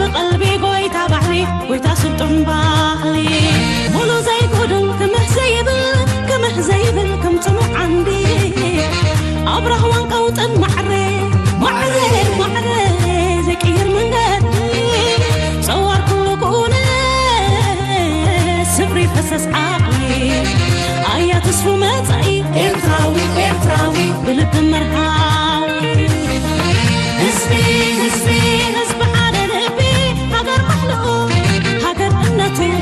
بقلبي قويتا بحري قويتا سلطن باخلي مولو زي قدل كمه زيبل كم طمع عندي أبره وانقوطن معري زي كير من قدي صور كل قونة سفري فسس عقلي آيات اسفو متعي إرتراوي بلب مرهاوي هزبي على لبي هاجر محلو هاجر قنته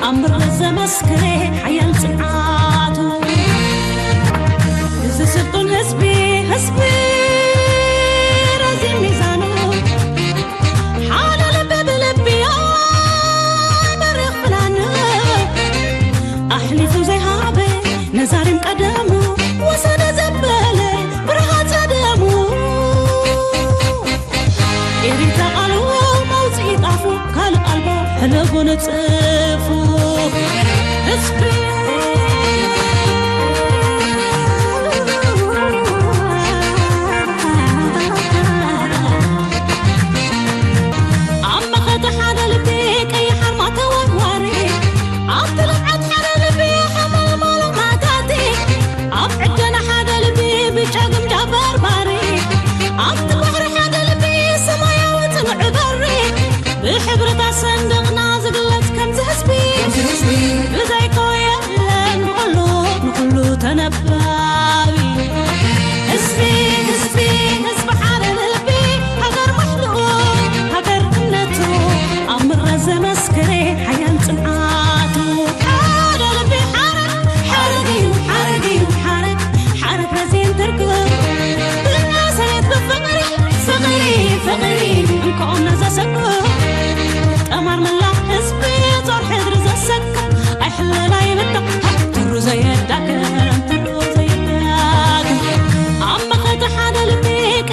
أمر لزمسكري حيال سمعاته إذا سلطن هزبي رازي ميزانه حال لبي مريخ فلانه أحلفو زي هابي نزاري مقدمو وسد زبالي برهات دمو إريتا قالو موزي طافو كالقلبو حلقو نتصفو هزبي بحبرة صندقنا زقلت كم زهزبي بزي كويا نقولو تنبابي هزبي حال القلبي هقر محلوق هقر قنته أمر زمسكري حيان سمعاته حال القلبي حارق رزين تركض بالناس ريت بفقري فقري انكم نزا سكر أمر من الله حسبي صار حذر زسك أحلى لا يمدك ترو زي الدك عم فتح هذا البيك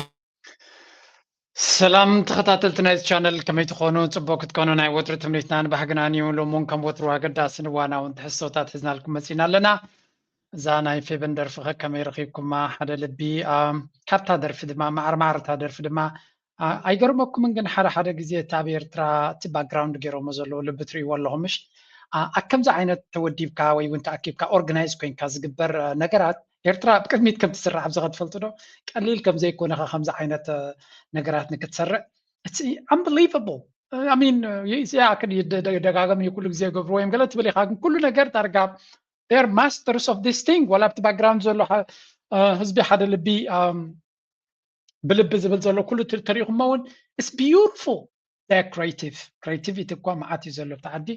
سلام تخطاتلتنا الشانل كما تكونوا تبوك تكونوا ناي وتر تمنيتنا بحقناني ولو كم وتروا قداسن وانا ونتحسوتات حزنا لكم مسينا لنا زانا في بندر فخ كما يرخيكم ما حدا لبي كابتا درف دما معرتا درف دما ኣይገርመኩም ግን ሓደ ግዜ ታብ ኤርትራ እቲ ባክግራውንድ ገይሮሞ ዘሎ ልብትሪ ወለሁምሽ ኣከምዚ ዓይነት ተወዲብካ ወይ እውን ተኣኪብካ ኦርጋናይዝ ኮይንካ ዝግበር ነገራት ኤርትራ ብቅድሚት ከም ትስራሕ ኣብዚ ክትፈልጡ ዶ ቀሊል ከም ዘይኮነ ከምዚ ዓይነት ነገራት ንክትሰርዕ it's unbelievable I mean ያ ከዲ ደጋገም ይኩሉ ግዜ ገብሮ ወይም ገለ ትብል ኢኻ ግን ኩሉ ነገር ዳርጋ they're masters of this thing ወላ ኣብቲ ባክግራውንድ ዘሎ ህዝቢ ሓደ ልቢ بلب زبل زلو كل تاريخ مون it's beautiful they're creativity كوا معاتي زلو بتعدي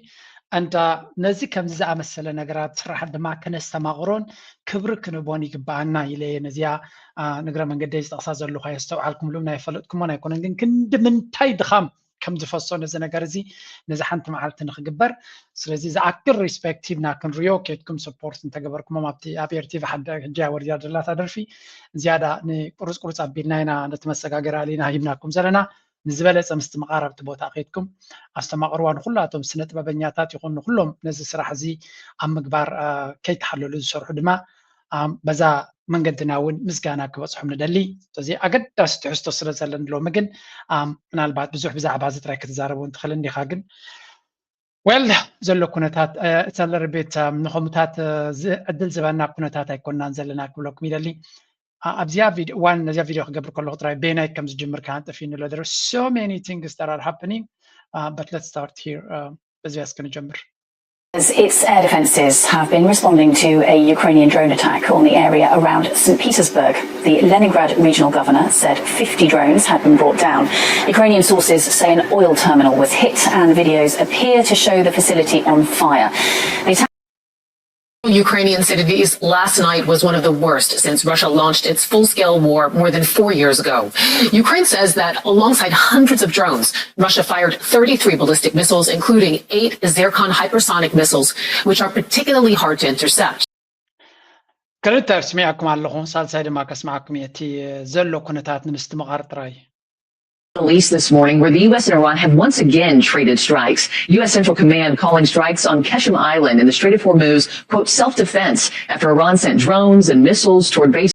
أنت نزي كم زعم السلة نجرات صراحة دما كنا استمغرون كبرك نبوني كبعنا إلى نزيا نجرا من قديش أساس زلو خايف استوعبكم لهم نايفلتكم وانا يكون عندنا كند من تايد خام كم تفصلون نزي نجارزي نزي حنت معلتنا خجبر سلزي زعكر ريسبكتيف ناكن ريوكيتكم سبورت انت جبركم ما بتي أبيرتي في حد جاور رياض الله تدرفي زيادة نقرص أبينا هنا نتمسك علينا هيبناكم زلنا نزبالة مستمقارب تبو تأخيدكم استمقروان كلاتهم سنة ببنياتات يكونوا كلهم نزل سراح زي عم كبار كي تحللوا الشرح دماء بزا من قدنا ون مزجانا كوصحهم ندلي تزي أقد تحس تصل زلنا لو مجن من البعض بزوح بزع بعض رايك تزاربون تخلني خاجن زلوا كنتات تزل ربيت من خمتات أدل زباننا كنتات يكوننا نزلنا كلكم يدلي أبزيا فيديو وان نزيا فيديو قبل كل خطرة بينك كم زجمر كانت فين there are so many things that are happening but let's start here بزيا سكن جمر. Its air defences have been responding to a Ukrainian drone attack on the area around St. Petersburg. The Leningrad regional governor said 50 drones had been brought down. Ukrainian sources say an oil terminal was hit and videos appear to show the facility on fire. Ukrainian cities last night was one of the worst since Russia launched its full-scale war more than 4 years ago. Ukraine says that alongside hundreds of drones, Russia fired 33 ballistic missiles, including 8 Zircon hypersonic missiles, which are particularly hard to intercept. كنت أسمعكم على اللغون سالسايد ما كسمعكم يتي زلو كنتات نمستمغار تراي. Released this morning where the U.S. and Iran have once again traded strikes. U.S. Central Command calling strikes on Keshem Island in the Strait of Hormuz, quote, self-defense after Iran sent drones and missiles toward bases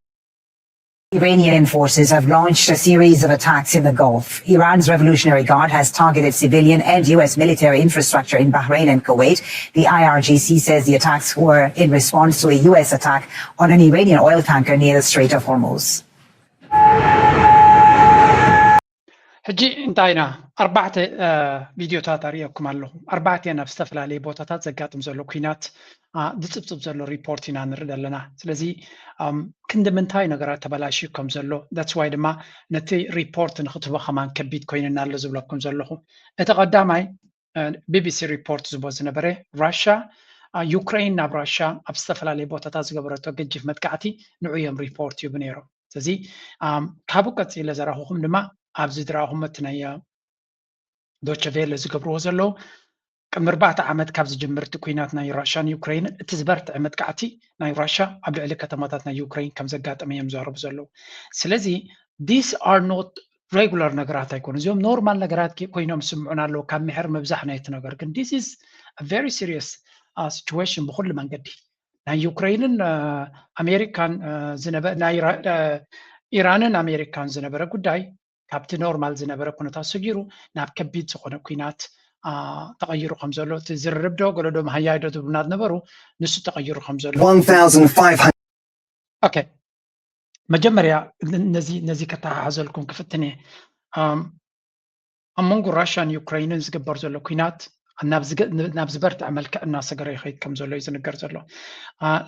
Iranian forces have launched a series of attacks in the Gulf. Iran's Revolutionary Guard has targeted civilian and U.S. military infrastructure in Bahrain and Kuwait. The IRGC says the attacks were in response to a U.S. attack on an Iranian oil tanker near the Strait of Hormuz. ሕጂ እንታይና ኣርባዕተ ቪድዮታት ኣርእየኩም ኣለኹ ኣርባዕተ ናብ ዝተፈላለዩ ቦታታት ዘጋጥም ዘሎ ኩናት ዝፅብፅብ ዘሎ ሪፖርት ኢና ንርኢ ኣለና ስለዚ ክንዲ ምንታይ ነገራት ተበላሽዩ ከም ዘሎ that's why ድማ ነቲ ሪፖርት ንክትቦ ከማን ከቢድ ኮይንና ኣሎ ዝብለኩም ዘለኹ እቲ ቀዳማይ ቢቢሲ ሪፖርት ዝቦ ዝነበረ ራሽያ ዩክሬን ናብ ራሽያ ኣብ ዝተፈላለዩ ቦታታት ዝገበረቶ ገጅፍ መጥቃዕቲ ንዑዮም ሪፖርት ይቡ ነይሮም ስለዚ ካብኡ ቀፂለ ዘራኽኹም ድማ ኣብዚ ድራኹም እትናይ ዶቼ ቬለ ዝገብርዎ ዘለዉ ቅድሚ 4 ዓመት ካብ ዝጅምር እቲ ኩናት ናይ ራሽያን ዩክሬን እቲ ዝበርትዐ መጥቃዕቲ ናይ ራሽያ ኣብ ልዕሊ ከተማታት ናይ ዩክሬን ከም ዘጋጠመ እዮም ዝዛረቡ ዘለዉ ስለዚ these are not regular ነገራት ኣይኮኑ እዚኦም ኖርማል ነገራት ኮይኖም ስምዑና ኣለዉ ካብ ምሕር ምብዛሕ ናይቲ ነገር ግን this is a very serious situation ብኩሉ መንገዲ ናይ ዩክሬንን ኣሜሪካን ዝነበረ ናይ ኢራንን ኣሜሪካን ዝነበረ ጉዳይ ካብቲ ኖርማል ዝነበረ ኩነታት ሰጊሩ ናብ ከቢድ ዝኾነ ኩናት ተቀይሩ ከም ዘሎ እቲ ዝርርብ ዶ ገለ ዶ መሃያይዶ ትብሉና ነበሩ ንሱ ተቀይሩ ከም ዘሎ 1500 ኦኬ መጀመርያ ነዚ ከተሓሓዘልኩም ክፍትነ ኣብ መንጎ ራሽያን ዩክሬንን ዝግበር ዘሎ ኩናት ናብ ዝበርትዐ መልክዕ እናሰገረ ይኸይድ ከም ዘሎ እዩ ዝንገር ዘሎ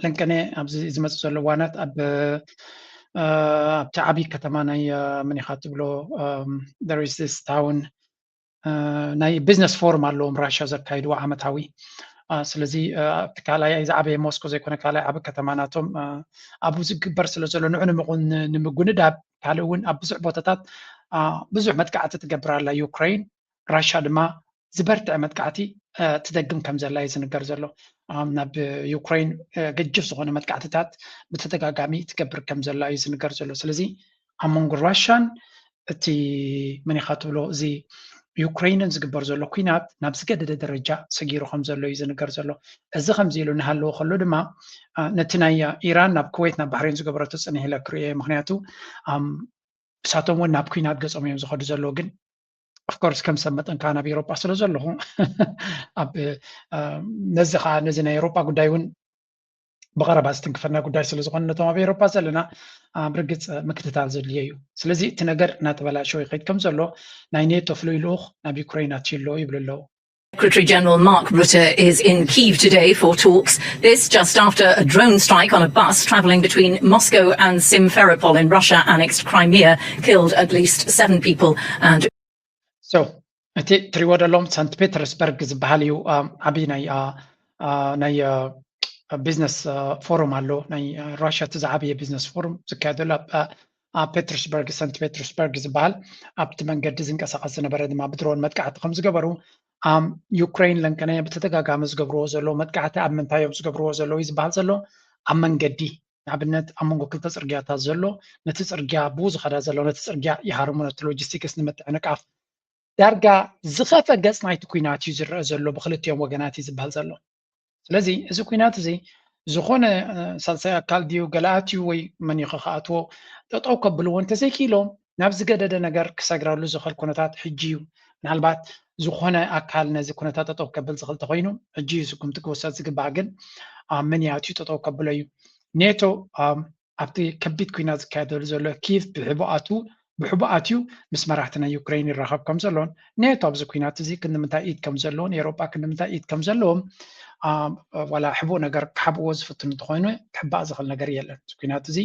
ለንቀነ ኣብዚ ዝመፅእ ዘሎ ዋናት ኣብቲ ዓብይ ከተማ ናይ መን ኢኻ ትብሎ there is this town ናይ ቢዝነስ ፎርም ኣለዎም ራሽያ ዘካይድዎ ዓመታዊ ስለዚ ኣብቲ ካልኣይ ዝዓበየ ሞስኮ ዘይኮነ ካልኣይ ዓበይ ከተማ ናቶም ኣብኡ ዝግበር ስለ ዘሎ ንዑ ንምጉንዳብ ካልእ እውን ኣብ ብዙሕ ቦታታት ብዙሕ መጥቃዕቲ ትገብር ኣላ ዩክሬን ራሽያ ድማ ዝበርትዐ መጥቃዕቲ ትደግም ከም ዘላ እዩ ዝንገር ዘሎ ናብ ዩክሬን ገጅፍ ዝኾነ መጥቃዕትታት ብተደጋጋሚ ትገብር ከም ዘላ እዩ ዝንገር ዘሎ ስለዚ ኣብ መንጎ ራሽያን እቲ መን ኢኻ ትብሎ እዚ ዩክሬንን ዝግበር ዘሎ ኩናት ናብ ዝገደደ ደረጃ ሰጊሩ ከም ዘሎ እዩ ዝንገር ዘሎ እዚ ከምዚ ኢሉ እናሃለዎ ከሎ ድማ ነቲ ናይ ኢራን ናብ ኩዌት ናብ ባህሬን ዝገበረቶ ፅንሕ ኢለ ክሪኦ ምክንያቱ እሳቶም እውን ናብ ኩናት ገፆም እዮም ዝኸዱ ዘለዎ ግን of course ከም ሰብ መጠን ከዓ ናብ ኤሮጳ ስለ ዘለኹ ኣብ ነዚ ከዓ ነዚ ናይ ኤሮጳ ጉዳይ እውን ብቐረባ ዝትንክፈና ጉዳይ ስለ ዝኾነ ነቶም ኣብ ኤሮጳ ዘለና ብርግፅ ምክትታል ዘድልየ እዩ ስለዚ እቲ ነገር እናተበላሸወ ይኸይድ ከም ዘሎ ናይ ኔቶ ፍሉይ ልኡኽ ናብ ዩክሬን ኣትይሎ ይብሉ ኣለዉ Secretary General Mark Rutte is in Kyiv today for talks. This just after a drone strike on a bus travelling between Moscow and Simferopol in Russia-annexed Crimea killed at least 7 people and so እቲ ትሪእዎ ደሎም ሳንት ፔተርስበርግ ዝበሃል እዩ ዓብይ ናይ ቢዝነስ ፎረም ኣሎ ናይ ራሽያ እቲ ዝዓበየ ቢዝነስ ፎረም ዝካየደሉ ኣብ ፔተርስበርግ ሳንት ፔተርስበርግ ዝበሃል ኣብቲ መንገዲ ዝንቀሳቐስ ዝነበረ ድማ ብድሮን መጥቃዕቲ ከም ዝገበሩ ዩክሬን ለንከነ ብተደጋጋሚ ዝገብርዎ ዘሎ መጥቃዕቲ ኣብ ምንታይ እዮም ዝገብርዎ ዘሎ እዩ ዝበሃል ዘሎ ኣብ መንገዲ ንኣብነት ኣብ መንጎ ክልተ ፅርግያታት ዘሎ ነቲ ፅርግያ ብኡ ዝኸዳ ዘሎ ነቲ ፅርግያ ይሃርሙ ነቲ ሎጂስቲክስ ንምትዕንቃፍ ዳርጋ ዝኸፈ ገጽ ናይቲ ኩናት እዩ ዝረአ ዘሎ ብክልቲኦም ወገናት እዩ ዝበሃል ዘሎ ስለዚ እዚ ኩናት እዚ ዝኾነ ሳልሳይ ኣካል ድዩ ገላኣትዩ ወይ መን ይኸኣትዎ ጠጠው ከብልዎ እንተዘይኪሎም ናብ ዝገደደ ነገር ክሰግረሉ ዝኽእል ኩነታት ሕጂ እዩ ምናልባት ዝኾነ ኣካል ነዚ ኩነታት ጠጠው ከብል ዝኽእል ተኮይኑ ሕጂ ስጉምቲ ክወሰድ ዝግባእ ግን መን ኣትዩ ጠጠው ከብሎ እዩ ኔቶ ኣብቲ ከቢድ ኩናት ዝካየደሉ ዘሎ ኪየቭ ብሕቡ ኣትዩ ምስ መራሕቲ ናይ ዩክሬን ይራኸብ ከም ዘለዎን ኔቶ ኣብዚ ኩናት እዚ ክንምንታይ ኢድ ከም ዘለዎን ኤሮጳ ክንምንታይ ኢድ ከም ዘለዎም ዋላ ሕቡእ ነገር ክሓብዎ ዝፍትኑ እንተኮይኑ ክሕባእ ዝኽእል ነገር የለን እዚ ኩናት እዚ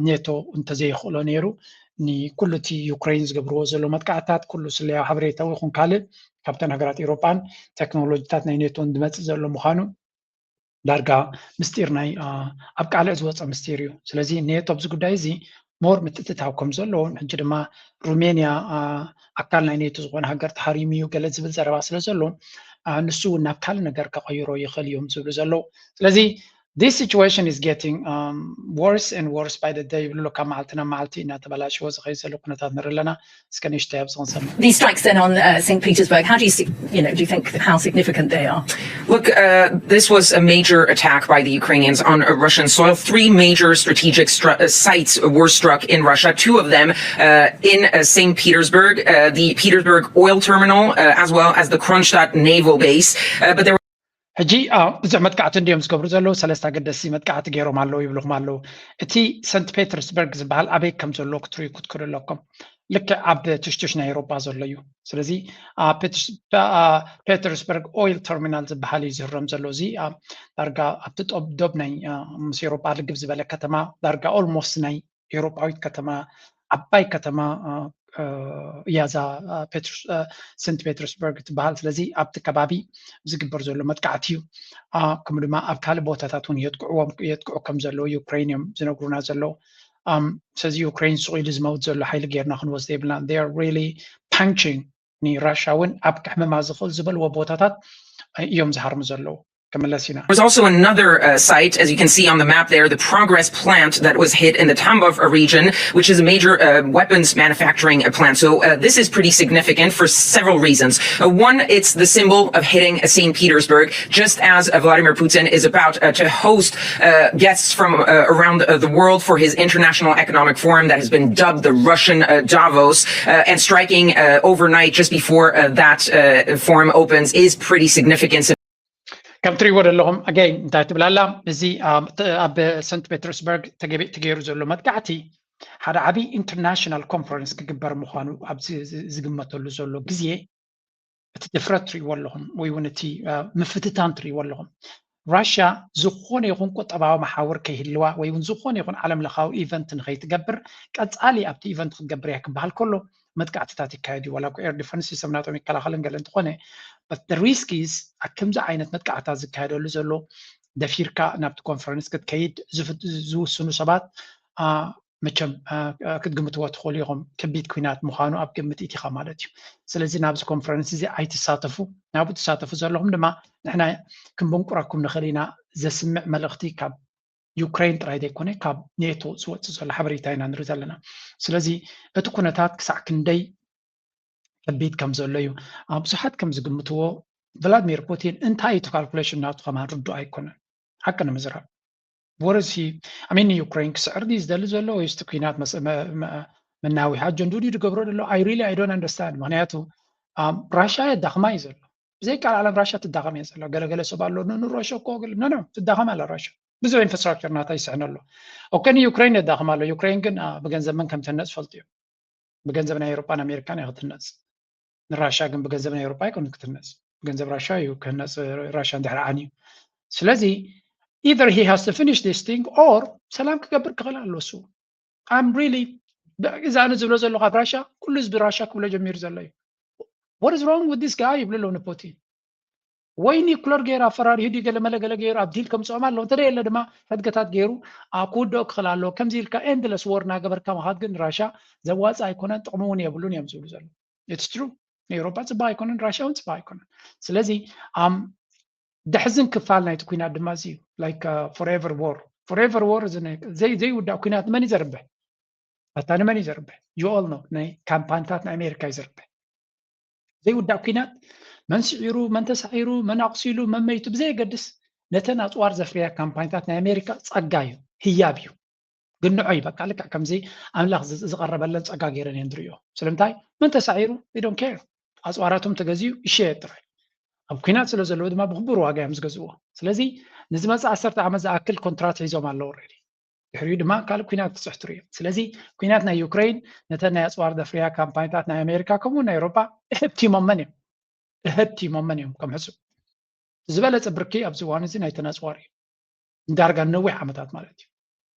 ኔቶ እንተዘይኽእሎ ነይሩ ንኩሉ እቲ ዩክሬን ዝገብርዎ ዘሎ መጥቃዕትታት ኩሉ ስለያዊ ሓበሬታዊ ይኹን ካልእ ካብተን ሃገራት ኤሮጳን ቴክኖሎጂታት ናይ ኔቶን ዝመፅእ ዘሎ ምዃኑ ዳርጋ ምስጢር ናይ ኣብ ቃልዕ ዝወፀ ምስጢር እዩ ስለዚ ኔቶ ኣብዚ ጉዳይ እዚ ሞር ምትእትታው ከም ዘለዎን ሕጂ ድማ ሩሜንያ ኣካል ናይ ኔቶ ዝኾነ ሃገር ተሃሪሙ እዩ ገለ ዝብል ዘረባ ስለ ዘሎ ንሱ ናብ ካልእ ነገር ከቐይሮ ይኽእል እዮም ዝብሉ ዘለዉ ስለዚ this situation is getting worse and worse by the day. Look, These strikes then on St. Petersburg, how do you see, do you think how significant they are? Look, this was a major attack by the Ukrainians on Russian soil. 3 major strategic sites were struck in Russia, 2 of them in St. Petersburg, the Petersburg oil terminal, as well as the Kronstadt naval base. But there ሕጂ ብዙሕ መጥቃዕቲ እንዲኦም ዝገብሩ ዘለዉ 3 ገደሲ መጥቃዕቲ ገይሮም ኣለዉ ይብልኩም ኣለዉ እቲ ሰንት ፔተርስበርግ ዝበሃል ኣበይ ከም ዘሎ ክትሪኡ ክትክእሉ ኣለኩም ልክዕ ኣብ ትሽትሽ ናይ ኤውሮጳ ዘሎ እዩ ስለዚ ፔተርስበርግ ኦይል ተርሚናል ዝበሃል እዩ ዝህረም ዘሎ እዚ ዳርጋ ኣብቲ ዶብ ናይ ምስ ኤውሮጳ ልግብ ዝበለ ከተማ ዳርጋ ኦልሞስት ናይ ኤውሮጳዊት ከተማ ዓባይ ከተማ ያዛ ሰንት ፔተርስበርግ ትበሃል ስለዚ ኣብቲ ከባቢ ዝግበር ዘሎ መጥቃዕቲ እዩ ከምኡ ድማ ኣብ ካልእ ቦታታት እውን የጥቅዑ ከም ዘለዎ ዩክሬን ዝነግሩና ዘለዉ ስለዚ ዩክሬን ስቑኢሉ ዝመውት ዘሎ ሓይሊ ጌርና ክንወስዶ የብልና they are really punching ንራሽያ እውን ኣብ ክሕመማ ዝኽእል ዝበልዎ ቦታታት እዮም ዝሃርሙ ዘለዉ There's also another site, as you can see on the map there, the Progress plant that was hit in the Tambov region, which is a major weapons manufacturing plant. So this is pretty significant for several reasons. One, it's the symbol of hitting St. Petersburg, just as Vladimir Putin is about to host guests from around the world for his International Economic Forum that has been dubbed the Russian Davos, and striking overnight just before that forum opens is pretty significant. كم تريور لهم again انتهت بلالا بزي اب سنت بطرسبرغ تغيرو زلو مدقعتي حدا عبي انترناشنال كونفرنس كجبر مخانو اب زغمتلو زلو غزي تدفرت تريور لهم ويونتي مفتتان تريور لهم راشيا زخون يكون قطباو محاور كيهلوا ويون زخون يكون عالم لخاو ايفنت نخي تجبر قصالي ابتي ايفنت تجبر ياك بحال كله مدقعتات يكايدي ولا كو اير ديفنس سيستمناتو ميكلاخلن قال انتخونه but the risk is أكمل عينة متقعتها زكايدو اللي زلو دفيركا نابت كونفرنس كتكيد زوسنو سبات مچم كتقمتوا تخوليهم كبيت كوينات مخانو أب قمت إتخا مالتي سلازي نابس كونفرنس زي أي نابو تساتفو زلهم لما نحنا كنبنقراكم نخلينا زسمع ملغتي كاب يوكرين ترايد يكوني كاب نيتو سوات زل حبريتاينا نرزلنا سلازي اتو كونتات كسع كندي كبيت كم زليو بصحات كم زقمتوا فلاديمير بوتين انتهى كالكوليشن ناتو كمان ردو ايكون حقنا مزرعه ورزي امين يوكرين كسر دي زدل زلو يستكينات مناوي حاجه ندودي دغبرو دلو I don't understand معناته راشيا يدخما يزلو زي قال على راشيا تدخم يزلو غلغله سبالو نو راشيا كوغل نو تدخم على راشيا بزو انفراستراكشر ناتا يسعنلو وكان يوكرين يدخما له يوكرين كن بغنزب من كم تنص فلتيو بغنزبنا اوروبا امريكان يغتنص راشا كن بغنزبنا اوروبا يكون كتنص بغنزب راشا يكنص راشا اندحراني سلازي either he has to finish this thing or سلام كقبر كغلا لوسو I'm really اذا انا زبلو زلو خاب راشا كل زب راشا كله جمير زلي what is wrong with this guy يبلو نبوتين ويني كلر غير فرار يدي قال ملقله غير ابديل كم صومال لو تري الا دما فدقتات غيرو اكودو خلالو كم زيلكا اندلس ورنا غبر كم هاد كن راشا زواص ايكونن طقمون يبلون يمزلو زلو it's true يوروبا صبا ايكونن راشا صبا ايكونن سلازي دحزن كفال نايت كوينات دمازي like forever war زي ودا كوينات من يزربه حتى من يزربه you all know ناي كامبانتات امريكا يزربه زي ودا كوينات من سعيرو من تسعيرو من اقسيلو من ميتو بزي قدس نتن اطوار زفريا كامبانتات امريكا صقايو هيابيو قنعي بقى لك كمزي املاخ زقربلن صقا غيرن يندريو سلمتاي من تسعيرو they don't care اصواراتهم تغزيو يشيطر اب كينات سلازلو دما بخبر واغا مسغزو سلازي نزمص 10 عام زاكل كونترات يزوم الله اوريدي يحريو دما قال كينات تصحتري سلازي كيناتنا يوكرين نتنا اصوار دفريا كامبانيتاتنا امريكا كمونا اوروبا هبتي ممنيوم كم حسب زباله بركي ابزوان زين ايتناصواري ندارغا نوي عمتات مالتي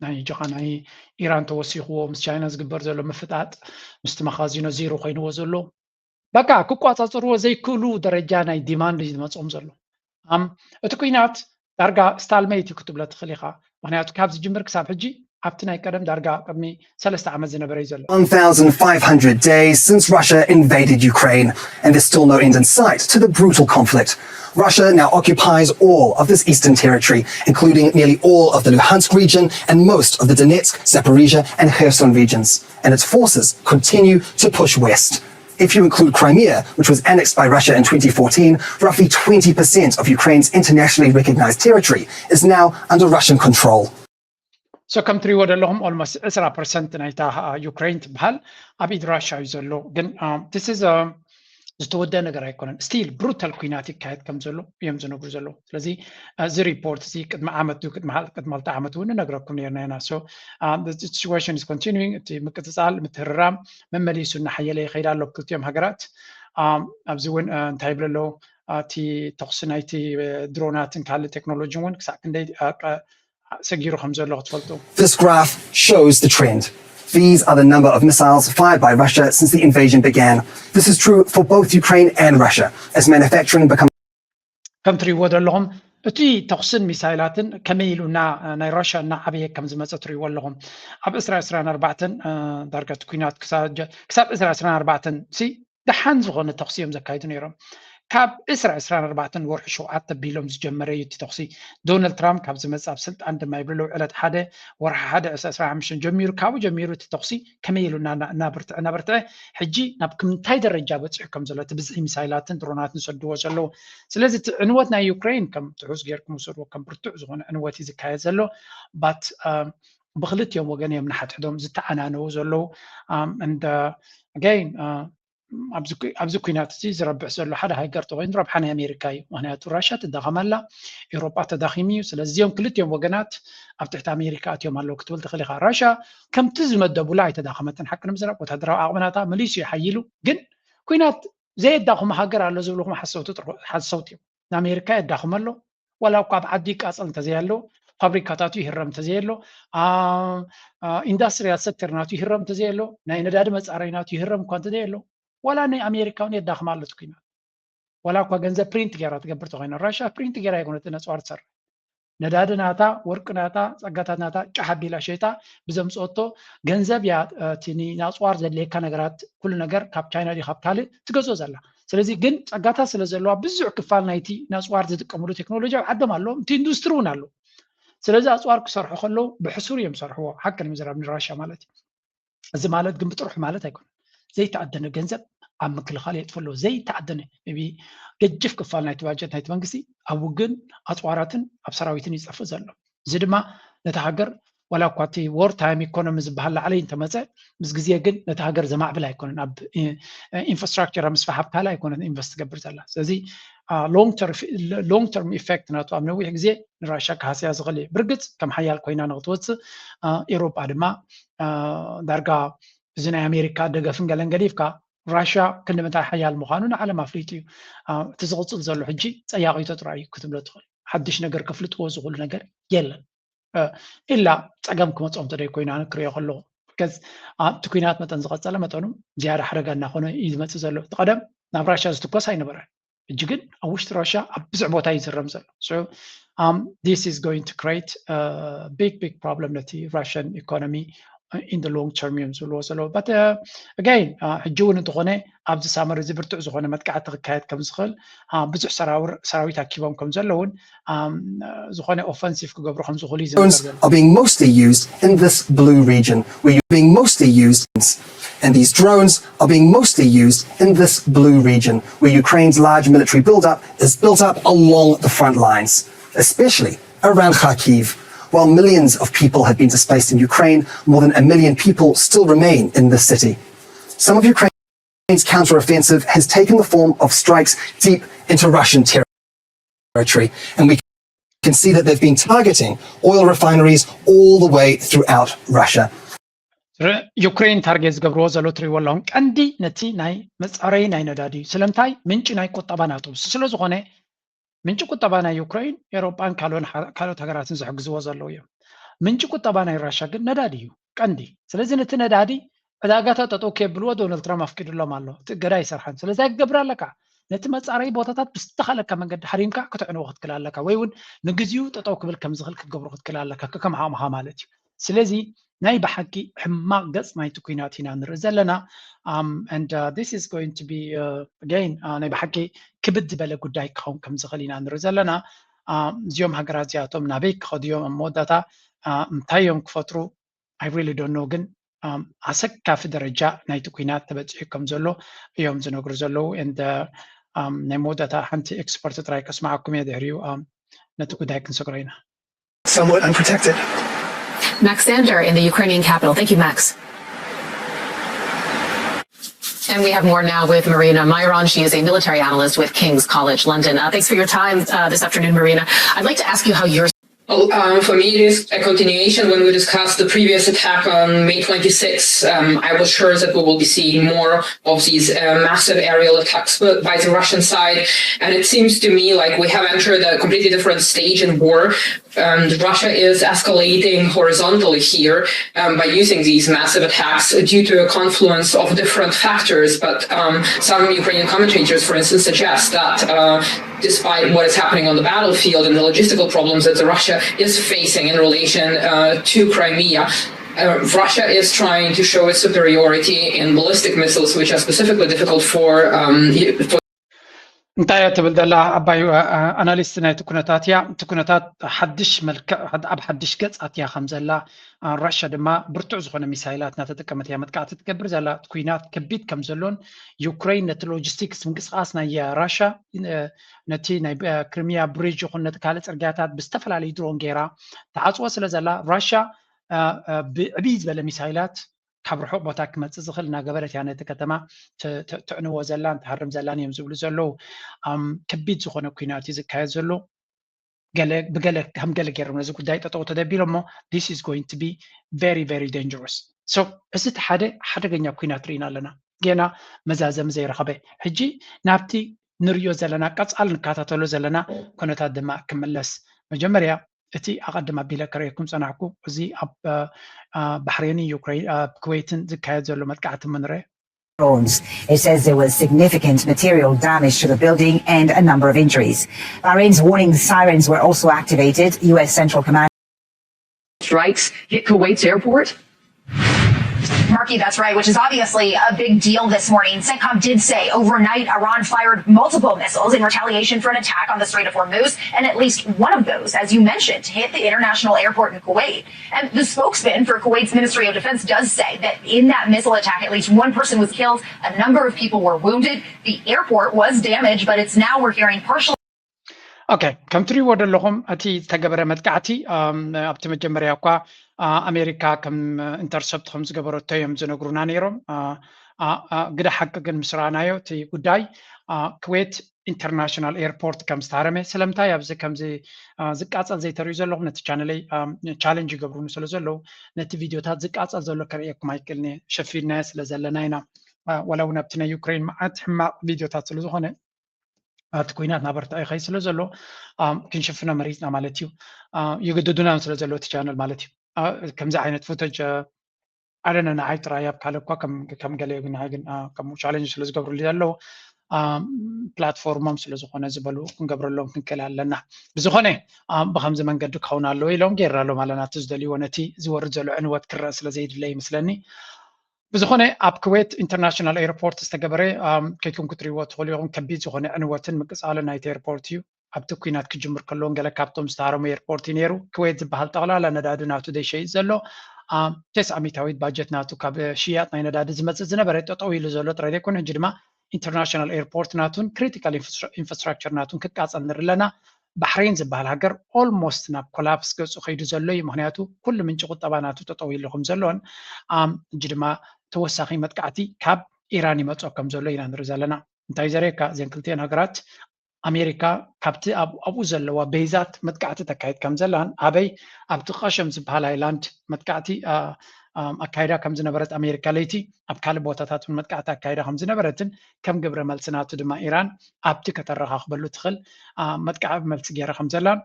ناي جخاناي ايران توسيخو مس چاينا زغبر زلو مفتات مستمخازينو زيرو خينو زلو بقى كوكواصصرو زي كلو درجه ناي ديماند يمصوم زلو اتكوينات دارغا ستالميت يكتب له تخليخه معناته كابز جمر كساب حجي ኣብቲ ናይ ቀደም ዳርጋ ቅድሚ 3 ዓመት ዝነበረ እዩ ዘሎ 1,500 days since Russia invaded Ukraine, and there's still no end in sight to the brutal conflict. Russia now occupies all of this eastern territory, including nearly all of the Luhansk region and most of the Donetsk, Zaporizhia and Kherson regions. And its forces continue to push west. If you include Crimea, which was annexed by Russia in 2014, roughly 20% of Ukraine's internationally recognized territory is now under Russian control. So ከም ትሪእዎ ዘለኹም almost 20% ናይታ ዩክሬን ትበሃል ኣብ ኢድ ራሻ እዩ ዘሎ ግን this is ዝተወደአ ነገር ኣይኮነን ስቲል ብሩታል ኩናት ይካየድ ከም ዘሎ እዮም ዝነግሩ ዘለዉ ስለዚ እዚ ሪፖርት እዚ ቅድሚ ዓመት ቅድሚ ክልተ ዓመት እውን ነግረኩም ነርና ኢና so the situation is continuing እቲ ምቅፅፃል ምትህርራም መመሊሱ እናሓየለ ይኸይድ ኣሎ ክልቲኦም ሃገራት ኣብዚ እውን እንታይ ይብል ኣሎ እቲ ተኽሲ ናይቲ ድሮናትን ካልእ ቴክኖሎጂ እውን ክሳብ ክንደይ ሰጊሩ ከም ዘሎ ክትፈልጡ This graph shows the trend. These are the number of missiles fired by Russia since the invasion began. This is true for both Ukraine and Russia, as manufacturing becomes... ከም ትሪእዎ ዘለኹም እቲ ተኽስን ሚሳይላትን ከመይ ኢሉ ናይ ራሽያ እናዓበየ ከም ዝመፀ ትሪእዎ ኣለኹም ኣብ 2024 ዳርጋ እቲ ኩናት ክሳብ 2024 ደሓን ዝኾነ ተኽሲ እዮም ዘካይዱ ነይሮም ካብ 2024 ወርሒ 7 ቢሎም ዝጀመረ እዩ እቲ ተኽሲ ዶናልድ ትራምፕ ካብ ዝመፅእ ኣብ ስልጣን ድማ ይብለው ዕለት 1 ወርሒ 1 2025 ጀሚሩ ካብኡ ጀሚሩ እቲ ተኽሲ ከመይ ኢሉ እናበርትዐ ሕጂ ናብ ከምንታይ ደረጃ በፂሑ ከም ዘሎ እቲ ብዝሒ ሚሳይላትን ድሮናትን ሰድዎ ዘለዉ ስለዚ እቲ ዕንወት ናይ ዩክሬን ከም ትሑዝ ጌርኩም ውሰድዎ ከም ብርቱዕ ዝኾነ ዕንወት እዩ ዝካየድ ዘሎ ባት ብክልቲኦም ወገን እዮም ንሓትሕዶም ዝተዓናነው ዘለዉ and again ኣብዚ ኩናት እዚ ዝረብሕ ዘሎ ሓደ ሃገር ተኮይኑ ረብሓ ናይ ኣሜሪካ እዩ ምክንያቱ ራሽያ ትዳኸመላ ኤውሮጳ ተዳኺሙ እዩ ስለዚ እዚኦም ክልቲኦም ወገናት ኣብ ትሕቲ ኣሜሪካ እትዮም ኣለዉ ክትብል ትኽእል ኢኻ ራሽያ ከምቲ ዝመደቡላ ኣይተዳኸመትን ሓቂ ንምዝራብ ወታደራዊ ኣቕመናታ መሊሱ ይሓይሉ ግን ኩናት ዘየዳኸሙ ሃገር ኣሎ ዝብልኩም ሓሰውቲ እዮም ንኣሜሪካ የዳኸመ ኣሎ ዋላ እኳ ኣብ ዓዲ ቃፀል እንተዘይኣሎ ፋብሪካታቱ ይህረም እንተዘይኣሎ ኢንዳስትሪያል ሴክተር ናቱ ይህረም እንተዘይኣሎ ናይ ነዳዲ መፃረይ ናቱ ይህረም እኳ እንተዘይኣሎ ولا ني أمريكا وني داخل مالت كينا ولا كوا جنزة برينت جرات قبرت غينا راشا برينت جرا يكون تنسوار سر نداد ناتا ورق ناتا سقطات ناتا جحبي لا شيء تا بزمس أوتو جنزة بيا تني نسوار زي اللي كان جرات كل نجار كاب تشاينا دي خاب تالي تجوز زلا سلزي جن سقطات سلزلوا بزع كفال نايتي نسوار زي كمرو تكنولوجيا عدم علوم تندسترون علو سلزي أسوار كسر خلو بحسوريهم صرحوا حق المزرعة من راشا مالتي زمالات جنب تروح مالتها يكون زي تعدنا جنزة عم كل خالي يتفلو زي تعدنا يبي جف كفال نايت واجد نايت بنقسي أو جن أطواراتن أبصراويتن يصفوا زلوا زد ما نتهاجر ولا قاتي وور تايم ايكونوميز بحال عليه انت مثلا بس جزيه جن نتهاجر زعما بلا يكون اب انفراستراكشر مسفح بحال يكون انفست قبر زلا زي لونج تيرم ايفكت ناتو امنو يحجزي راشا كاسيا زغلي برقت كم حيال كوينا نغطوت اوروبا دما دارغا زنا امريكا دغفن غلنغليفكا راشا كندمتا حيال مخانون على ما فليتي تزغصل زلو حجي صياقيتو تراي كتبلو تخل حدش ነገር كفلتو زغل ነገር يلا إلا تعجبكم تصوم ترى كوينا نكريه خلوا كذ تكوينات متن زغطة متنو زيارة حرقة ناخونه إذا ما تزلوا تقدم نبراشة زتقص هاي نبرة الجيل أوش تراشة بزع بوتايز الرمز so this is going to create a big problem that the Russian economy in the long term يمزلوا but again حجون تغني عبد السامر زبرت زغني ما تقعد تقعد كم زخل بزح سراويت أكيبهم كم زلون زغني offensive كجبر خمس زغلي Drones are being mostly used in this blue region where you're being mostly used and these drones are being mostly used in this blue region where Ukraine's large military buildup is built up along the front lines, especially around Kharkiv. While millions of people have been displaced in Ukraine, more than 1 million people still remain in this city. Some of Ukraine's counteroffensive has taken the form of strikes deep into Russian territory, and we can see that they've been targeting oil refineries all the way throughout Russia. Ukraine targets Gabro Zalotri Wallong and the Nati Nai, Metsare Nainadadi, Selemtai, Minchinai Kotabanatum, Silozone. من جو كتبانا يوكرين يوروبان كالو تغراتن زحجز وزلويا من جو كتبانا الراشا نداديو كاندي سلازي نت ندادي عداغاتا تطوكي بلو دونالد ترامب افكر له مالو تغداي سرحان سلازي غبر لك نت مصاري بوتاتات بستخلك منقد حريمكا كتعنو وقت كلالك ويون نغزيو تطوك بالكم زخل كغبر وقت كلالك كم ها مالتي ስለዚህ ናይ በሓቂ ሕማቅ ገጽ ናይቲ ኩናት ኢና ንርኢ ዘለና and this is going to be again ናይ በሓቂ ክብድ ዝበለ ጉዳይ ክኸውን ከም ዝኽእል ኢና ንርኢ ዘለና እዚኦም ሃገራት እዚኣቶም ናበይ ክኸዱ እዮም ኣብ መወዳእታ እንታይ እዮም ክፈጥሩ I really don't know ግን ኣሰካፊ ደረጃ ናይቲ ኩናት ተበፂሑ ከም ዘሎ እዮም ዝነግሩ ዘለዉ and ናይ መወዳእታ ሓንቲ ኤክስፐርት ጥራይ ከስማዓኩም እየ ድሕሪኡ ነቲ ጉዳይ ክንሰግሮ ኢና somewhat unprotected. Max Sander in the Ukrainian capital. Thank you, Max. And we have more now with Marina Myron. She is a military analyst with King's College London. Thanks for your time this afternoon, Marina. I'd like to ask you how you're... Well, for me, it is a continuation. When we discussed the previous attack on May 26, I was sure that we will be seeing more of these massive aerial attacks by the Russian side. And it seems to me like we have entered a completely different stage in war. And Russia is escalating horizontally here by using these massive attacks due to a confluence of different factors. But some Ukrainian commentators, for instance, suggest that despite what is happening on the battlefield and the logistical problems that Russia is facing in relation to Crimea, Russia is trying to show its superiority in ballistic missiles, which are specifically difficult for እንታይ ትብል ዘላ ኣባይ ኣናሊስት ናይቲ ኩነታት እያ እቲ ኩነታት ሓድሽ መልክዕ ኣብ ሓድሽ ገጽ ኣትያ ከም ዘላ ራሽያ ድማ ብርቱዕ ዝኾነ ሚሳይላት እናተጠቀመት እያ መጥቃዕቲ ትገብር ዘላ ኩናት ከቢድ ከም ዘሎን ዩክሬን ነቲ ሎጂስቲክስ ምንቅስቓስ ናይ ራሽያ ነቲ ናይ ክሪሚያ ብሪጅ ይኹን ነቲ ካልእ ፅርግያታት ብዝተፈላለዩ ድሮን ጌራ ተዓፅዎ ስለ ዘላ ራሽያ ብዕብይ ዝበለ ሚሳይላት ካብ ርሑቕ ቦታ ክመፅእ ዝኽእል እናገበረት እያ ነቲ ከተማ ትዕንዎ ዘላን ትሃርም ዘላን እዮም ዝብሉ ዘለዉ ከቢድ ዝኾነ ኩናት እዩ ዝካየድ ዘሎ ከም ገለ ገይሮም ነዚ ጉዳይ ጠጠው ተደቢሎም እሞ this is going to be very very dangerous so እዚ እቲ ሓደ ሓደገኛ ኩናት ርኢና ኣለና ገና መዛዘም ዘይረኸበ ሕጂ ናብቲ ንሪኦ ዘለና ቀፃል ንከታተሎ ዘለና ኩነታት ድማ ክምለስ መጀመርያ እቲ ኣቐድማ ኣቢለ ከረየኩም ፀናዕኩ እዚ ኣብ ባህሬን ዩክሬን ኩዌትን ዝካየድ ዘሎ መጥቃዕቲ ምንርአ drones. It says there was significant material damage to the building and a number of injuries. Bahrain's warning sirens were also activated. U.S. Central Command strikes hit Kuwait's airport? Marky, that's right, which is obviously a big deal this morning. CENTCOM did say overnight Iran fired multiple missiles in retaliation for an attack on the Strait of Hormuz, and at least one of those, as you mentioned, hit the international airport in Kuwait. And the spokesman for Kuwait's Ministry of Defense does say that in that missile attack, at least one person was killed, a number of people were wounded. The airport was damaged, but it's now we're hearing partial. Okay, ከም ትሪእዎ ዘለኹም እቲ ዝተገበረ መጥቃዕቲ ኣብቲ መጀመርያ እኳ ኣሜሪካ ከም ኢንተርሰፕት ከም ዝገበረቶ እዮም ዝነግሩና ነይሮም ግደ ሓቂ ግን ምስ ረኣናዮ እቲ ጉዳይ ኩዌት ኢንተርናሽናል ኤርፖርት ከም ዝተሃረመ ስለምንታይ ኣብዚ ከምዚ ዝቃፀል ዘይተርእዩ ዘለኹም ነቲ ቻነለይ ቻለንጅ ይገብሩኒ ስለ ዘለዉ ነቲ ቪድዮታት ዝቃፀል ዘሎ ከርእየኩም ኣይክእልኒ ሸፊድናዮ ስለ ዘለና ኢና ወላ እውን ኣብቲ ናይ ዩክሬን መዓት ሕማቕ ቪድዮታት ስለ ዝኾነ እቲ ኩናት ናበርትዐ ይኸይ ስለ ዘሎ ክንሽፍኖ መሪፅና ማለት እዩ ይግድዱና ስለ ዘሎ እቲ ቻነል ማለት እዩ ከምዚ ዓይነት ፉተጅ ኣደነ ንዓይ ጥራይ ኣብ ካልእ እኳ ከም ገለ ግን ግን ከምኡ ቻለንጅ ስለ ዝገብሩሉ ዘለዉ ፕላትፎርሞም ስለ ዝኾነ ዝበሉ ክንገብረሎም ክንክእል ኣለና ብዝኾነ ብከምዚ መንገዲ ክኸውን ኣለዎ ኢሎም ገይራሎም ኣለና እቲ ዝደልይዎ ነቲ ዝወርድ ዘሎ ዕንወት ክረአ ስለ ዘይድለ ይመስለኒ ብዝኾነ ኣብ ኩዌት ኢንተርናሽናል ኤርፖርት ዝተገበረ ከይኩም ክትሪእዎ ትኽእሉ ኢኹም ከቢድ ዝኾነ ዕንወትን ምቅፃልን ናይቲ ኤርፖርት እዩ ኣብቲ ኩናት ክጅምር ከለዎን ገለ ካብቶም ዝተሃረሙ ኤርፖርት እዩ ነይሩ ኩዌት ዝበሃል ጠቕላላ ነዳዲ ናቱ ደይሸይጥ ዘሎ 9 ሚታዊት ባጀት ናቱ ካብ ሽያጥ ናይ ነዳዲ ዝመፅእ ዝነበረ ጠጠው ኢሉ ዘሎ ጥራይ ዘይኮነ ሕጂ ድማ ኢንተርናሽናል ኤርፖርት ናቱን ክሪቲካል ኢንፍራስትራክቸር ናቱን ክቃፀል ንርኢ ኣለና ባህሬን ዝበሃል ሃገር ኦልሞስት ናብ ኮላፕስ ገፁ ከይዱ ዘሎ እዩ ምክንያቱ ኩሉ ምንጭ ቁጠባ ናቱ ጠጠው ኢሉ ከም ዘሎን ሕጂ ድማ ተወሳኺ መጥቃዕቲ ካብ ኢራን ይመፅኦ ከም ዘሎ ኢና ንርኢ ዘለና እንታይ ዘርእየካ እዘን ክልቲአን ሃገራት ኣሜሪካ ካብቲ ኣብኡ ዘለዋ ቤዛት መጥቃዕቲ ተካይድ ከም ዘላን ኣበይ ኣብቲ ቀሸም ዝበሃል ሃይላንድ መጥቃዕቲ ኣካይዳ ከም ዝነበረት ኣሜሪካ ለይቲ ኣብ ካልእ ቦታታት እውን መጥቃዕቲ ኣካይዳ ከም ዝነበረትን ከም ግብረ መልሲ ናቱ ድማ ኢራን ኣብቲ ከተረኻኽበሉ ትኽእል መጥቃዕቲ መልሲ ገይራ ከም ዘላን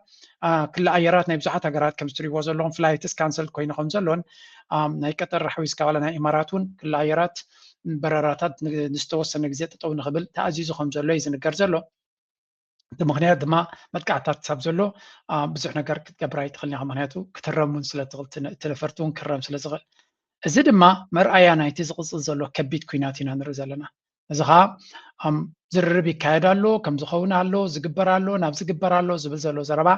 ክልል ኣየራት ናይ ብዙሓት ሃገራት ከም ዝትሪእዎ ዘለኹም ፍላይትስ ካንሰል ኮይኑ ከም ዘሎን ናይ ቀጠር ሓዊስካ ዋላ ናይ ኢማራት እውን ክልል ኣየራት በረራታት ንዝተወሰነ ግዜ ጠጠው ንኽብል ተኣዚዙ ከም ዘሎ እዩ ዝንገር ዘሎ ምክንያት ድማ መጥቃዕታት ሳብ ዘሎ ብዙሕ ነገር ክትገብር ኣይትኽእልኒ ምክንያቱ ክትረሙን ስለትኽእል ትነፈርቱን ክረም ስለዝኽእል እዚ ድማ መርኣያ ናይቲ ዝቕፅል ዘሎ ከቢድ ኩናት ኢና ንርኢ ዘለና እዚ ከዓ ዝርርብ ይካየድ ኣሎ ከም ዝኸውን ኣሎ ዝግበር ኣሎ ናብ ዝግበር ኣሎ ዝብል ዘሎ ዘረባ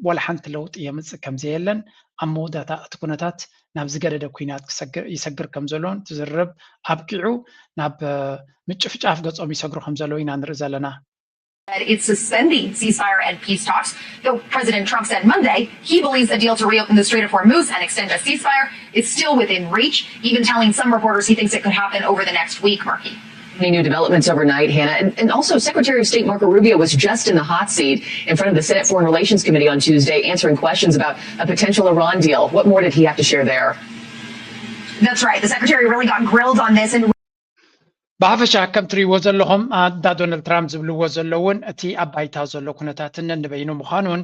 ወላ ሓንቲ ለውጢ የምፅእ ከም ዘየለን ኣብ መወዳእታ እቲ ኩነታት ናብ ዝገደደ ኩናት ይሰግር ከም ዘሎን ትዝርብ ኣብቂዑ ናብ ምጭፍጫፍ ገጾም ይሰግሩ ከም ዘለዉ ኢና ንርኢ ዘለና It's suspending ceasefire and peace talks. Though President Trump said Monday he believes a deal to reopen the Strait of Hormuz and extend a ceasefire is still within reach, even telling some reporters he thinks it could happen over the next week, Marky. Any new developments overnight, Hannah. And also, Secretary of State Marco Rubio was just in the hot seat in front of the Senate Foreign Relations Committee on Tuesday, answering questions about a potential Iran deal. What more did he have to share there? That's right. The secretary really got grilled on this and ብሓፈሻ ከም ትሪእዎ ዘለኹም ዶናልድ ትራምፕ ዝብልዎ ዘለውን እቲ ኣብ ባይታ ዘሎ ኩነታትን ንበይኑ ምዃኑን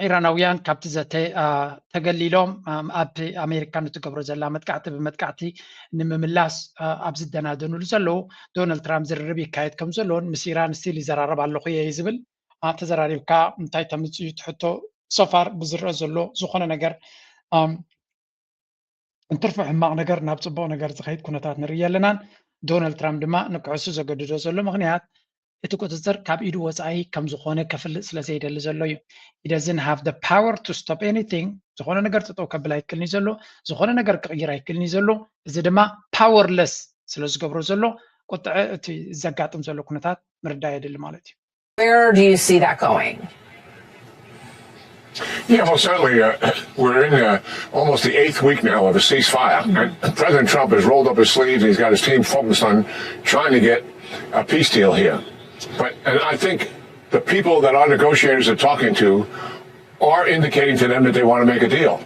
ኢራናውያን ካብቲ ዘተ ተገሊሎም ኣብ ኣሜሪካ ንትገብሮ ዘላ መጥቃዕቲ ብመጥቃዕቲ ንምምላስ ኣብ ዝደናደንሉ ዘለዉ ዶናልድ ትራምፕ ዝርርብ ይካየድ ከም ዘሎን ምስ ኢራን ስቲል ይዘራረብ ኣለኹ እየ ዝብል ተዘራሪብካ እንታይ ተምፅኡ ትሕቶ ሶፋር ብዝርአ ዘሎ ዝኾነ ነገር እንትርፉ ሕማቕ ነገር ናብ ፅቡቕ ነገር ዝኸይድ ኩነታት ንርኢ ኣለናን ዶናልድ ትራምፕ ድማ ንክዕሱ ዘገድዶ ዘሎ ምክንያት እቲ ቁፅፅር ካብ ኢዱ ወፃኢ ከም ዝኾነ ከፍልጥ ስለ ዘይደሊ ዘሎ እዩ he doesn't have the power to stop anything ዝኾነ ነገር ጠጠው ከብል ኣይክልኒ ዘሎ ዝኾነ ነገር ክቕይር ኣይክልኒ ዘሎ እዚ ድማ powerless ስለ ዝገብሮ ዘሎ ቁጥዕ እቲ ዘጋጥም ዘሎ ኩነታት ምርዳይ የድሊ ማለት እዩ Where do you see that going? Yeah, well, certainly we're in almost the 8th week now of a ceasefire. And President Trump has rolled up his sleeves and he's got his team focused on trying to get a peace deal here. And I think the people that our negotiators are talking to are indicating to them that they want to make a deal.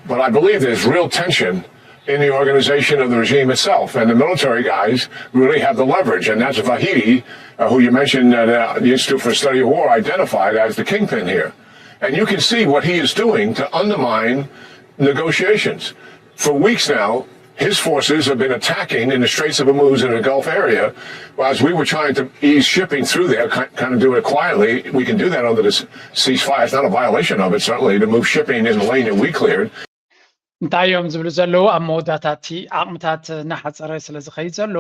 But I believe there's real tension in the organization of the regime itself. And the military guys really have the leverage. And that's Vahidi, who you mentioned the Institute for Study of War identified as the kingpin here. And you can see what he is doing to undermine negotiations. For weeks now, his forces have been attacking in the Straits of Hormuz in the Gulf area. As we were trying to ease shipping through there, kind of do it quietly, we can do that under this ceasefire. It's not a violation of it, certainly, to move shipping in the lane that we cleared. እንታይ እዮም ዝብሉ ዘለዉ ኣብ መወዳእታቲ ዓቕምታት ናሓፀረ ስለ ዝኸይድ ዘሎ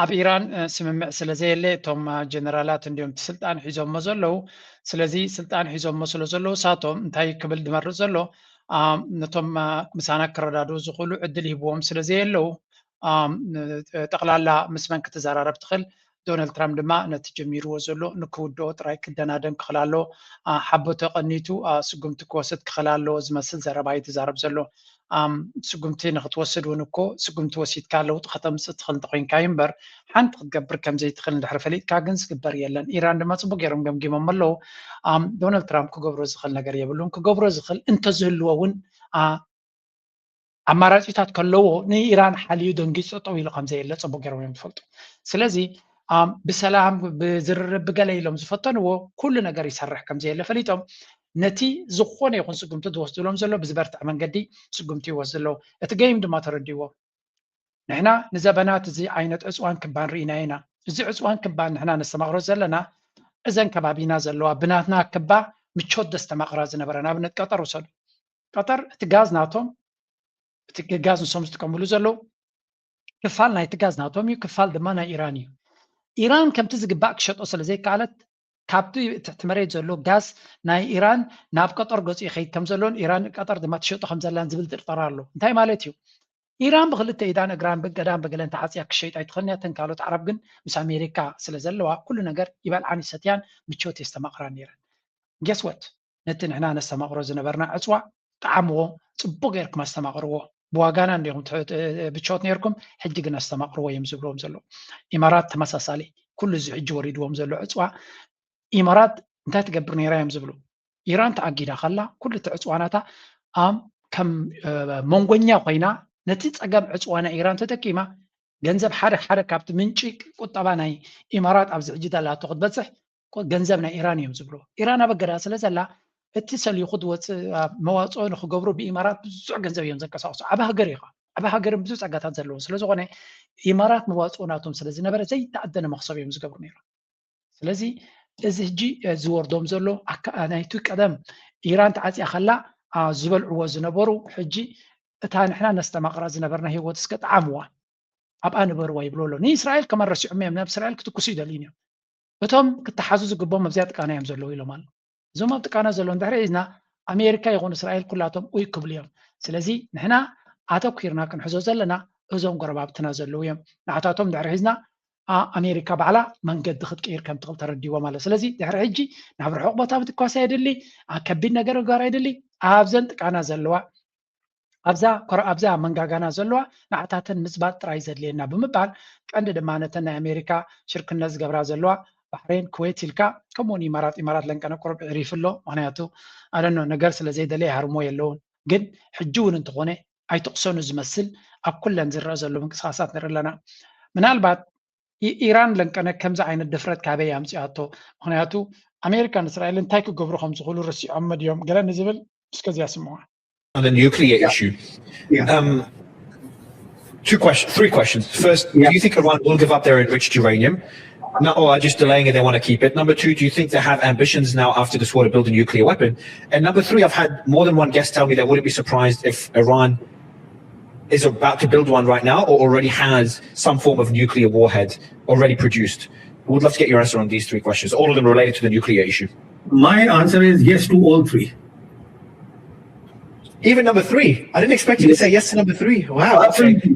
ኣብ ኢራን ስምምዕ ስለ ዘየለ እቶም ጀነራላት እንዲኦም ስልጣን ሒዞሞ ዘለዉ ስለዚ ስልጣን ሒዞሞ ስለ ዘለዉ ሳቶም እንታይ ክብል ድመርፅ ዘሎ ነቶም ምሳና ክረዳድኡ ዝኽእሉ ዕድል ሂብዎም ስለ ዘየለዉ ጠቕላላ ምስ መን ክትዘራረብ ትኽእል ዶናልድ ትራምፕ ድማ ነቲ ጀሚርዎ ዘሎ ንክውድኦ ጥራይ ክደናደን ክኽእል ኣሎ ሓቦ ተቐኒቱ ስጉምቲ ክወስድ ክኽእል ኣሎ ዝመስል ዘረባ እዩ ትዛረብ ዘሎ ስጉምቲ ንክትወስድ እውን እኮ ስጉምቲ ወሲድካ ለውጢ ከተምፅእ ትኽእል እንተኮይንካ እምበር ሓንቲ ክትገብር ከም ዘይትኽእል እንድሕሪ ፈሊጥካ ግን ዝግበር የለን ኢራን ድማ ፅቡቅ ገይሮም ገምጊሞም ኣለዉ ዶናልድ ትራምፕ ክገብሮ ዝኽእል ነገር የብሉን ክገብሮ ዝኽእል እንተዝህልዎ እውን ኣማራፂታት ከለዎ ንኢራን ሓልዩ ደንጊፅ ጠጠው ኢሉ ከም ዘየለ ፅቡቅ ገይሮም እዮም ዝፈልጡ ስለዚ ብሰላም ብዝርርብ ብገለ ኢሎም ዝፈተንዎ ኩሉ ነገር ይሰርሕ ከም ዘየለ ፈሊጦም ነቲ ዝኾነ ይኹን ስጉምቲ ዝወስድሎም ዘሎ ብዝበርትዕ መንገዲ ስጉምቲ ይወስድ ኣለዉ እቲ ገይም ድማ ተረዲዎ ንሕና ንዘበናት እዚ ዓይነት ዕፅዋን ክባን ርኢና ኢና እዚ ዕፅዋን ክባን ንሕና ነስተማቕሮ ዘለና እዘን ከባቢና ዘለዋ ብናትና ክባ ምቾት ደስተማቕራ ዝነበረ ንኣብነት ቀጠር ውሰዱ ቀጠር እቲ ጋዝ ናቶም እቲ ጋዝ ንሶም ዝጥቀምሉ ዘለዉ ክፋል ናይቲ ጋዝ ናቶም እዩ ክፋል ድማ ናይ ኢራን እዩ ኢራን ከምቲ ዝግባእ ክሸጦ ስለ ዘይከኣለት ካብቲ ትሕቲ መሬት ዘሎ ጋዝ ናይ ኢራን ናብ ቀጠር ገፁ ይኸይድ ከም ዘሎን ኢራን ቀጠር ድማ ትሸጦ ከም ዘላን ዝብል ጥርጠራ ኣሎ እንታይ ማለት እዩ ኢራን ብክልተ ኢዳን እግራን ብገዳን በገለን ተሓፂያ ክሸይጥ ኣይትኽእልኒ እተን ካልኦት ዓረብ ግን ምስ ኣሜሪካ ስለ ዘለዋ ኩሉ ነገር ይበልዓን ይሰትያን ምቾት የስተማቕራ ነይረን ጌስወት ነቲ ንሕና ነስተማቕሮ ዝነበርና ዕፅዋዕ ጣዕምዎ ፅቡቅ ጌርኩም ኣስተማቕርዎ ብዋጋና እንዲኹም ብቾት ነርኩም ሕጂ ግን ኣስተማቕርዎ እዮም ዝብልዎም ዘሎ ኢማራት ተመሳሳሊ ኩሉ እዚ ሕጂ ወሪድዎም ዘሎ ዕፅዋዕ ኢማራት እንታይ ትገብር ነይራ እዮም ዝብሉ ኢራን ተኣጊዳ ከላ ኩሉ እቲ ዕፅዋናታ ከም መንጎኛ ኮይና ነቲ ፀገም ዕፅዋና ኢራን ተጠቂማ ገንዘብ ሓደ ካብቲ ምንጪ ቁጠባ ናይ ኢማራት ኣብዚ ሕጂ ዘላቶ ክትበፅሕ ገንዘብ ናይ ኢራን እዮም ዝብሉ ኢራን ኣብ ኣገዳ ስለ ዘላ እቲ ሰሊኹ ዝወፅእ መዋፅኦ ንክገብሩ ብኢማራት ብዙሕ ገንዘብ እዮም ዘንቀሳቅሱ ዓብ ሃገር ኢኻ ዓብ ሃገርን ብዙሕ ፀጋታት ዘለዎ ስለዝኾነ ኢማራት መዋፅኦ ናቶም ስለ ዝነበረ ዘይተኣደነ መክሰብ እዮም ዝገብሩ ነይሮም ስለዚ እዚ ሕጂ ዝወርዶም ዘሎ ናይቲ ቀደም ኢራን ተዓፅያ ከላ ዝበልዕዎ ዝነበሩ ሕጂ እታ ንሕና ነስተማቕራ ዝነበርና ሂወት እስከ ጣዕምዋ ኣብኣ ነበርዋ ይብለሎ ንእስራኤል ከመረሲዖም እዮም ናብ እስራኤል ክትኩሱ ይደልዩን እዮም እቶም ክትሓዙ ዝግቦም ኣብዚያ ጥቃና እዮም ዘለዉ ኢሎም ኣሎ እዞም ኣብ ጥቃና ዘሎ እንድሕሪ ሒዝና ኣሜሪካ ይኹን እስራኤል ኩላቶም ኡይ ክብሉ እዮም ስለዚ ንሕና ኣተኲርና ክንሕዞ ዘለና እዞም ጎረባብትና ዘለዉ እዮም ንዓታቶም ድሕሪ ሒዝና ኣሜሪካ ባዕላ መንገዲ ክትቀይር ከም ትኽእል ተረዲዎ ማለት ስለዚ ድሕሪ ሕጂ ናብ ርሑቕ ቦታ ብትኳሳ የድሊ ከቢድ ነገር ጋር የድሊ ኣብዘን ጥቃና ዘለዋ ኣብዛ መንጋጋና ዘለዋ ንዓታተን ምፅባጥ ጥራይ ዘድልየና ብምባል ቀንዲ ድማ ነተን ናይ ኣሜሪካ ሽርክነት ዝገብራ ዘለዋ ባህሬን ኩዌት ኢልካ ከምኡውን ኢማራት ለንቀነ ቁርብ ዕሪፍሎ ምክንያቱ ኣደኖ ነገር ስለዘይደለየ ሃርሞ የለውን ግን ሕጂ እውን እንተኾነ ኣይትቕሰኑ ዝመስል ኣብ ኩለን ዝረአ ዘሎ ምንቅስቃሳት ንርኢ ኣለና ምናልባት ኢራን ለንቀነ ከምዚ ዓይነት ድፍረት ካበይ ኣምፅኣቶ ምክንያቱ ኣሜሪካን እስራኤል እንታይ ክገብሩ ከም ዝኽእሉ ርሲዖም መድዮም ገለ ንዝብል እስከዚያ ስምዋ On the nuclear issue, three questions. First, do you think Iran will give up their enriched uranium? No, or are just delaying it, they want to keep it? Number two, do you think they have ambitions now after this war to build a nuclear weapon? And number three, I've had more than one guest tell me they wouldn't be surprised if Iran is about to build one right now or already has some form of nuclear warhead already produced. Would love to get your answer on these three questions, all of them related to the nuclear issue. My answer is yes to all three. Even number three? I didn't expect you to say yes to number three. Wow. Absolutely.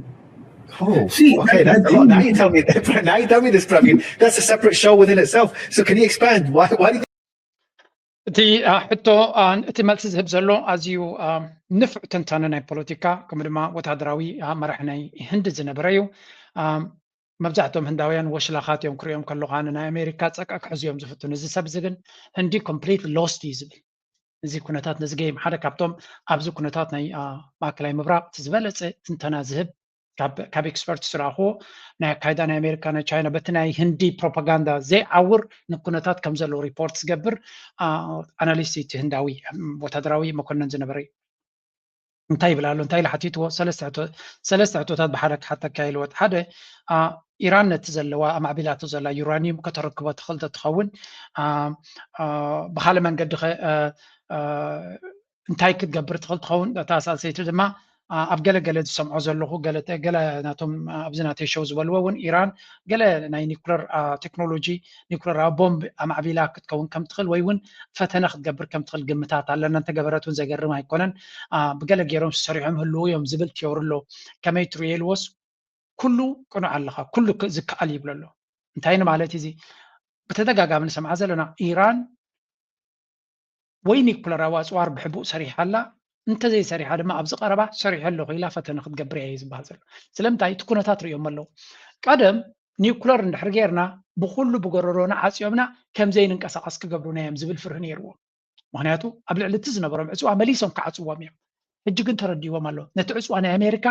Oh, see, okay, that's a lot. Now you tell me this, Praveen. That's a separate show within itself. So can you expand? Why do you እቲ ሕቶ እቲ መልሲ ዝህብ ዘሎ ኣዝዩ ንፍዕ ትንታነ ናይ ፖለቲካ ከምኡ ድማ ወታደራዊ መራሒ ናይ ህንዲ ዝነበረ እዩ መብዛሕትኦም ህንዳውያን ወሽላኻት እዮም ክሪኦም ከለኹ ኣነ ናይ ኣሜሪካ ፀቃ ክሕዙ እዮም ዝፍትኑ እዚ ሰብ እዚ ግን ህንዲ ኮምፕሊት ሎስት እዩ ዝብል እዚ ኩነታት ነዚ ገይም ሓደ ካብቶም ኣብዚ ኩነታት ናይ ማእከላይ ምብራቅ ዝበለፀ ትንተና ዝህብ ካብ ኤክስፐርት ዝረኽቦ ናይ ኣካይዳ ናይ ኣሜሪካ ናይ ቻይና በቲ ናይ ህንዲ ፕሮፓጋንዳ ዘይዓውር ንኩነታት ከም ዘለዎ ሪፖርት ዝገብር ኣናሊስት እቲ ህንዳዊ ወታደራዊ መኮነን ዝነበረ እዩ እንታይ ይብል ኣሎ እንታይ ኢሉ ሓቲትዎ ሰለስተ ሕቶታት ብሓደ ክሓተት ካይልወት ሓደ ኢራን ነቲ ዘለዋ ኣማዕቢላቱ ዘላ ዩራኒየም ከተረክቦ ትኽእል ትኸውን ብካልእ መንገዲ እንታይ ክትገብር ትኽእል ትኸውን እታ ሳልሰይቲ ድማ ኣብ ገለ ዝሰምዖ ዘለኹ ገለ ናቶም ኣብዚ ናተይ ሸው ዝበልዎ እውን ኢራን ገለ ናይ ኒኩለር ቴክኖሎጂ ኒኩለራዊ ቦምብ ኣማዕቢላ ክትከውን ከም ትኽእል ወይ እውን ፈተነ ክትገብር ከም ትኽእል ግምታት ኣለና እንተገበረት እውን ዘገርም ኣይኮነን ብገለ ገይሮም ዝሰሪሖም ህልው እዮም ዝብል ትየውር ኣሎ ከመይ ትሪኤልዎስ ኩሉ ቅኑዕ ኣለኻ ኩሉ ዝከኣል ይብሎ ኣሎ እንታይ ንማለት እዚ ብተደጋጋሚ ንሰምዓ ዘለና ኢራን ወይ ኒኩለራዊ ኣፅዋር ብሕቡእ ሰሪሓላ እንተዘይ ሰሪሓ ድማ ኣብዚ ቀረባ ሰሪሐ ኣለኹ ኢላ ፈተነ ክትገብር እያ ዝብሃል ዘሎ ስለምንታይ እቲ ኩነታት ሪኦም ኣለዉ ቀደም ኒኩለር እንድሕር ጌርና ብኩሉ ብጎረሮና ዓፅዮምና ከምዘይ ንንቀሳቐስ ክገብሩና እዮም ዝብል ፍርህ ነይርዎ ምክንያቱ ኣብ ልዕሊ እቲ ዝነበሮም ዕፅዋ መሊሶም ክዓፅዎም እዮም ሕጂ ግን ተረዲዎም ኣሎ ነቲ ዕፅዋ ናይ ኣሜሪካ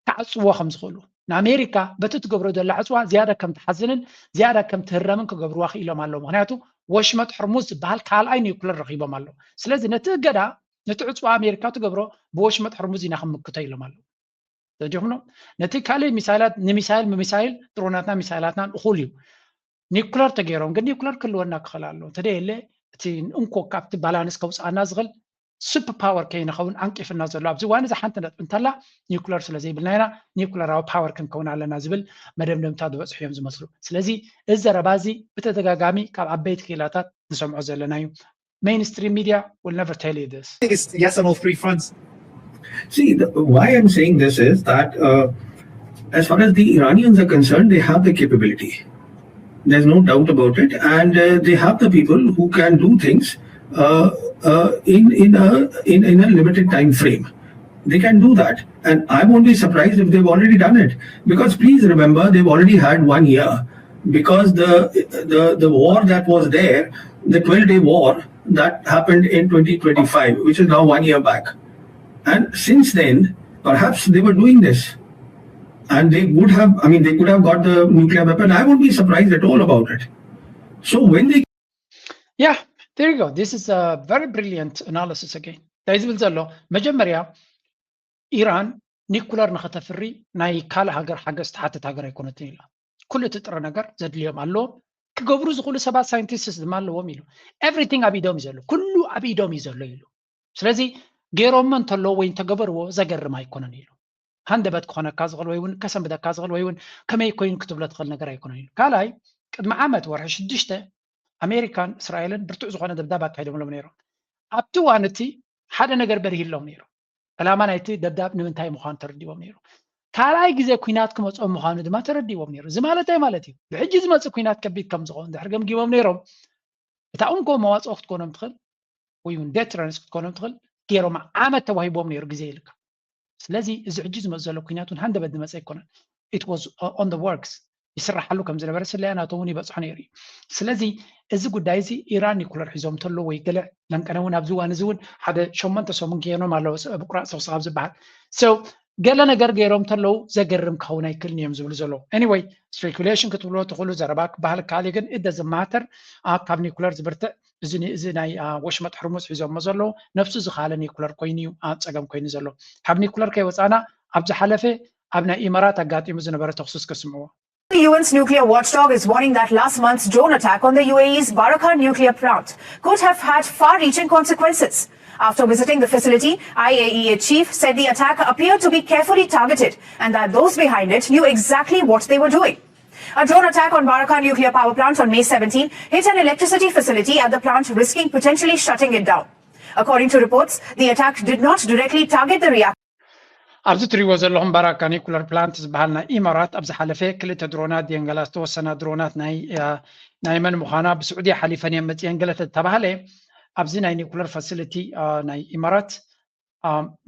ክዓፅዎ ከም ዝኽእሉ ንኣሜሪካ በቲ ትገብሮ ዘላ ዕፅዋ ዝያዳ ከም ትሓዝንን ዝያዳ ከም ትህረምን ክገብርዋ ክኢሎም ኣለዉ ምክንያቱ ወሽመጥ ሕርሙዝ ዝበሃል ካልኣይ ኒኩለር ረኺቦም ኣለዉ ስለዚ ነቲ ገዳ ነቲ ዕፅዋ ኣሜሪካ ትገብሮ ብወሽመጥ ሕርሙዝ ኢና ክምክቶ ኢሎም ኣለዉ ተጀምኖ ነቲ ካልእ ሚሳይላት ንሚሳይል ጥሩናትና ሚሳይላትና እኹል እዩ ኒኩለር ተገይሮም ግን ኒኩለር ክህልወና ክኽእል ኣሎ እንተደየለ እቲ እንኮ ካብቲ ባላንስ ከውፅኣና ዝኽእል ሱፐር ፓወር ከይንኸውን ዓንቂፍና ዘሎ ኣብዚ እዋን እዚ ሓንቲ ነጥቢ እንተላ ኒኩለር ስለዘይብልና ኢና ኒኩለራዊ ፓወር ክንከውን ኣለና ዝብል መደምደምታ ዝበፅሑ እዮም ዝመስሉ ስለዚ እዚ ዘረባ እዚ ብተደጋጋሚ ካብ ዓበይቲ ክኢላታት ንሰምዖ ዘለና እዩ mainstream media will never tell you this. think it's yes on all three fronts? See, why I'm saying this is that as far as the Iranians are concerned, they have the capability. There's no doubt about it, and they have the people who can do things in a limited time frame. They can do that, and I won't be surprised if they've already done it. Because please remember, they've already had 1 year. Because the war that was there, the 12-day war that happened in 2025, which is now 1 year back. And since then, perhaps they were doing this. And they would have, they could have got the nuclear weapon. I won't be surprised at all about it. So when they... Yeah, there you go. This is a very brilliant analysis again. ታይዝብል ዘሎ መጀመርያ ኢራን ኒኩለር ንኸተፍሪ ናይ ካልእ ሃገር ሓገዝ ተሓትት ሃገር ኣይኮነትን ኢላ ኩሉ እቲ ጥረ ነገር ዘድልዮም ኣሎ ክገብሩ ዝኽእሉ ሰባት ሳይንቲስትስ ድማ ኣለዎም ኢሉ ኤቭሪቲንግ ኣብ ኢዶም ዘሎ ኩሉ ኣብ ኢዶም እዩ ዘሎ ኢሉ ስለዚ ገይሮሞ እንተለዎ ወይ እንተገበርዎ ዘገርም ኣይኮነን ኢሉ ሃንደበት ክኾነካ ዝኽእል ወይ እውን ከሰንብደካ ዝኽእል ወይ እውን ከመይ ኮይኑ ክትብሎ ትኽእል ነገር ኣይኮነን ኢሉ ካልኣይ ቅድሚ ዓመት ወርሒ 6 ኣሜሪካን እስራኤልን ብርቱዕ ዝኾነ ደብዳብ ኣካይዶምሎም ነይሮም ኣብቲ እዋን እቲ ሓደ ነገር በሪሂሎም ነይሩ ዕላማ ናይቲ ደብዳብ ንምንታይ ምዃኑ ተረዲቦም ነይሩ ካልኣይ ግዜ ኩናት ክመፅኦም ምዃኑ ድማ ተረዲቦም ነይሩ እዚ ማለት እንታይ ማለት እዩ ብሕጂ ዝመፅእ ኩናት ከቢድ ከም ዝኸውን ድሕሪ ገምጊሞም ነይሮም እታ እምኮ መዋፅኦ ክትኮኖም ትኽእል ወይ እውን ዴትረንስ ክትኮኖም ትኽእል ገይሮም ዓመት ተዋሂቦም ነይሩ ግዜ ይልካ ስለዚ እዚ ሕጂ ዝመፅእ ዘሎ ኩናት እውን ሃንደበት ዝመፀ ኣይኮነን it was on the works ይስራሓሉ ከም ዝነበረ ስለያናቶም እውን ይበፅሑ ነይሩ ስለዚ እዚ ጉዳይ እዚ ኢራን ኒኩለር ሒዞም ተሎ ወይ ገለ ለንቀነ እውን ኣብዚ እዋን እዚ እውን ሓደ 8 ሰሙን ገይሮም ኣለዉ ብቁራፅ ሰብሰብ ዝበሃል so ገለ ነገር ገይሮም ተለው ዘገርም ክኸውን ኣይክእልን እዮም ዝብሉ ዘለዉ anyway speculation ክትብሎ ትኽእሉ ዘረባ ክበሃል ካሊእ ግን it doesn't matter ካብ ኒኩለር ዝብርትዕ እዚ ናይ ወሽመጥ ሕርሙዝ ሒዞሞ ዘለዉ ነፍሱ ዝኻለ ኒኩለር ኮይኑ ፀገም ኮይኑ ዘሎ ካብ ኒኩለር ከይወፃና ኣብ ዝሓለፈ ኣብ ናይ ኢማራት ኣጋጢሙ ዝነበረ ተኽሱስ ከስምዕዎ The UN's nuclear watchdog is warning that last month's drone attack on the UAE's Barakah nuclear plant could have had far-reaching consequences. After visiting the facility, IAEA chief said the attack appeared to be carefully targeted and that those behind it knew exactly what they were doing. A drone attack on Barakah nuclear power plant on May 17 hit an electricity facility at the plant, risking potentially shutting it down. According to reports, the attack did not directly target the reactor. ኣብዚ ትሪእዎ ዘለኹም ባራካ ኒኩለር ፕላንት ዝበሃል ናይ ኢማራት ኣብ ዝሓለፈ ክልተ ድሮናት የንገላ ዝተወሰና ድሮናት ናይ መን ምዃና ብስዑድያ ሓሊፈን እየን መፅአን ገለ ተባሃለ ኣብዚ ናይ ኒኩለር ፋሲሊቲ ናይ ኢማራት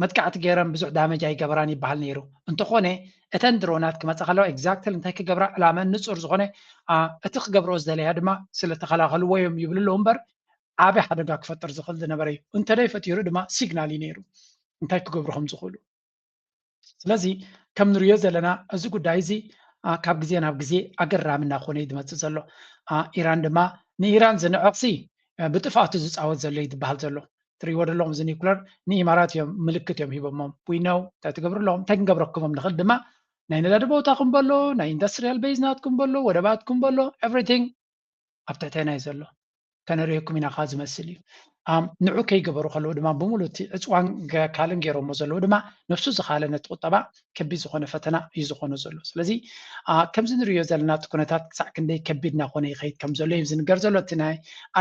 መጥቃዕቲ ገይረን ብዙሕ ዳመጅ ኣይገበራን ይበሃል ነይሩ እንተኾነ እተን ድሮናት ክመፅእ ከለዋ ኤግዛክትሊ እንታይ ክገብራ ዕላመን ንፁር ዝኾነ እቲ ክገብርኦ ዝደለያ ድማ ስለተኸላኸልዎ እዮም ይብሉ ኣለዉ እምበር ዓብዪ ሓደጋ ክፈጥር ዝኽእል ዝነበረ እዩ እንተደይ ፈጢሩ ድማ ሲግናል እዩ ነይሩ እንታይ ክገብሩ ከም ዝኽእሉ ስለዚ ከም ንሪኦ ዘለና እዚ ጉዳይ እዚ ካብ ግዜ ናብ ግዜ ኣገራሚ እናኾነ እዩ ዝመፅእ ዘሎ ኢራን ድማ ንኢራን ዝንዕቕሲ ብጥፋቱ ዝፃወት ዘሎ እዩ ዝበሃል ዘሎ ትሪእዎ ዘለኹም እዚ ኒኩለር ንኢማራት እዮም ምልክት እዮም ሂቦሞም ዊነው እንታይ ትገብሩ ኣለዎም እንታይ ክንገብረኩሞም ንኽእል ድማ ናይ ነዳዲ ቦታኩም በሎ ናይ ኢንዱስትሪያል ቤዝ ናትኩም በሎ ወደባትኩም በሎ ኤቭሪቲንግ ኣብ ትሕተና እዩ ዘሎ ከነሪአኩም ኢና ካ ዝመስል እዩ ንዑ ከይገበሩ ከለዉ ድማ ብምሉእ እቲ ዕፅዋን ካልን ገይሮሞ ዘለዉ ድማ ነፍሱ ዝኻለ ነቲ ቁጠባ ከቢድ ዝኾነ ፈተና እዩ ዝኾነ ዘሎ ስለዚ ከምዚ ንሪኦ ዘለና እቲ ኩነታት ክሳዕ ክንደይ ከቢድ እናኾነ ይኸይድ ከም ዘሎ እዩ ዝንገር ዘሎ እቲ ናይ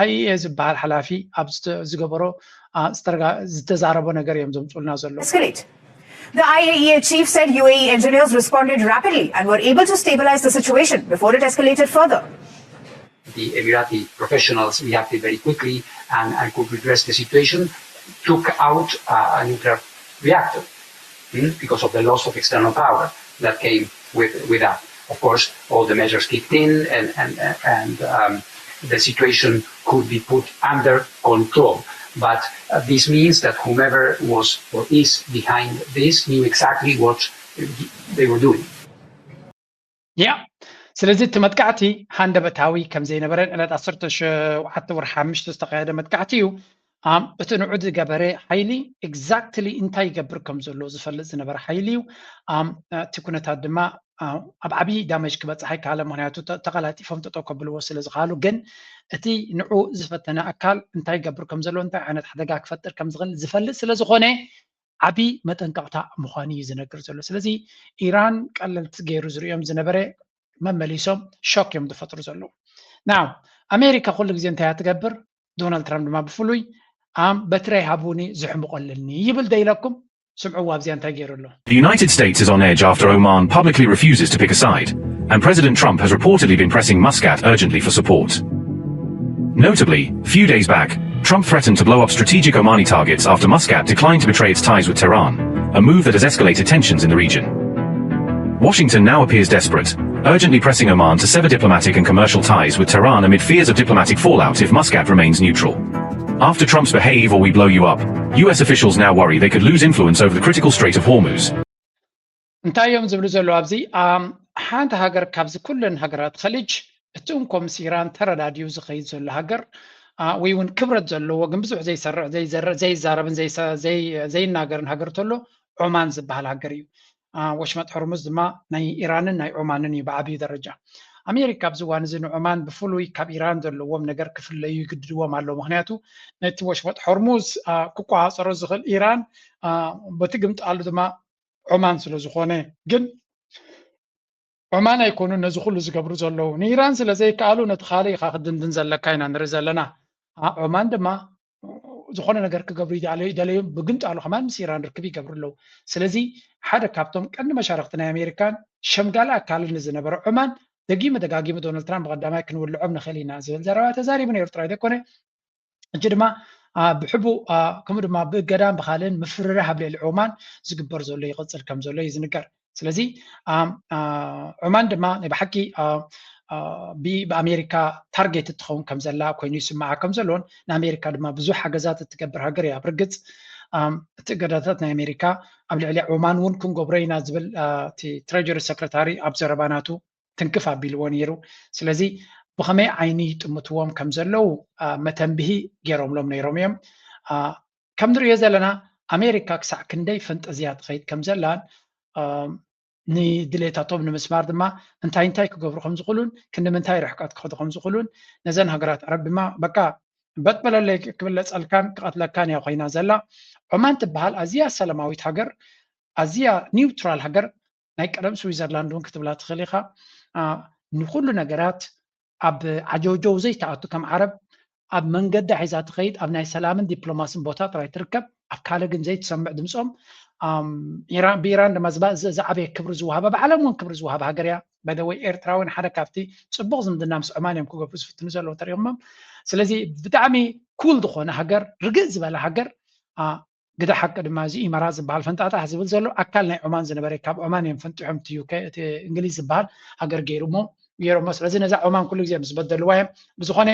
IAEA ዝበሃል ሓላፊ ኣብ ዝገበሮ ዝተዛረቦ ነገር እዮም ዘምፅኡልና ዘሎ The IAEA chief said UAE engineers responded rapidly and were able to stabilize the situation before it escalated further. The Emirati professionals reacted very quickly and could redress the situation, took out a nuclear reactor because of the loss of external power that came with that. Of course, all the measures kicked in and the situation could be put under control. But this means that whomever was or is behind this knew exactly what they were doing. Yeah. ስለዚ እቲ መጥቃዕቲ ሃንደበታዊ ከም ዘይነበረን ዕለት 17 ወርሒ 5 ዝተካየደ መጥቃዕቲ እዩ እቲ ንዑ ዝገበረ ሓይሊ ኤግዛክትሊ እንታይ ይገብር ከም ዘሎ ዝፈልጥ ዝነበረ ሓይሊ እዩ እቲ ኩነታት ድማ ኣብ ዓብዪ ዳመጅ ክበፅሕ ኣይከኣለ ምክንያቱ ተቐላጢፎም ጠጠው ከብልዎ ስለ ዝኽኣሉ ግን እቲ ንዑ ዝፈተነ ኣካል እንታይ ይገብር ከም ዘሎ እንታይ ዓይነት ሓደጋ ክፈጥር ከም ዝኽእል ዝፈልጥ ስለ ዝኾነ ዓብዪ መጠንቀቕታ ምዃኑ እዩ ዝነግር ዘሎ ስለዚ ኢራን ቀለልቲ ገይሩ ዝርኦም ዝነበረ መመሊሶም ሾክ እዮም ዝፈጥሩ ዘለዉ ናው ኣሜሪካ ኩሉ ግዜ እንታይ ትገብር ዶናልድ ትራምፕ ድማ ብፍሉይ በትረይ ሃቡኒ ዝሕምቆልኒ ይብል ደኢለኩም ስምዕዋ ኣብዚያ እንታይ ገይሩ ኣሎ The United States is on edge after Oman publicly refuses to pick a side, and President Trump has reportedly been pressing Muscat urgently for support. Notably, few days back, Trump threatened to blow up strategic Omani targets after Muscat declined to betray its ties with Tehran, a move that has escalated tensions in the region. Washington now appears desperate, urgently pressing Oman to sever diplomatic and commercial ties with Tehran amid fears of diplomatic fallout if Muscat remains neutral. After Trump's behave or we blow you up, US officials now worry they could lose influence over the critical Strait of Hormuz. እንታይ እዮም ዝብሉ ዘለዉ ኣብዚ ሓንቲ ሃገር ካብዚ ኩለን ሃገራት ኸሊጅ እትኡም ከምስ ኢራን ተረዳድዩ ዝኸይድ ዘሎ ሃገር ወይ እውን ክብረት ዘለዎ ግን ብዙሕ ዘይሰርዕ ዘይዛረብን ዘይናገርን ሃገር ተሎ ዑማን ዝበሃል ሃገር እዩ ወሽመጥ ሕርሙዝ ድማ ናይ ኢራንን ናይ ዑማንን እዩ ብዓብዪ ደረጃ ኣሜሪካ ብዝዋን እዚ ንዑማን ብፍሉይ ካብ ኢራን ዘለዎም ነገር ክፍለዩ ይግድድዎም ኣሎ ምክንያቱ ነቲ ወሽመጥ ሆርሙዝ ክቋፀሮ ዝኽእል ኢራን በቲ ግምጣሉ ድማ ዑማን ስለ ዝኾነ ግን ዑማን ኣይኮኑ ነዚ ኩሉ ዝገብሩ ዘለዉ ንኢራን ስለ ዘይከኣሉ ነቲ ካልእ ኢኻ ክድንድን ዘለካ ኢና ንርኢ ዘለና ዑማን ድማ ዝኾነ ነገር ክገብሩ ይደለዩ ብግምጣሉ ከማን ምስ ኢራን ርክብ ይገብሩ ኣለዉ ስለዚ ሓደ ካብቶም ቀንዲ መሻርክቲ ናይ ኣሜሪካን ሸምጋል ኣካልን ዝነበረ ዑማን ደጋጊሙ ዶናልድ ትራምፕ ብቀዳማይ ክንውልዖም ንኽእል ኢና ዝብል ዘረባ ተዛሪቡ ነይሩ ጥራይ ዘይኮነ እጂ ድማ ብሕቡእ ከምኡ ድማ ብእገዳን ብካልእን ምፍርራህ ኣብ ልዕሊ ዑማን ዝግበር ዘሎ ይቕፅል ከም ዘሎ እዩ ዝንገር ስለዚ ዑማን ድማ ናይ ብሓቂ ብኣሜሪካ ታርጌት እትኸውን ከም ዘላ ኮይኑ ይስማዓ ከም ዘለዎን ንኣሜሪካ ድማ ብዙሕ ሓገዛት እትገብር ሃገር እያ ብርግፅ እቲ እገዳታት ናይ ኣሜሪካ ኣብ ልዕሊ ዑማን እውን ክንገብሮ ኢና ዝብል እቲ ትሬጀሪ ሰክረታሪ ኣብ ዘረባናቱ ትንክፍ ኣቢልዎ ነይሩ ስለዚ ብኸመይ ዓይኒ ይጥምትዎም ከም ዘለው መተንብሂ ገይሮምሎም ነይሮም እዮም ከም ንሪኦ ዘለና ኣሜሪካ ክሳዕ ክንደይ ፈንጠዝያ ትኸይድ ከም ዘላን ንድሌታቶም ንምስማር ድማ እንታይ ክገብሩ ከም ዝኽእሉን ክንምንታይ ርሕቀት ክኸዱ ከም ዝኽእሉን ነዘን ሃገራት ዓረብ ድማ በቃ በጥበለለይ ክብለፀልካን ክቐትለካን እያ ኮይና ዘላ ዑማን ትበሃል ኣዝያ ሰላማዊት ሃገር ኣዝያ ኒውትራል ሃገር ናይ ቀደም ስዊዘርላንድ እውን ክትብላ ትኽእል ኢኻ ንኩሉ ነገራት ኣብ ዓጀውጀው ዘይተኣቱ ከም ዓረብ ኣብ መንገዲ ሒዛ ትኸይድ ኣብ ናይ ሰላምን ዲፕሎማስን ቦታ ጥራይ ትርከብ ኣብ ካልእ ግን ዘይትሰምዕ ድምፆም ብኢራን ድማ ዝዓበየ ክብሪ ዝወሃበ ብዓለም እውን ክብሪ ዝወሃበ ሃገር እያ በደወይ ኤርትራውን ሓደ ካብቲ ፅቡቅ ዝምድና ምስ ዑማን እዮም ክገብሩ ዝፍትኑ ዘለዉ ተሪኦሞም ስለዚ ብጣዕሚ ኩል ዝኾነ ሃገር ርግእ ዝበለ ሃገር ግዳ ሓቂ ድማ እዚ ኢማራ ዝበሃል ፈንጣጣሕ ዝብል ዘሎ ኣካል ናይ ዑማን ዝነበረ ካብ ዑማን እዮም ፈንጢሖም እቲ እንግሊዝ ዝበሃል ሃገር ገይሮሞ ስለዚ ነዛ ዑማን ኩሉ ግዜ ምስ በደልዋ እዮም ብዝኾነ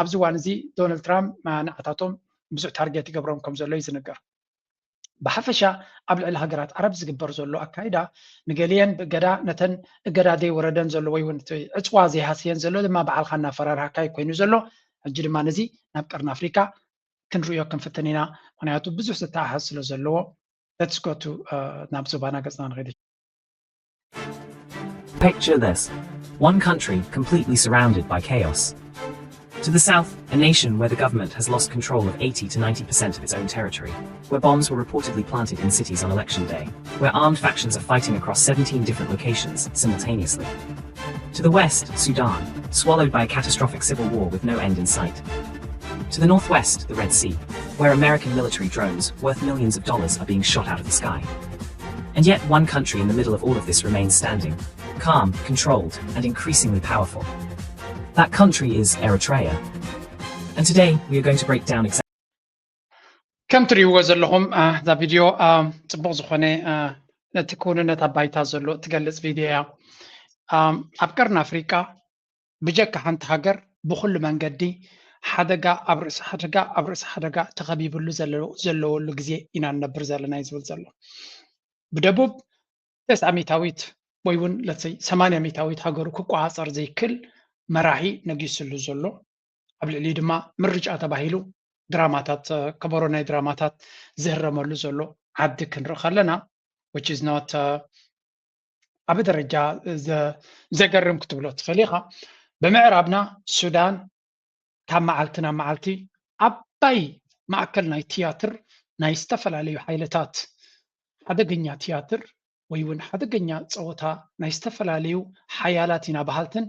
ኣብዚ እዋን እዚ ዶናልድ ትራምፕ ንዓታቶም ብዙሕ ታርጌት ይገብሮም ከም ዘሎ እዩ ዝንገር ብሓፈሻ ኣብ ልዕሊ ሃገራት ዓረብ ዝግበር ዘሎ ኣካይዳ ንገሊአን ብእገዳ ነተን እገዳ ዘይወረደን ዘሎ ወይ እውን ዕፅዋ ዘይሃስየን ዘሎ ድማ በዓልካ እናፈራርሃካ ኮይኑ ዘሎ ሕጂ ድማ ነዚ ናብ ቀርኒ ኣፍሪካ ክንሪኦ ክንፍትን ኢና ምክንያቱ ብዙሕ ዝተሓሓዝ ስለ ዘለዎ let's go to ናብ ዞባና ገጽና ንኸይድ Picture this. One country completely surrounded by chaos. To the south, a nation where the government has lost control of 80 to 90% of its own territory, where bombs were reportedly planted in cities on election day, where armed factions are fighting across 17 different locations simultaneously. To the west, Sudan, swallowed by a catastrophic civil war with no end in sight. To the northwest, the Red Sea, where American military drones worth millions of dollars are being shot out of the sky. And yet one country in the middle of all of this remains standing, calm, controlled, and increasingly powerful. That country is Eritrea. And today we are going to break down exactly ከም ትሪእዎ ዘለኹም እዛ ቪድዮ ፅቡቅ ዝኾነ ነቲ ኩንነት ኣባይታ ዘሎ ትገልፅ ቪድዮ እያ ኣብ ቀርኒ ኣፍሪቃ ብጀካ ሓንቲ ሃገር ብኩሉ መንገዲ ሓደጋ ኣብ ርእሲ ሓደጋ ተኸቢብሉ ዘለወሉ ግዜ ኢና ንነብር ዘለና እዩ ዝብል ዘሎ ብደቡብ 90 ሚታዊት ወይ እውን 80 ሚታዊት ሃገሩ ክቋፀር ዘይክእል መራሒ ነጊስሉ ዘሎ ኣብ ልዕሊ ድማ ምርጫ ተባሂሉ ድራማታት ከበሮ ናይ ድራማታት ዝህረመሉ ዘሎ ዓዲ ክንርኢ ከለና which is not ኣብ ደረጃ ዘገርም ክትብሎ ትኽእል ኢኻ ብምዕራብና ሱዳን ካብ መዓልቲ ናብ መዓልቲ ዓባይ ማእከል ናይ ቲያትር ናይ ዝተፈላለዩ ሓይልታት ሓደገኛ ቲያትር ወይ እውን ሓደገኛ ፀወታ ናይ ዝተፈላለዩ ሓያላት ኢና ባህልትን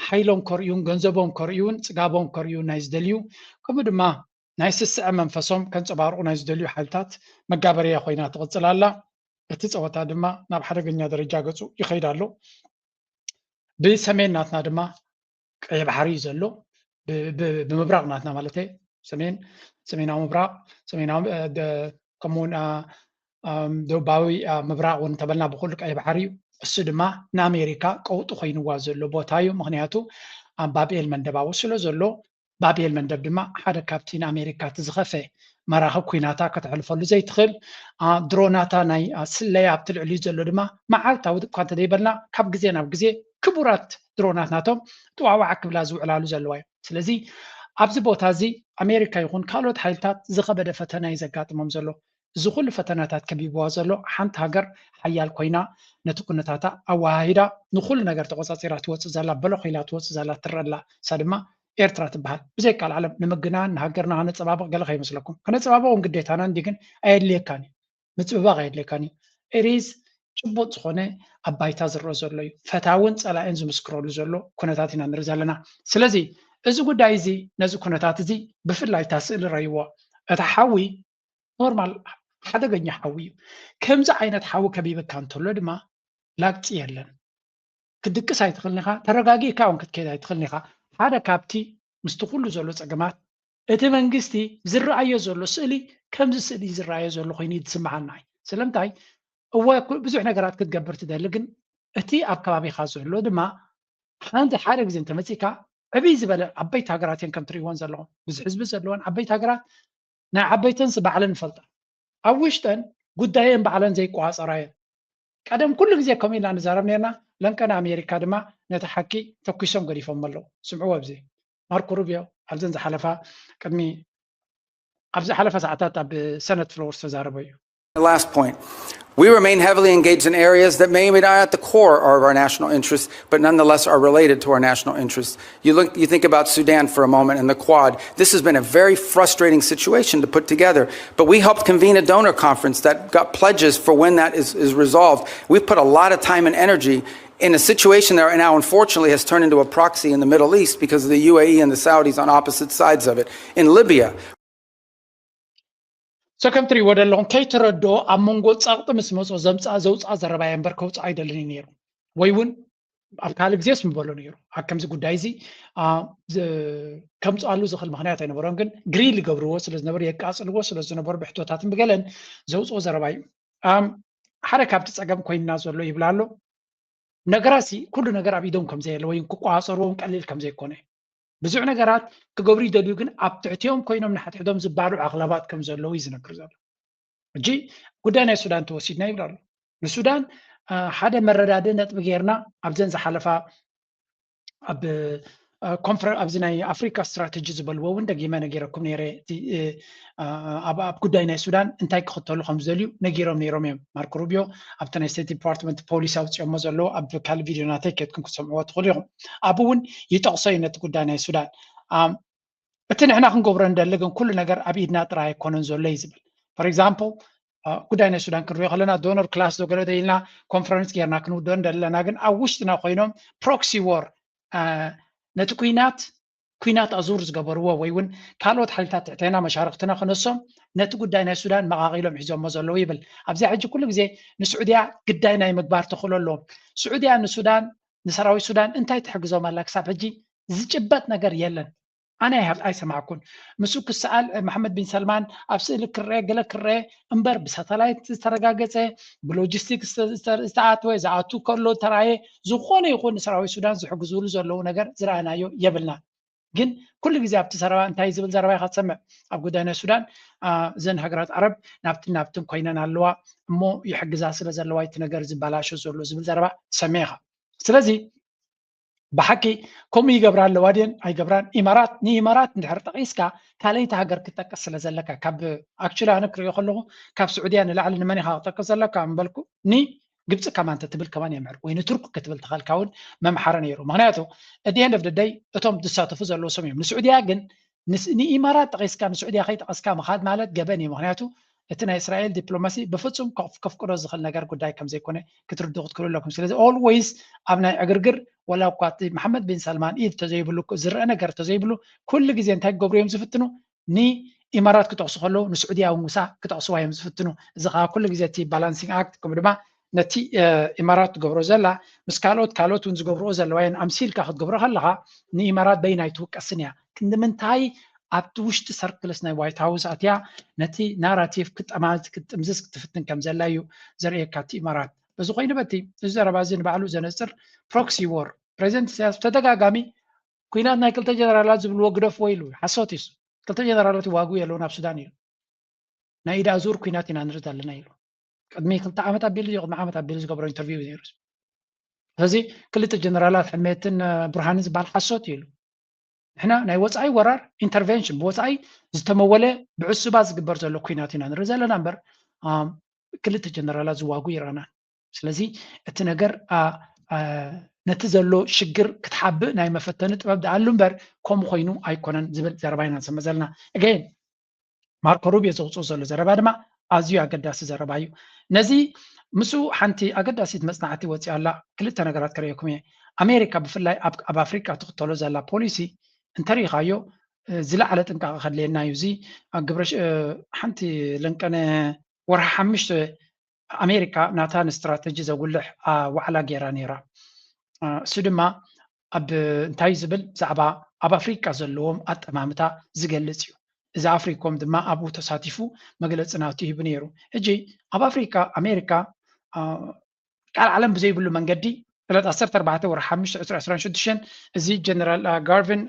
ሓይሎም ከርእዩን ገንዘቦም ከርእዩን ፅጋቦም ከርእዩን ናይ ዝደልዩ ከምኡ ድማ ናይ ስስዐ መንፈሶም ከንፀባርቁ ናይ ዝደልዩ ሓይልታት መጋበርያ ኮይና ትቕፅል ኣላ እቲ ፀወታ ድማ ናብ ሓደገኛ ደረጃ ገፁ ይኸይድ ኣሎ ብሰሜን ናትና ድማ ቀይ ባሕሪ እዩ ዘሎ ብምብራቅ ናትና ማለት ሰሜናዊ ምብራቅ ሰሜናዊ ከምኡውን ደቡባዊ ምብራቅ እውን ተበልና ብኩሉ ቀይ ባሕሪ እዩ እሱ ድማ ንኣሜሪካ ቀውጡ ኮይንዋ ዘሎ ቦታ እዩ ምክንያቱ ባብኤል መንደብ ኣብኡ ስለ ዘሎ ባብኤል መንደብ ድማ ሓደ ካብቲ ንኣሜሪካ ትዝኸፈ መራኸብ ኩናታ ከተሕልፈሉ ዘይትኽእል ድሮናታ ናይ ስለያ ኣብቲ ልዕሊኡ ዘሎ ድማ መዓልታዊ እኳ እንተደይበልና ካብ ግዜ ናብ ግዜ ክቡራት ድሮናት ናቶም ጥዋዕዋዕ ክብላ ዝውዕላሉ ዘለዋ እዩ ስለዚ ኣብዚ ቦታ እዚ ኣሜሪካ ይኹን ካልኦት ሓይልታት ዝኸበደ ፈተና እዩ ዘጋጥሞም ዘሎ ዝኹሉ ፈተናታት ከቢብዋ ዘሎ ሓንቲ ሃገር ሓያል ኮይና ነቲ ኩነታታ ኣዋሃሂዳ ንኹሉ ነገር ተቆፃፂራ ትወፅእ ዘላ በለኽ ኢላ ትወፅእ ዘላ ትረአላ እሳ ድማ ኤርትራ ትበሃል ብዘይ ካል ዓለም ንምግናን ንሃገርና ከነፀባብቕ ገለ ከይመስለኩም ከነፀባብቕ ግዴታና እንዲ ግን ኣየድልየካኒ ምፅብባቕ ኣየድልየካኒ ኤሪዝ ጭቡጥ ዝኾነ ኣብ ባይታ ዝረአ ዘሎ እዩ ፈታውን ፀላእን ዝምስክረሉ ዘሎ ኩነታት ኢና ንርኢ ዘለና ስለዚ እዚ ጉዳይ እዚ ነዚ ኩነታት እዚ ብፍላይ እታ ስእሊ ረእይዎ እታ ሓዊ ኖርማል ሓደገኛ ሓዊ እዩ ከምዚ ዓይነት ሓዊ ከቢብካ እንተሎ ድማ ላግፂ የለን ክድቅስ ኣይትኽእልኒ ኢኻ ተረጋጊእካ እውን ክትከይድ ኣይትኽእልኒ ኢኻ ሓደ ካብቲ ምስቲ ኩሉ ዘሎ ፀገማት እቲ መንግስቲ ዝረኣዮ ዘሎ ስእሊ ከምዚ ስእሊ ዝረኣዮ ዘሎ ኮይኑ ይትስምዓልና ስለምንታይ እወ ብዙሕ ነገራት ክትገብር ትደሊ ግን እቲ ኣብ ከባቢኻ ዘሎ ድማ ሓንቲ ሓደ ግዜ እንተመፂካ ዕብይ ዝበለ ዓበይቲ ሃገራት እየን ከም ትሪእዎን ዘለኹም ብዙሕ ህዝቢ ዘለዎን ዓበይቲ ሃገራት ናይ ዓበይተን ባዕለን ንፈልጣ ኣብ ውሽጠን ጉዳየን ባዕለን ዘይቋፀራ እየን ቀደም ኩሉ ግዜ ከምኡ ኢልና ንዛረብ ነርና ለንቀን ኣሜሪካ ድማ ነቲ ሓቂ ተኪሶም ገዲፎም ኣለዉ ስምዕዎ ኣብዚ ማርኮ ሩቢዮ ኣብዘን ዝሓለፋ ቅድሚ ኣብ ዝሓለፈ ሰዓታት ኣብ ሰነት ፍሎወርስ ተዛረበ እዩ Last point. We remain heavily engaged in areas that may be not at the core of our national interests, but nonetheless are related to our national interests. You think about Sudan for a moment and the Quad. This has been a very frustrating situation to put together, but we helped convene a donor conference that got pledges for when that is resolved. We've put a lot of time and energy in a situation that now unfortunately has turned into a proxy in the Middle East because of the UAE and the Saudis on opposite sides of it. In Libya, ሰከምትሪ ወደለኹም ከይትረድኦ ኣብ መንጎ ፃቕጢ ምስ መፅኦ ዘምፃእ ዘውፃእ ዘረባየ እምበር ከውፃእ ኣይደለኒ ነይሩ ወይ እውን ኣብ ካልእ ግዜስ ምበሎ ነይሩ ኣብ ከምዚ ጉዳይ እዚ ከምፅኣሉ ዝኽእል ምክንያት ኣይነበሮም ግን ግሪል ይገብርዎ ስለዝነበሩ የቃፅልዎ ስለዝነበሩ ብሕቶታትን ብገለን ዘውፅኦ ዘረባ እዩ ሓደ ካብቲ ፀገም ኮይንና ዘሎ ይብላ ኣሎ ነገራሲ ኩሉ ነገር ኣብ ኢዶም ከምዘየለ ወይ ክቋፀርዎም ቀሊል ከምዘይኮነ ብዙሕ ነገራት ክገብሩ ይደልዩ ግን ኣብ ትሕቲኦም ኮይኖም ንሓትሕቶም ዝባሉ ኣቕላባት ከም ዘለዉ ይዝነግር ዘሎ እጂ ጉዳይ ናይ ሱዳን ተወሲድና ይብላሉ ንሱዳን ሓደ መረዳድ ነጥቢ ጌርና ኣብዘን ዝሓለፋ ኣብ ኣብዚ ናይ ኣፍሪካ ስትራቴጂ ዝበልዎ እውን ደጊመ ነጊረኩም ነይረ ኣብ ጉዳይ ናይ ሱዳን እንታይ ክኽተሉ ከም ዝደልዩ ነጊሮም ነይሮም እዮም ማርኮ ሩቢዮ ኣብቲ ናይ ስቴት ዲፓርትመንት ፖሊሲ ኣውፅኦሞ ዘለዎ ኣብ ካልእ ቪድዮናተይ ከድኩም ክትሰምዕዎ ትኽእሉ ኢኹም ኣብኡ እውን ይጠቕሶ እዩ ነቲ ጉዳይ ናይ ሱዳን እቲ ንሕና ክንገብሮ እንደሊ ግን ኩሉ ነገር ኣብ ኢድና ጥራይ ኣይኮነን ዘሎ እዩ ዝብል ፎር ኤግዛምፕል ጉዳይ ናይ ሱዳን ክንሪኦ ከለና ዶነር ክላስ ዘገለ ደይልና ኮንፈረንስ ጌርና ክንውድኦ እንደለና ግን ኣብ ውሽጥና ኮይኖም ፕሮክሲ ዎር ነቲ ኩናት ኣዙር ዝገበርዎ ወይ እውን ካልኦት ሓይልታት ትሕተና መሻርክትና ክነሶም ነቲ ጉዳይ ናይ ሱዳን መቃቂሎም ሒዞሞ ዘለዉ ይብል ኣብዚ ሕጂ ኩሉ ግዜ ንስዑድያ ግዳይ ናይ ምግባር ተኽእሎ ኣለዎም ስዑድያ ንሱዳን ንሰራዊት ሱዳን እንታይ ትሕግዞም ኣላ ክሳብ ሕጂ ዝጭበጥ ነገር የለን ኣነ ኣይሰማዕኩን ምስኡ ክሰኣል መሓመድ ቢን ሰልማን ኣብ ስእሊ ክረአ ገለ ክረአ እምበር ብሳተላይት ዝተረጋገፀ ብሎጂስቲክስ ዝተኣተወ ዝኣቱ ከሎ ተራእየ ዝኾነ ይኹን ንሰራዊት ሱዳን ዝሕግዝሉ ዘለዉ ነገር ዝረኣናዮ የብልና ግን ኩሉ ግዜ ኣብቲ ሰረባ እንታይ ዝብል ዘረባ ኢኻ ትሰምዕ ኣብ ጉዳይ ናይ ሱዳን እዘን ሃገራት ዓረብ ናብትን ኮይነን ኣለዋ እሞ ይሕግዛ ስለ ዘለዋ እቲ ነገር ዝበላሾ ዘሎ ዝብል ዘረባ ትሰምዕ ኢኻ ስለዚ ብሓቂ ከምኡ ይገብራ ኣለዋ ድን ኣይገብራን ኢማራት ንኢማራት እንድሕር ጠቂስካ ካልአይቲ ሃገር ክትጠቀስ ስለ ዘለካ ካብ ኣክቹዋሊ ኣነ ክሪኦ ከለኹ ካብ ስዑድያ ንላዕሊ ንመን ኢኻ ክጠቅስ ዘለካ እምበልኩ ግብፂ ከማንተ ትብል ከማን የምዕር ወይ ንቱርክ ክትብል ትኽእልካ እውን መምሓረ ነይሩ ምክንያቱ እቲ ኤንድ ኦፍ ደይ እቶም ዝሳተፉ ዘለዉ ሰብ እዮም ንስዑድያ ግን ንኢማራት ጠቂስካ ንስዑድያ ከይጠቀስካ ምኻድ ማለት ገበን እዩ ምክንያቱ እቲ ናይ እስራኤል ዲፕሎማሲ ብፍፁም ከፍቅዶ ዝኽእል ነገር ጉዳይ ከም ዘይኮነ ክትርድኡ ክትክእሉ ኣለኩም ስለዚ ኦልዌይስ ኣብ ናይ ዕግርግር ወላ እኳ መሓመድ ቢን ሰልማን ኢድ ተዘይብሉ ዝርአ ነገር ተዘይብሉ ኩሉ ግዜ እንታይ ክገብሩ እዮም ዝፍትኑ ንኢማራት ክጠቕሱ ከለዉ ንስዑድያ እውን ምሳ ክጠቕስዋ እዮም ዝፍትኑ እዚ ከዓ ኩሉ ግዜ እቲ ባላንሲንግ ኣክት ከምኡ ድማ ነቲ ኢማራት ትገብሮ ዘላ ምስ ካልኦት እውን ዝገብርኦ ዘለዋ እየን ኣምሲልካ ክትገብሮ ከለካ ንኢማራት በይናይ ትውቀስን እያ ንምንታይ ኣብቲ ውሽጢ ሰርክልስ ናይ ዋይት ሃውስ ኣትያ ነቲ ናራቲቭ ክትጥምዝዝ ክትፍትን ከም ዘላ እዩ ዘርእየካ እቲ ኢማራት በዚ ኮይኑ በቲ እዚ ዘረባ እዚ ንባዕሉ ዘነፅር ፕሮክሲ ዎር ፕሬዚደንት ኢሳያስ ተደጋጋሚ ኩናት ናይ ክልተ ጀነራላት ዝብልዎ ግደፍዎ ኢሉ ሓሶት እዩ ክልተ ጀነራላት ይዋግኡ የለዉ ናብ ሱዳን ኢሉ ናይ ኢዳ ዙር ኩናት ኢና ንርኢ ዘለና ኢሉ ቅድሚ 2 ዓመት ኣቢሉ ቅድሚ ዓመት ኣቢሉ ዝገብሮ ኢንተርቪው ነይሩ ስለዚ ክልተ ጀነራላት ሕሜትን ብርሃንን ዝበሃል ሓሶት ኢሉ ንሕና ናይ ወፃኢ ወራር ኢንተርቬንሽን ብወፃኢ ዝተመወለ ብዕሱባ ዝግበር ዘሎ ኩናት ኢና ንርኢ ዘለና እምበር ክልተ ጀነራላት ዝዋጉ ይረአናን ስለዚ እቲ ነገር ነቲ ዘሎ ሽግር ክትሓብእ ናይ መፈተኒ ጥበብ ዳኣሉ እምበር ከምኡ ኮይኑ ኣይኮነን ዝብል ዘረባ ኢና ንሰምዕ ዘለና again ማርኮ ሩቢዮ ዘውፅኦ ዘሎ ዘረባ ድማ ኣዝዩ ኣገዳሲ ዘረባ እዩ ነዚ ምስኡ ሓንቲ ኣገዳሲት መፅናዕቲ ወፂኣ ኣላ ክልተ ነገራት ከርእየኩም እየ ኣሜሪካ ብፍላይ ኣብ ኣፍሪካ ትኽተሎ ዘላ ፖሊሲ እንተሪኢኻዮ ዝለዓለ ጥንቃቐ ከድልየና እዩ እዚ ሓንቲ ለንቀነ ወርሒ 5 ኣሜሪካ ናታን ስትራቴጂ ዘጉልሕ ዋዕላ ጌራ ነይራ እሱ ድማ ኣብ እንታይ ዝብል ብዛዕባ ኣብ ኣፍሪካ ዘለዎም ኣጠማምታ ዝገልጽ እዩ እዚ ኣፍሪኮም ድማ ኣብኡ ተሳቲፉ መግለፂ ናቱ ይህብ ነይሩ ሕጂ ኣብ ኣፍሪካ ኣሜሪካ ቃል ዓለም ብዘይብሉ መንገዲ ዕለት 14 ወርሒ 5 2026 እዚ ጀነራል ጋርቪን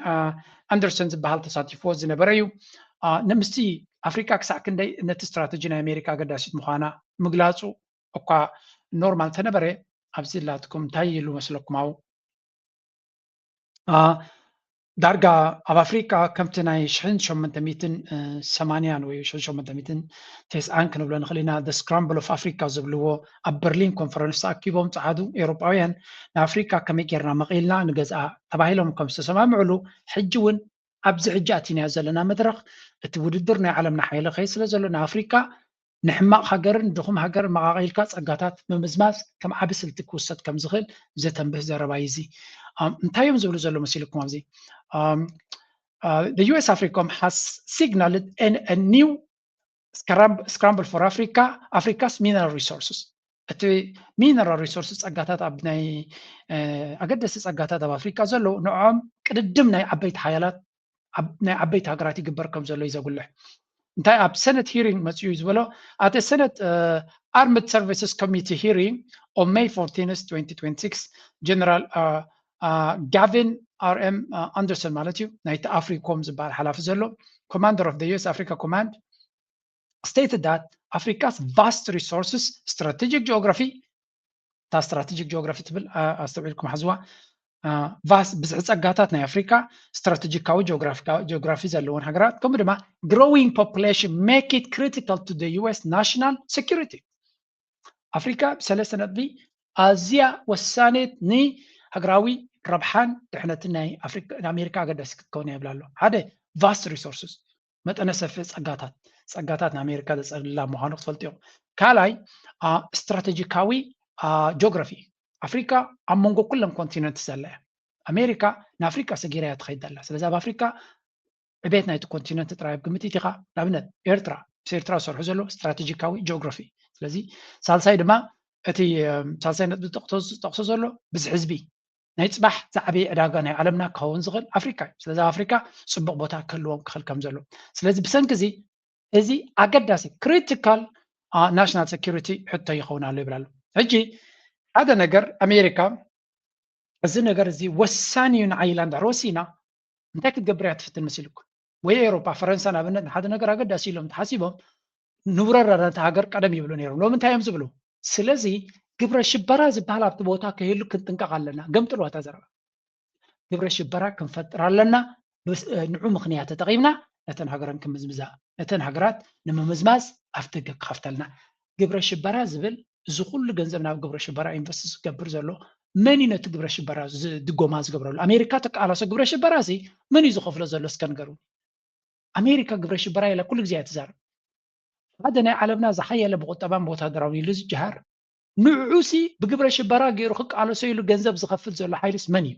ኣንደርሰን ዝበሃል ተሳቲፍዎ ዝነበረ እዩ ንምስቲ ኣፍሪካ ክሳዕ ክንደይ ነቲ ስትራቴጂ ናይ ኣሜሪካ ኣገዳሲት ምዃና ምግላፁ እኳ ኖርማል ተነበረ ኣብዚ ላትኩም እንታይ ኢሉ መስለኩም ኣብኡ ዳርጋ ኣብ ኣፍሪካ ከምቲ ናይ 1880 ወይ 1890 ክንብሎ ንኽእል ኢና the scramble of Africa ዝብልዎ ኣብ በርሊን ኮንፈረንስ ተኣኪቦም ፀዓዱ ኤውሮጳውያን ንኣፍሪካ ከመይ ጌርና መቒልና ንገዝኣ ተባሂሎም ከም ዝተሰማምዕሉ ሕጂ እውን ኣብዚ ሕጂ ኣቲናዮ ዘለና መድረኽ እቲ ውድድር ናይ ዓለምና ሓይሊ ኸይ ስለ ዘሎ ንኣፍሪካ ንሕማቕ ሃገርን ድኹም ሃገርን መቃቒልካ ፀጋታት ምምዝማዝ ከም ዓብ ስልቲ ክውሰድ ከም ዝኽእል ዘተንብህ ዘረባ እዩ እዚ እንታይ እዮም ዝብሉ ዘሎ መሲልኩም ኣብዚ the US AFRICOM has signaled a new scramble for Africa's mineral resources እቲ ሚነራል ሪሶርስ ፀጋታት ኣብ ናይ ኣገደሲ ፀጋታት ኣብ ኣፍሪካ ዘሎ ንዖም ቅድድም ናይ ዓበይቲ ሓያላት ናይ ዓበይቲ ሃገራት ይግበር ከም ዘሎ እዩ ዘጉልሕ እንታይ ኣብ ሰነት ሂሪንግ መፅኡ ዝበሎ at a Senate Armed Services Committee hearing on May 14th 2026 General Gavin RM Anderson ማለት እዩ ናይቲ ኣፍሪኮም ዝበሃል ሓላፊ ዘሎ commander of the US Africa Command stated that Africa's vast resources strategic geography ትብል ኣስተውዒልኩም ሓዝዋ vast ብዝሒ ፀጋታት ናይ ኣፍሪካ ስትራቴጂካዊ ጂኦግራፊ ዘለዎን ሃገራት ከምኡ ድማ growing population make it critical to the US national security ኣፍሪካ ብሰለስተ ነጥቢ ኣዝያ ወሳኔት ንሃገራዊ ረብሓን ድሕነትን ናይ ኣሜሪካ ኣገዳሲ ክትከውን ይብላ ኣሎ ሓደ vast resources መጠነ ሰፊሕ ፀጋታት ንኣሜሪካ ዘፀልላ ምዃኑ ክትፈልጡ ኢኹም ካልኣይ ስትራቴጂካዊ ጂኦግራፊ ኣፍሪካ ኣብ መንጎ ኩለን ኮንቲነንት ዘላ እያ ኣሜሪካ ንኣፍሪካ ሰጊራ እያ ትኸይድ ዘላ ስለዚ ኣብ ኣፍሪካ ዕቤት ናይቲ ኮንቲነንት ጥራይ ኣብ ግምት ኢኻ ንኣብነት ኤርትራ ምስ ኤርትራ ዝሰርሑ ዘሎ ስትራቴጂካዊ ጂኦግራፊ ስለዚ ሳልሳይ ድማ እቲ ሳልሳይ ነጥቢ ጠቕሶ ዘሎ ብዝሒ ህዝቢ ናይ ፅባሕ ዝዓበየ ዕዳጋ ናይ ዓለምና ክኸውን ዝኽእል ኣፍሪካ እዩ ስለዚ ኣፍሪካ ፅቡቕ ቦታ ክህልዎም ክኽእል ከም ዘሎ ስለዚ ብሰንኪ እዚ ኣገዳሲ ክሪቲካል ናሽናል ሴኪሪቲ ሕቶ ይኸውን ኣሎ ይብላ ኣሎ ሕጂ ሓደ ነገር ኣሜሪካ እዚ ነገር እዚ ወሳኒ እዩ ንዓይላ እንድሕር ወሲና እንታይ ክትገብር እያ ትፍትን መሲልኩም ወይ ኤውሮጳ ፈረንሳ ንኣብነት ንሓደ ነገር ኣገዳሲ ኢሎም ተሓሲቦም ንውረራ ነቲ ሃገር ቀደም ይብሉ ነይሮም ሎሚ እንታይ እዮም ዝብሉ ስለዚ ግብረ ሽበራ ዝበሃል ኣብቲ ቦታ ከይህሉ ክንጥንቀቕ ኣለና ገምጥልዋ እታ ዘረባ ግብረ ሽበራ ክንፈጥር ኣለና ንዑ ምክንያት ተጠቒምና ነተን ሃገራን ክምዝምዛእ ነተን ሃገራት ንምምዝማዝ ኣፍደገ ክኸፍተልና ግብረ ሽበራ ዝብል እዚ ኩሉ ገንዘብ ናብ ግብረ ሽበራ ኢንቨስት ዝገብር ዘሎ መን እዩ ነቲ ግብረ ሽበራ ድጎማ ዝገብረሉ ኣሜሪካ ተቃላሶ ግብረ ሽበራ እዚ መን እዩ ዝኸፍሎ ዘሎ እስከ ንገሩ ኣሜሪካ ግብረ ሽበራ ኢላ ኩሉ ግዜ እያ ትዛረብ ሓደ ናይ ዓለምና ዝሓየለ ብቁጠባን ብወታደራዊ ኢሉ ዝጀሃር ንዑሲ ብግብረ ሽበራ ገይሩ ክቃለሶ ኢሉ ገንዘብ ዝኸፍል ዘሎ ሓይልስ መን እዩ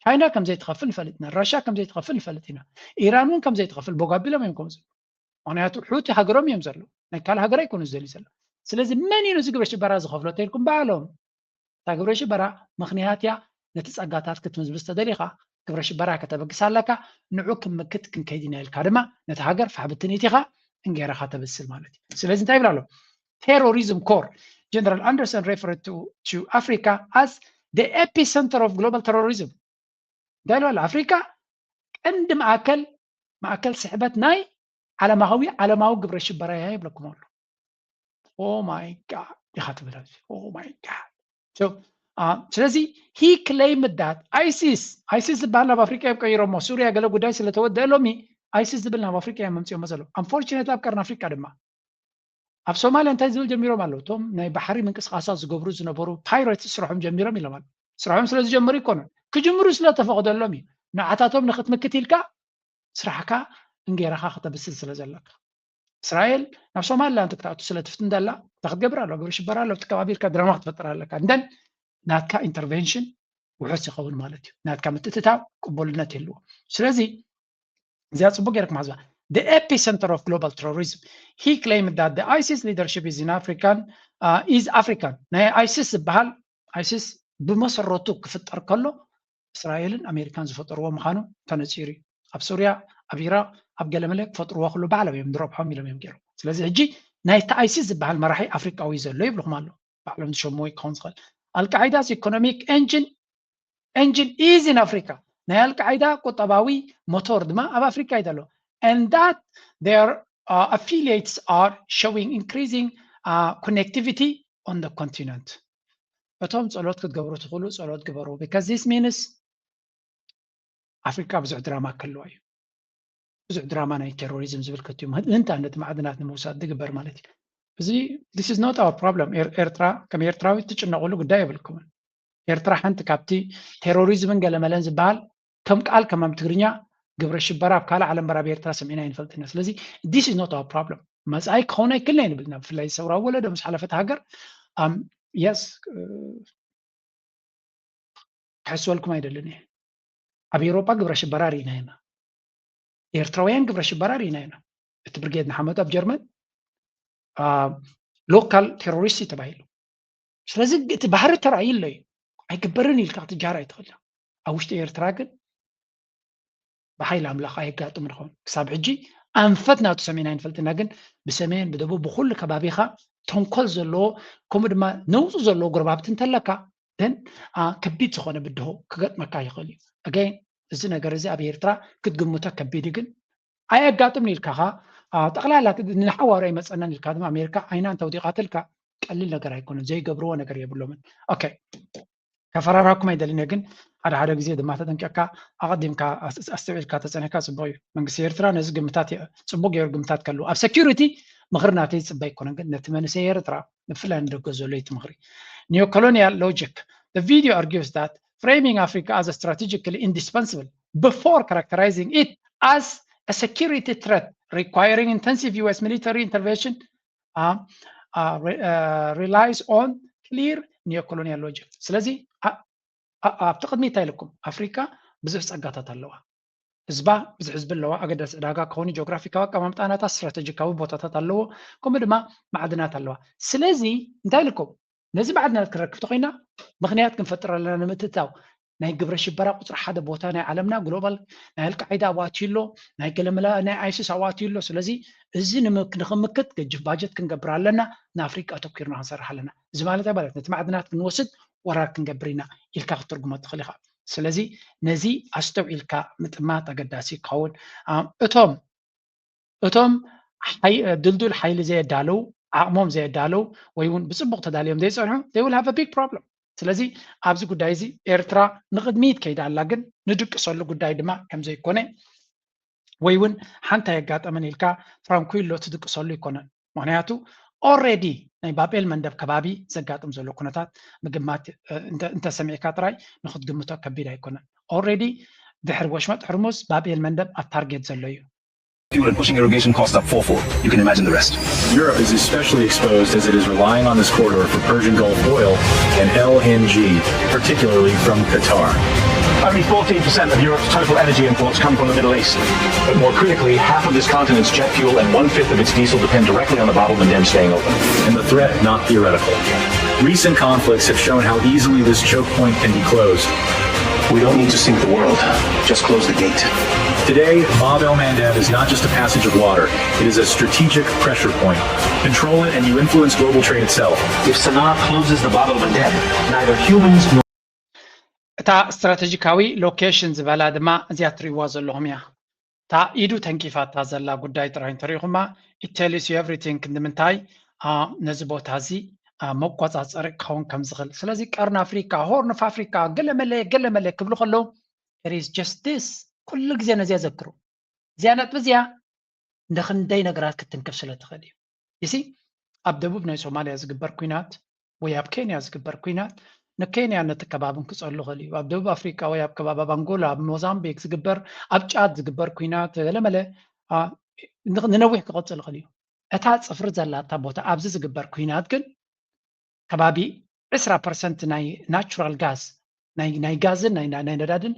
ቻይና ከም ዘይትኸፍል ንፈልጥ ኢና ራሽያ ከም ዘይትኸፍል ንፈልጥ ኢና ኢራን እውን ከም ዘይትኸፍል ቦጋቢሎም እዮም ከምኡ ምክንያቱ ሑቲ ሃገሮም እዮም ዘሎ ናይ ካልእ ሃገር ኣይኮኑ ዝደልዩ ዘሎ ስለዚ መን እዩ ነዚ ግብረ ሽበራ ዝኸፍሎ ተኢልኩም በዓሎም እታ ግብረ ሽበራ ምክንያት እያ ነቲ ፀጋታት ክትምዝብዝ ተደሊኻ ግብረ ሽበራ ከተበግሳ ኣለካ ንዑ ክምክት ክንከይድ ኢና ኢልካ ድማ ነቲ ሃገር ፋሕብትኒት ኢኻ እንጌራኻ ተብስል ማለት እዩ ስለዚ እንታይ ይብላ ኣሎ terrorism core General Anderson referred to Africa as the epicenter of global terrorism قالوا ለአፍሪካ ቀንዲ ማእከል ስሕበት ናይ ዓለማዊ ግብረ ሽበራ እያ ይብለኩም ኣሎ ኦ ማይ ጋድ ኢኻ ትብል ኦ ማይ ጋድ ስለዚ he claimed that ISIS ዝበሃል ናብ ኣፍሪካ ይቀይሮሞ ሱርያ ገለ ጉዳይ ስለተወደአ ሎሚ ISIS ዝብል ናብ ኣፍሪካ እያ መምፅኦም ዘሎ unfortunately ኣብ ቀርኒ ኣፍሪካ ድማ ኣብ ሶማልያ እንታይ ዝብል ጀሚሮም ኣለዉ እቶም ናይ ባሕሪ ምንቅስቃሳት ዝገብሩ ዝነበሩ ፓይሬት ስርሖም ጀሚሮም ኢሎም ኣሎ ስርሖም ስለ ዝጀመሩ ይኮኑን ክጅምሩ ስለተፈቅደሎም እዩ ንዓታቶም ንክትምክት ኢልካ ስራሕካ እንጌራኻ ክተብስል ስለ ዘለካ እስራኤል ናብ ሶማልላንድ ክትኣቱ ስለ ትፍትን ደላ ተክትገብር ኣሎ ግብረ ሽበራ ኣሎ ከባቢ ኢልካ ድራማ ክትፈጥር ኣለካ እንደን ናትካ ኢንተርቬንሽን ውሑስ ይኸውን ማለት እዩ ናትካ ምትእትታው ቅቡልነት የለዎ ስለዚ እዚኣ ፅቡቅ ጌርክ ማሕዝባ the epicenter of global terrorism he claimed that the ISIS leadership is African ናይ ISIS ዝበሃል ISIS ብመሰረቱ ክፍጠር ከሎ እስራኤልን ኣሜሪካን ዝፈጠርዎ ምዃኑ ተነፂሩ ኣብ ሱርያ ኣብ ኢራቅ ኣብ ገለመለ ክፈጥርዎ ክሉ ባዕሎም እዮም ድረብሖም ኢሎም እዮም ገይሩ ስለዚ ሕጂ ናይቲ ISIS ዝበሃል መራሒ ኣፍሪካዊ ዘሎ ይብልኩም ኣሎ ባዕሎም ዝሸምዎ ክኸውን ዝኽእል Al-Qaeda's economic engine is in Africa ናይ አልቃይዳ ቁጠባዊ ሞተር ድማ ኣብ አፍሪካ ይደሎ and that their affiliates are showing increasing connectivity on the continent እቶም ጸሎት ክትገብሩ ትኽእሉ ጸሎት ግበሩ because this means አፍሪካ ብዙሕ ድራማ ከለዋ እዩ ብዙሕ ድራማ ናይ ቴሮሪዝም ዝብል ከትዩ እንታነት ማዕድናት ንምውሳድ ድግበር ማለት እዩ እዚ this is not our problem ኤርትራ ከም ኤርትራዊ ትጭነቁሉ ጉዳይ የብልኩም ኤርትራ ሓንቲ ካብቲ ቴሮሪዝምን ገለመለን ዝበሃል ከም ቃል ከማም ትግርኛ ግብረ ሽበራ ኣብ ካለ ዓለም በራብ ኤርትራ ሰሚዕና ይንፈልጥና ስለዚ this is not our problem መጻይ ከሆነ ይክልና ይንብልና ብፍላይ ሰውራ ወለዶ ምስ ሓለፈት ሃገር yes ከስወልኩም አይደለም ኣብ ኤውሮፓ ግብረ ሽበራ ሪና ኢና ኤርትራውያን ግብረ ሽበራ ሪና ኢና እቲ ብርጌድ ንሓመድ ኣብ ጀርመን ሎካል ቴሮሪስት ተባሂሉ ስለዚ እቲ ባህሪ ተራእይለ አይግበርን ኢልካ ትጃራ ይትኽእል ኣብ ውሽጢ ኤርትራ ግን بحيل أملاق أيقاتو من خون كساب حجي أنفتنا تسمينا ينفلتنا جن بسمين بدبو بخل كبابيخا تنقل زلو كمد ما نوزو زلو قرباب تنتلكا then كبيت سخونة بدهو كقت مكا يقولي again الزنا قرزي أبي إرترا كتقموتا كبيدي جن أيقاتو من الكاها تقلع لك نحوار أي مسألة الكادم أمريكا أينان توثيقات الكا قليل نقرا يكون زي قبرو نقرا يبلو من أوكي كفراراكم يدلنا جن هذا جزء دم مثلا كأكا أقدم كأستوعب كاتسانيكا سبوي من سيرترا نزق متات سبوق يرق متات كلو أب security مغرنا تيجي سباي كونن نتمنى سيرترا نفلان رجزوليت مغري neo-colonial logic the video argues that framing Africa as a strategically indispensable before characterizing it as a security threat requiring intensive U.S. military intervention relies on clear neo-colonial logic ስለዚህ أعتقد ميتا لكم أفريقيا بزح سقطت اللوا إزبا بزح حزب اللوا أقدر سداقا كوني جغرافيكا كمان بتاعنا استراتيجيكا وبوتات اللوا كم بدما معدنات اللوا سلازي انتهي لكم لازم بعدنا نذكر تقينا مغنيات كم فترة لنا متتاو ناي قبرش برا قطر حدا بوتانا عالمنا جلوبال ناي القاعدة واتيلو ناي كلملا ناي ايسيس واتيلو سلازي الزين نخمكت كجف باجت كنقبر لنا نافريقيا تفكيرنا هنصرح لنا زمالة بالك نتمعدنات كنوسد وراك نقبرنا إلكا ترجمات خليها سلازي نزي أستوى إلكا متمات أقداسي كون أتوم حي دلدل حيل زي دالو عموم زي دالو ويون بسبب تداليهم ده يصيرهم they will have a big problem سلازي أبزي قدايزي إرترا نقد ميت كيدا لكن ندرك صلوا قداي دما كم زي كونه ويون حنتا يقات أمن إلكا فرانكويلو تدرك صلوا يكونه معناته already ናይ ባቤል መንደብ ከባቢ ዘጋጥም ዘሎ ኩነታት ምግማት እንተ ሰሚዕካ ጥራይ ንኽት ግምቶ ከቢድ ኣይኮነን already ድሕሪ ወሽመጥ ሕርሙዝ ባቤል መንደብ ኣብ ታርጌት ዘሎ እዩ Fuel and pushing irrigation costs up fourfold. You can imagine the rest. Europe is especially exposed as it is relying on this corridor for Persian Gulf oil and LNG, particularly from Qatar. Only 14% of Europe's total energy imports come from the Middle East. But more critically, half of this continent's jet fuel and 1/5 of its diesel depend directly on the Bab el-Mandeb staying open. And the threat not theoretical. Recent conflicts have shown how easily this choke point can be closed. We don't need to sink the world. Just close the gate. Today, Bab el-Mandeb is not just a passage of water. It is a strategic pressure point. Control it and you influence global trade itself. If Sana'a closes the Bab el-Mandeb, neither humans nor እታ ስትራቴጂካዊ ሎኬሽን ዝበላ ድማ እዚኣ ትሪእዋ ዘለኹም እያ እታ ኢዱ ተንኪፋታ ዘላ ጉዳይ ጥራይ እንተሪኢኹማ it tells you everything ንምንታይ ነዚ ቦታ እዚ መቆፃፀሪ ክኸውን ከም ዝኽእል ስለዚ ቀርን ኣፍሪካ ሆርን ኦፍ ኣፍሪካ ገለመለ ክብሉ ከለዉ it is just this ኩሉ ግዜ ነዚያ ዘክሩ እዚያ ነጥቢ እዚያ ንኽንደይ ነገራት ክትንክፍ ስለ ትኽእል እዩ ይሲ ኣብ ደቡብ ናይ ሶማልያ ዝግበር ኩናት ወይ ኣብ ኬንያ ዝግበር ኩናት ንኬንያ ነቲ ከባብን ክፀሉ ኽእል እዩ። ኣብ ደቡብ ኣፍሪካ ወይ ኣብ ከባቢ ኣንጎላ ኣብ ሞዛምቢክ ዝግበር ኣብ ጫድ ዝግበር ኩናት ገለመለ ንነዊሕ ክቕፅል ኽእል እዩ። እታ ፅፍሪ ዘላታ ቦታ ኣብዚ ዝግበር ኩናት ግን ከባቢ 20% ናይ ናቹራል ጋዝ ናይ ጋዝን ናይ ነዳድን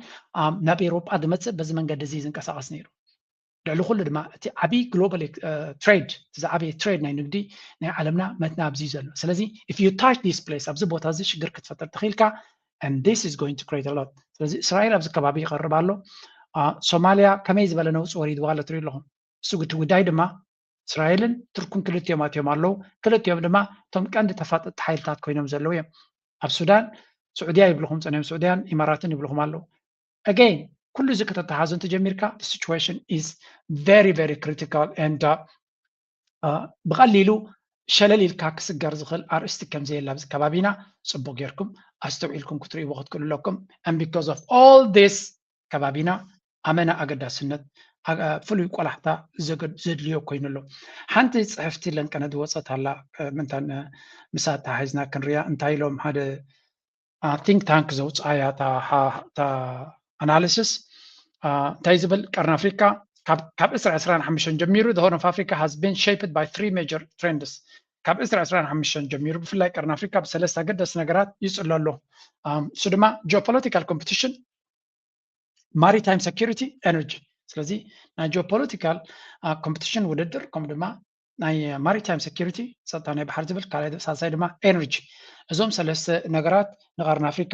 ናብ ኤሮጳ ዝመፅእ በዚ መንገዲ እዚ ዝንቀሳቐስ ነይሩ። ልዕሊ ኩሉ ድማ እቲ ዓብይ ግሎባል ትሬድ ዓብይ ትሬድ ናይ ንግዲ ናይ ዓለምና መትና ኣብዚ ዘሎ። ስለዚ if you touch this place ኣብዚ ቦታ እዚ ሽግር ክትፈጥር ትኽኢልካ and this is going to create a lot። ስለዚ እስራኤል ኣብዚ ከባቢ ይቐርብ ኣሎ። ሶማልያ ከመይ ዝበለ ነውፅ ወሪድዋ ኣሎ ትሪኡ ኣለኹም። እሱ ጉዳይ ድማ እስራኤልን ቱርክን ክልቲኦም ኣትዮም ኣለዉ። ክልቲኦም ድማ እቶም ቀንዲ ተፋጠጥቲ ሓይልታት ኮይኖም ዘለዉ እዮም። ኣብ ሱዳን ስዑድያ ይብልኹም ፀኒሖም ስዑድያን ኢማራትን ይብልኹም ኣለዉ። again ኩሉ እዚ ከተተሓዙ እንተጀሚርካ the situation is very very critical and ብቐሊሉ ሸለል ኢልካ ክስገር ዝኽእል ኣርእስቲ ከምዘየላ ኣብዚ ከባቢና ፅቡቅ ጌርኩም ኣስተውዒልኩም ክትርእይዎ ክትክእሉ ኣለኩም and because of all this ከባቢና ኣመና ኣገዳስነት ፍሉይ ቆላሕታ ዘድልዮ ኮይኑ ኣሎ። ሓንቲ ፅሕፍቲ ለንቀነድ ወፀት ኣላ ምንታን ምሳታ ሓይዝና ክንሪያ እንታይ ኢሎም ሓደ ቲንክ ታንክ ዘውፅኣያ ta analysis እንታይ ዝብል ቀርኒ ኣፍሪካ ካብ 2025 ጀሚሩ the Horn of Africa has been shaped by 3 major trends። ካብ 2025 ጀሚሩ ብፍላይ ቀርኒ ኣፍሪካ ብሰለስተ ኣገዳሲ ነገራት ይፅሎ ኣሎ። እሱ ድማ ጂኦፖለቲካል ኮምፒቲሽን፣ ማሪታይም ሴኪሪቲ፣ ኤነርጂ። ስለዚ ናይ ጂኦፖለቲካል ኮምፒቲሽን ውድድር ከምኡ ድማ ናይ ማሪታይም ሴኪሪቲ ፀጥታ ናይ ባሕሪ ዝብል ካልኣይ ሳልሳይ ድማ ኤነርጂ። እዞም ሰለስተ ነገራት ንቀርኒ ኣፍሪካ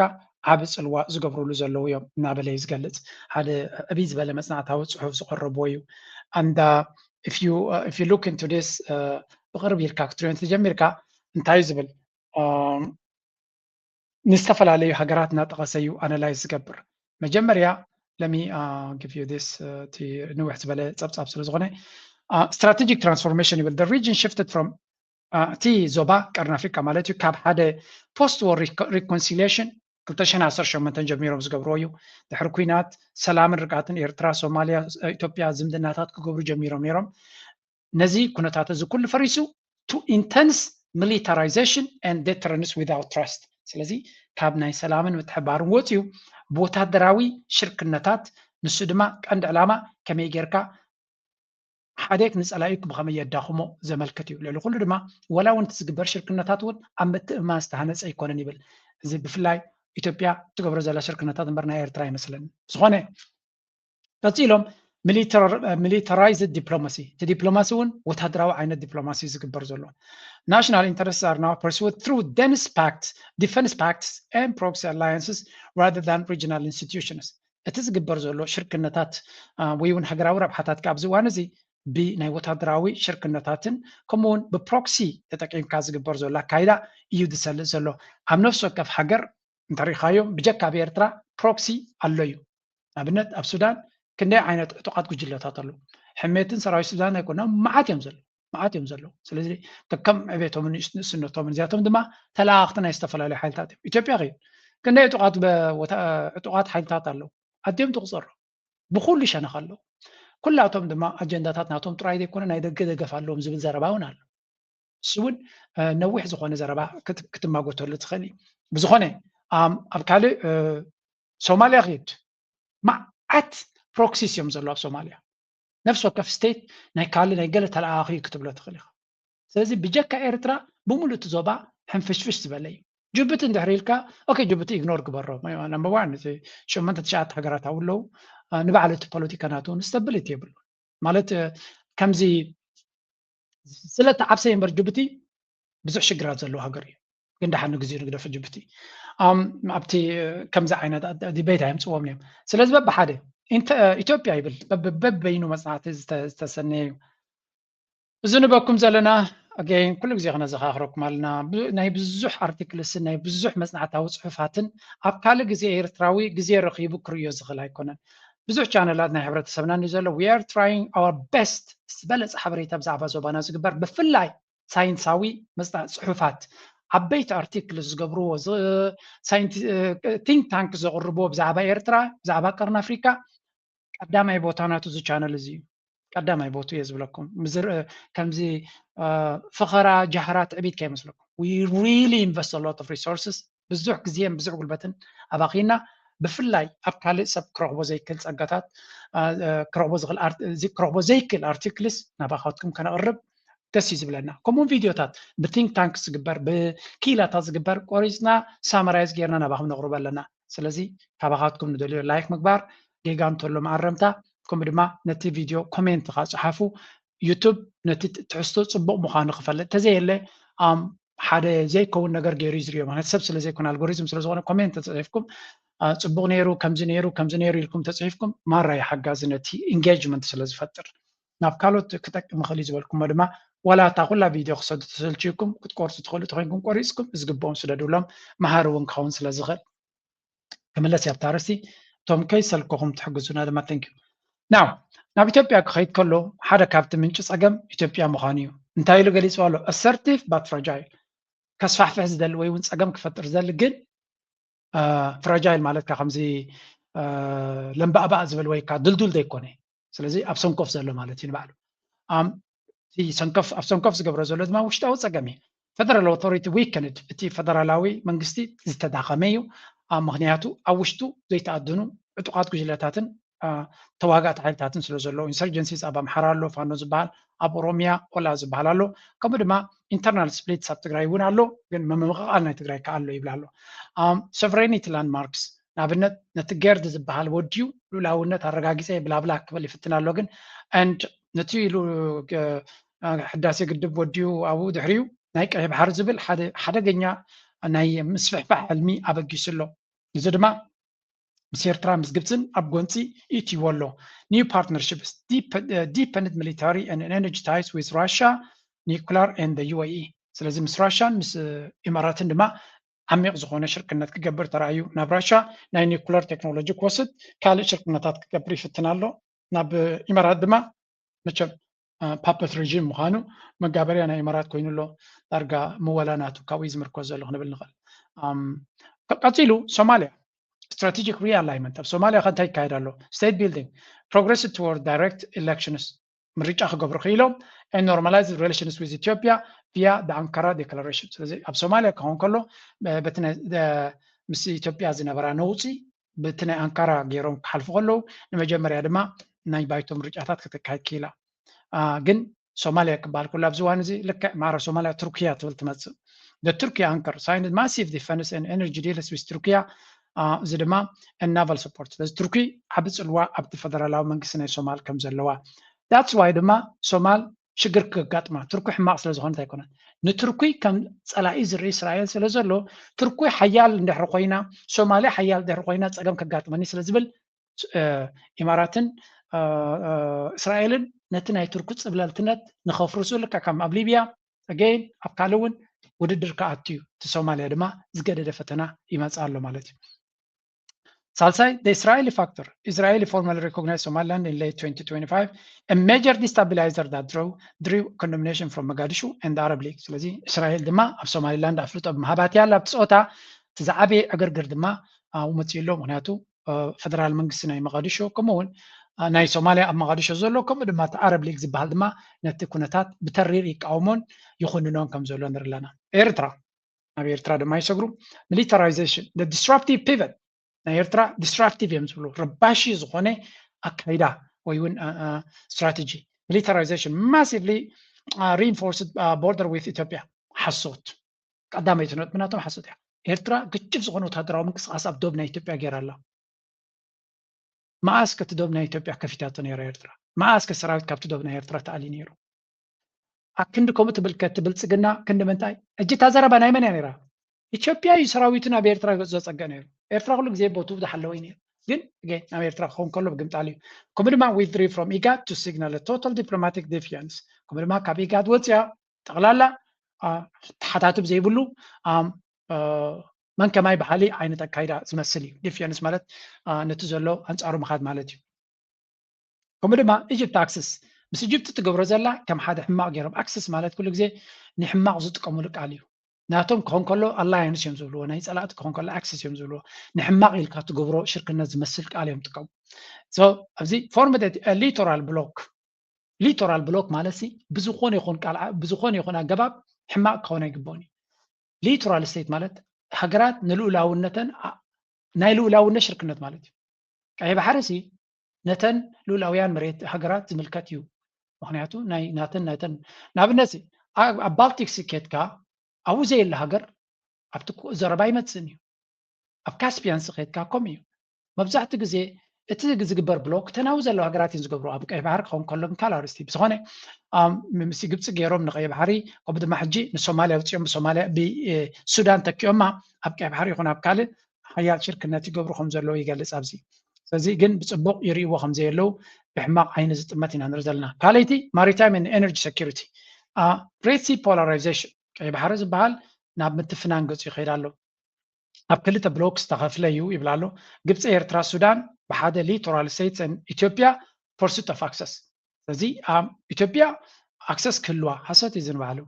ዓብ ፅልዋ ዝገብርሉ ዘለዉ እዮም እናበለ ዝገልፅ ሓደ ዕብይ ዝበለ መፅናዕታዊ ፅሑፍ ዝቀረብዎ እዩ። and if you look into this ብቅርብ ኢልካ ክትሪኦ እንተጀሚርካ እንታይ ዝብል ንዝተፈላለዩ ሃገራት እናጠቐሰ እዩ ኣናላይዝ ዝገብር። መጀመርያ let me give you this ንውሕ ዝበለ ፀብፃብ ስለ ዝኾነ strategic transformation ይብል the region shifted from እቲ ዞባ ቀርኒ ኣፍሪካ ማለት እዩ ካብ ሓደ post war reconciliation 2018 ጀሚሮም ዝገብርዎ እዩ። ድሕሪ ኩናት ሰላምን ርግኣትን ኤርትራ፣ ሶማልያ፣ ኢትዮጵያ ዝምድናታት ክገብሩ ጀሚሮም ነይሮም። ነዚ ኩነታት እዚ ኩሉ ፈሪሱ to intense militarization and deterrence without trust። ስለዚ ካብ ናይ ሰላምን ምትሕባርን ወፂኡ ብወታደራዊ ሽርክነታት ንሱ ድማ ቀንዲ ዕላማ ከመይ ጌርካ ሓደክ ንፀላኢክ ብኸመይ የዳኽሞ ዘመልክት እዩ። ልዕሊ ኩሉ ድማ ወላ እውን ዝግበር ሽርክነታት እውን ኣብ ምትእምማን ዝተሃነፀ ኣይኮነን ይብል። እዚ ብፍላይ ኢትዮጵያ ትገብሮ ዘላ ሽርክነታት እምበር ናይ ኤርትራ ኣይመስለን። ዝኾነ ቀፂሎም militarized diplomacy እቲ ዲፕሎማሲ እውን ወታደራዊ ዓይነት ዲፕሎማሲ ዝግበር ዘሎ national interests are now pursued through defense pacts and proxy alliances rather than regional institutions። እቲ ዝግበር ዘሎ ሽርክነታት ወይ እውን ሃገራዊ ረብሓታት ኣብዚ እዋን እዚ ብናይ ወታደራዊ ሽርክነታትን ከምኡውን ብፕሮክሲ ተጠቂምካ ዝግበር ዘሎ ኣካይዳ እዩ ዝሰልጥ ዘሎ። ኣብ ነፍሲ ወከፍ ሃገር እንተሪኻዮም ብጀካ ኣብ ኤርትራ ፕሮክሲ ኣሎ እዩ። ንኣብነት ኣብ ሱዳን ክንደይ ዓይነት ዕጡቃት ጉጅለታት ኣለዉ። ሕሜትን ሰራዊት ሱዳን ኣይኮነም መዓት እዮም ዘለዉ። ስለዚ ከከም ዕቤቶምን ንእስነቶምን እዚኣቶም ድማ ተለኣኽቲ ናይ ዝተፈላለዩ ሓይልታት እዮም። ኢትዮጵያ ኸ ክንደይ ዕጡቃት ሓይልታት ኣለዉ ኣድዮም ትቁፀሩ ብኩሉ ይሸነኽ ኣለዉ። ኩላቶም ድማ ኣጀንዳታት ናቶም ጥራይ ዘይኮነ ናይ ደገ ደገፍ ኣለዎም ዝብል ዘረባ እውን ኣሎ። እሱ እውን ነዊሕ ዝኾነ ዘረባ ክትማጎተሉ ትኽእል እዩ። ብዝኾነ ኣብ ካልእ ሶማልያ ኸይድ መዓት ፕሮክሲስ እዮም ዘሎ ኣብ ሶማልያ ነፍሲ ወከፍ ስቴት ናይ ካልእ ናይ ገለ ተለኣኺ ክትብሎ ትኽእል ኢኻ። ስለዚ ብጀካ ኤርትራ ብምሉእ እቲ ዞባ ሕንፍሽፍሽ ዝበለ እዩ። ጅቡቲ እንድሕሪ ኢልካ ኦኬ ጅቡቲ ኢግኖር ግበሮ ነምበር ዋን 8-9 ሃገራት ኣለዉ ንባዕሉ እቲ ፖለቲካ ናቱን ስታቢሊቲ የብሉ ማለት ከምዚ ስለተዓብሰ እምበር ጅቡቲ ብዙሕ ሽግራት ዘለዎ ሃገር እዩ። ግን ዳሓን ግዜኡ ንግደፍ ጅቡቲ ኣብቲ ከምዚ ዓይነት ዲቤት ኣየምፅዎም እዮም። ስለዚ በብሓደ ኢትዮጵያ ይብል በበይኑ መፅናዕቲ ዝተሰነየ እዩ። እዚ ንበኩም ዘለና ኣገይን ኩሉ ግዜ ክነዘኻኽረኩም ኣለና ናይ ብዙሕ ኣርቲክልስን ናይ ብዙሕ መፅናዕታዊ ፅሑፋትን ኣብ ካልእ ግዜ ኤርትራዊ ግዜ ረኺቡ ክርዮ ዝኽእል ኣይኮነን። ብዙሕ ቻነላት ናይ ሕብረተሰብና እዩ ዘሎ we are trying our best ዝበለፀ ሓበሬታ ብዛዕባ ዞባና ዝግበር ብፍላይ ሳይንሳዊ መፅናዕ ፅሑፋት ዓበይቲ ኣርቲክል ዝገብርዎ ቲንክ ታንክ ዘቕርብዎ ብዛዕባ ኤርትራ ብዛዕባ ቀርኒ ኣፍሪካ ቀዳማይ ቦታ ናቱ እዚ ቻነል እዚ እዩ። ቀዳማይ ቦቱ የዝብለኩም ምዝር ከምዚ فخرة جهرات عبيد كي مسلكم we really invest a lot of resources بزح كزيان بزح قلبتن أباقينا بفلاي أبكالي سب كروبو زيكل سقطات كروبو زغل زي كروبو زيكل articles نباخاتكم كان أقرب تسيز بلنا كمون فيديوهات بثينك تانكس جبر بكيلات جبر كوريزنا سامرايز غيرنا نباهم نغرب لنا سلازي تباخاتكم ندلو لايك مكبار جيجان تولو معرمتا كم بدما نتي فيديو كومنت خاص حافو يوتيوب نتي تحسو صبق مخانه خفل تزيله حدا زي كون نجر جيريزريو ما نسب سلازي كون الجوريزم سلازونه كومنت تصيفكم صبق نيرو كم زنيرو لكم تصيفكم مره يحجازنتي انجيجمنت سلاز فتر نافكالوت كتك مخليز ولكم مدما ولا تقول فيديو خصد تسلچيكم كتقرص تخلو تخينكم قريسكم ازغبون سددولم مهارون كون سلازغل كملس يابتارسي توم كيسلكم تحجزونا دما ثانك يو ناو ناب ኢትዮጵያ ክኸይድ ከሎ ሓደ ካብቲ ምንጭ ፀገም ኢትዮጵያ ምዃኑ እዩ እንታይ ኢሉ ገሊፁ ኣሎ assertive but fragile ከስፋሕፍሕ ዝደሊ ወይ እውን ፀገም ክፈጥር ዝደሊ ግን ፍራጃይል ማለት ከምዚ ለምባእባእ ዝበል ወይ ከዓ ድልዱል ዘይኮነ ስለዚ ኣብ ሰንኮፍ ዘሎ ማለት እዩ ንባዕሉ ኣብ ሰንኮፍ ዝገብሮ ዘሎ ድማ ውሽጣዊ ፀገም እዩ ፌደራል ኦቶሪቲ ዊክንድ እቲ ፌደራላዊ መንግስቲ ዝተዳኸመ እዩ ምክንያቱ ኣብ ውሽጡ ዘይተኣድኑ ዕጡቃት ጉጅለታትን ተዋጋእቲ ሓይልታትን ስለ ዘሎ ኢንሰርጀንሲስ ኣብ ኣምሓራ ኣሎ ፋኖ ዝበሃል ኣብ ኦሮሚያ ኦላ ዝበሃል ኣሎ ከምኡ ድማ ኢንተርናል ስፕሊትስ ኣብ ትግራይ እውን ኣሎ ግን ምምቕቓል ናይ ትግራይ ከዓ ኣሎ ይብላ ኣሎ ሶቨሬኒቲ ላንድማርክስ ንኣብነት ነቲ ጌርድ ዝበሃል ወዲዩ ሉላውነት ኣረጋጊፀ ብላብላ ክብል ይፍትን ኣሎ ግን ንድ ነቲ ኢሉ ሕዳሴ ግድብ ወዲዩ ኣብኡ ድሕሪኡ ናይ ቀይሕ ባሕሪ ዝብል ሓደገኛ ናይ ምስፍሕፋሕ ሕልሚ ኣበጊሱ ኣሎ እዚ ድማ ምስ ኤርትራ ምስ ግብፅን ኣብ ጎንፂ ኢትይዎ ኣሎ ኒው ፓርትነርሽፕስ ዲፐንደንት ሚሊታሪ and energy ties with Russia nuclear and the UAE ስለዚ ምስ ራሽያን ምስ ኢማራትን ድማ ዓሚቕ ዝኾነ ሽርክነት ክገብር ተራእዩ ናብ ራሻ ናይ ኒውክለር ቴክኖሎጂ ክወስድ ካልእ ሽርክነታት ክገብር ይፍትን ኣሎ ናብ ኢማራት ድማ መቸም ፓፐት ሬጂም ምዃኑ መጋበርያ ናይ ኢማራት ኮይኑ ኣሎ ዳርጋ ምወላናቱ ካብኡ ዝምርኮዝ ዘሎ ክንብል ንኽእል ቀፂሉ ሶማልያ strategic realignment of Somalia ከንታይ ይካየድ ኣሎ state building progress toward direct elections ምርጫ ክገብሩ ክኢሎም and normalize relations with Ethiopia via the Ankara declaration ስለዚ ኣብ ሶማልያ ክኸውን ከሎ በቲ ምስ ኢትዮጵያ ዝነበራ ነውፂ በቲ ናይ ኣንካራ ገይሮም ክሓልፉ ከለዉ ንመጀመርያ ድማ ናይ ባይቶ ምርጫታት ክትካየድ ክኢላ ግን ሶማልያ ክበሃል ከሎ ኣብዚ እዋን እዚ ልክዕ ማዕረ ሶማልያ ቱርክያ ትብል ትመፅእ the Turkey anchor signed massive defense and energy deals with Turkey እዚ ድማ ናቫል ሰፖርት ስለዚ ቱርኪ ዓብ ፅልዋ ኣብቲ ፌደራላዊ መንግስቲ ናይ ሶማል ከም ዘለዋ ዳትስ ዋይ ድማ ሶማል ሽግር ክጋጥማ ቱርኪ ሕማቅ ስለ ዝኾነት ኣይኮነን ንቱርኪ ከም ፀላኢ ዝርኢ እስራኤል ስለ ዘሎ ቱርኪ ሓያል እንድሕሪ ኮይና ሶማልያ ሓያል እንድሕሪ ኮይና ፀገም ከጋጥመኒ ስለ ዝብል ኢማራትን እስራኤልን ነቲ ናይ ቱርኪ ፅብለልትነት ንኸፍርሱ ልክዕ ከም ኣብ ሊብያ ኣገይን ኣብ ካልእ እውን ውድድር ከኣትዩ እቲ ሶማልያ ድማ ዝገደደ ፈተና ይመፅእ ኣሎ ማለት እዩ Salsai, the Israeli factor. Israeli formally recognized Somaliland in late 2025, a major destabilizer that drew condemnation from Mogadishu and the Arab League. ስለዚ እስራኤል ድማ ኣብ ሶማሊላንድ ኣፍልጦ ብማሃባት ያለ ኣብ ትፆታ ትዝዓበየ ዕግርግር ድማ ውመፅሎ ምክንያቱ ፌደራል መንግስቲ ናይ መቃዲሾ ከምኡውን ናይ ሶማልያ ኣብ መቃዲሾ ዘሎ ከምኡ ድማ እቲ ዓረብ ሊግ ዝበሃል ድማ ነቲ ኩነታት ብተሪር ይቃወሞን ይኹንኖን ከም ዘሎ ንርኢ ኣለና ኤርትራ ኣብ ኤርትራ ድማ ይሰግሩ ሚሊታራይዜሽን the disruptive pivot ናይ ኤርትራ ዲስትራክቲቭ እዮም ዝብሉ ረባሺ ዝኾነ ኣካይዳ ወይ እውን ስትራቴጂ ሚሊታራይዜሽን ማሲቭሊ reinforced border with ኢትዮጵያ ሓሶት ቀዳመይቲ ነጥብናቶም ሓሶት እያ ኤርትራ ግጭፍ ዝኾነ ወታደራዊ ምንቅስቃስ ኣብ ዶብ ናይ ኢትዮጵያ ገይራ ኣላ መዓስ ከቲ ዶብ ናይ ኢትዮጵያ ከፊታቶ ነይራ ኤርትራ መዓስ ከሰራዊት ካብቲ ዶብ ናይ ኤርትራ ተኣልዩ ነይሩ ኣብ ክንዲ ከምኡ ትብል ከትብልፅግና ክንዲ ምንታይ እጂ ታዘረባ ናይ መን እያ ነይራ ኢትዮጵያ እዩ ሰራዊትን ኣብ ኤርትራ ዘፀገ ነይሩ ኤርትራ ኩሉ ግዜ ቦቱ ዝሓለወ ነይሩ ግን ናብ ኤርትራ ክኸውን ከሎ ብግምጣል እዩ ከምኡ ድማ withdrew from IGAD to signal a total diplomatic defiance ከምኡ ድማ ካብ IGAD ወፅያ ጠቕላላ ተሓታቱ ብዘይብሉ መንከማይ ባህሊ ዓይነት ኣካይዳ ዝመስል እዩ ዲፊያንስ ማለት ነቲ ዘሎ ኣንፃሩ ምኻድ ማለት እዩ ከምኡ ድማ ኢጅፕት ኣክሰስ ምስ ኢጅፕት ትገብሮ ዘላ ከም ሓደ ሕማቅ ገይሮም ኣክሰስ ማለት ኩሉ ግዜ ንሕማቅ ዝጥቀሙሉ ቃል እዩ ናቶም ክኾን ከሎ ኣላያንስ እዮም ዝብልዎ ናይ ፀላእቲ ክኾን ከሎ ኣክሰስ እዮም ዝብልዎ ንሕማቅ ኢልካ ትገብሮ ሽርክነት ዝመስል ቃል እዮም ጥቀሙ ኣብዚ ፎርመድ ሊቶራል ብሎክ ሊቶራል ብሎክ ማለት ብዙኾነ ይኹን ኣገባብ ሕማቅ ክኾነ ይግብኦን እዩ ሊቶራል ስቴት ማለት ሃገራት ንልኡላውነተን ናይ ልኡላውነት ሽርክነት ማለት እዩ ቀይ ባሕሪ ሲ ነተን ልኡላውያን መሬት ሃገራት ዝምልከት እዩ ምክንያቱ ናተን ንኣብነት ኣብ ባልቲክ ኬድካ ኣብኡ ዘየለ ሃገር ኣብቲ ዘረባ ይመፅን እዩ ኣብ ካስፒያን ኬድካ ከምኡ እዩ መብዛሕትኡ ግዜ እቲ ዝግበር ብሎክ ተናው ዘለዋ ሃገራት እዮም ዝገብሩ ኣብ ቀይ ባሕሪ ክኸውን ከሎ ካልኣርስቲ ብዝኾነ ምስ ግብፂ ገይሮም ንቀይ ባሕሪ ከምኡ ድማ ሕጂ ንሶማልያ ውፅኦም ብሱዳን ተኪኦማ ኣብ ቀይ ባሕሪ ይኹን ኣብ ካልእ ሓያል ሽርክነት ይገብሩ ከም ዘለዎ ይገልፅ ኣብዚ ስለዚ ግን ብፅቡቅ ይርእይዎ ከም ዘየለው ብሕማቅ ዓይኒ ዝጥመት ኢና ንርኢ ዘለና ካልኣይቲ ማሪታይም ኤነርጂ ሴኪሪቲ ሬድ ሲ ፖላራይዜሽን ቀይ ባሕሪ ዝበሃል ናብ ምትፍናን ገፁ ይኸይድ ኣሎ ኣብ ክልተ ብሎክ ዝተኸፍለ እዩ ይብላ ኣሎ ግብፂ ኤርትራ ሱዳን ብሓደ ሊቶራል ስቴትስ ኢትዮጵያ ፐርሱት ኦፍ ኣክሰስ ስለዚ ኢትዮጵያ ኣክሰስ ክህልዋ ሓሰት እዩ ዝንባሃሉ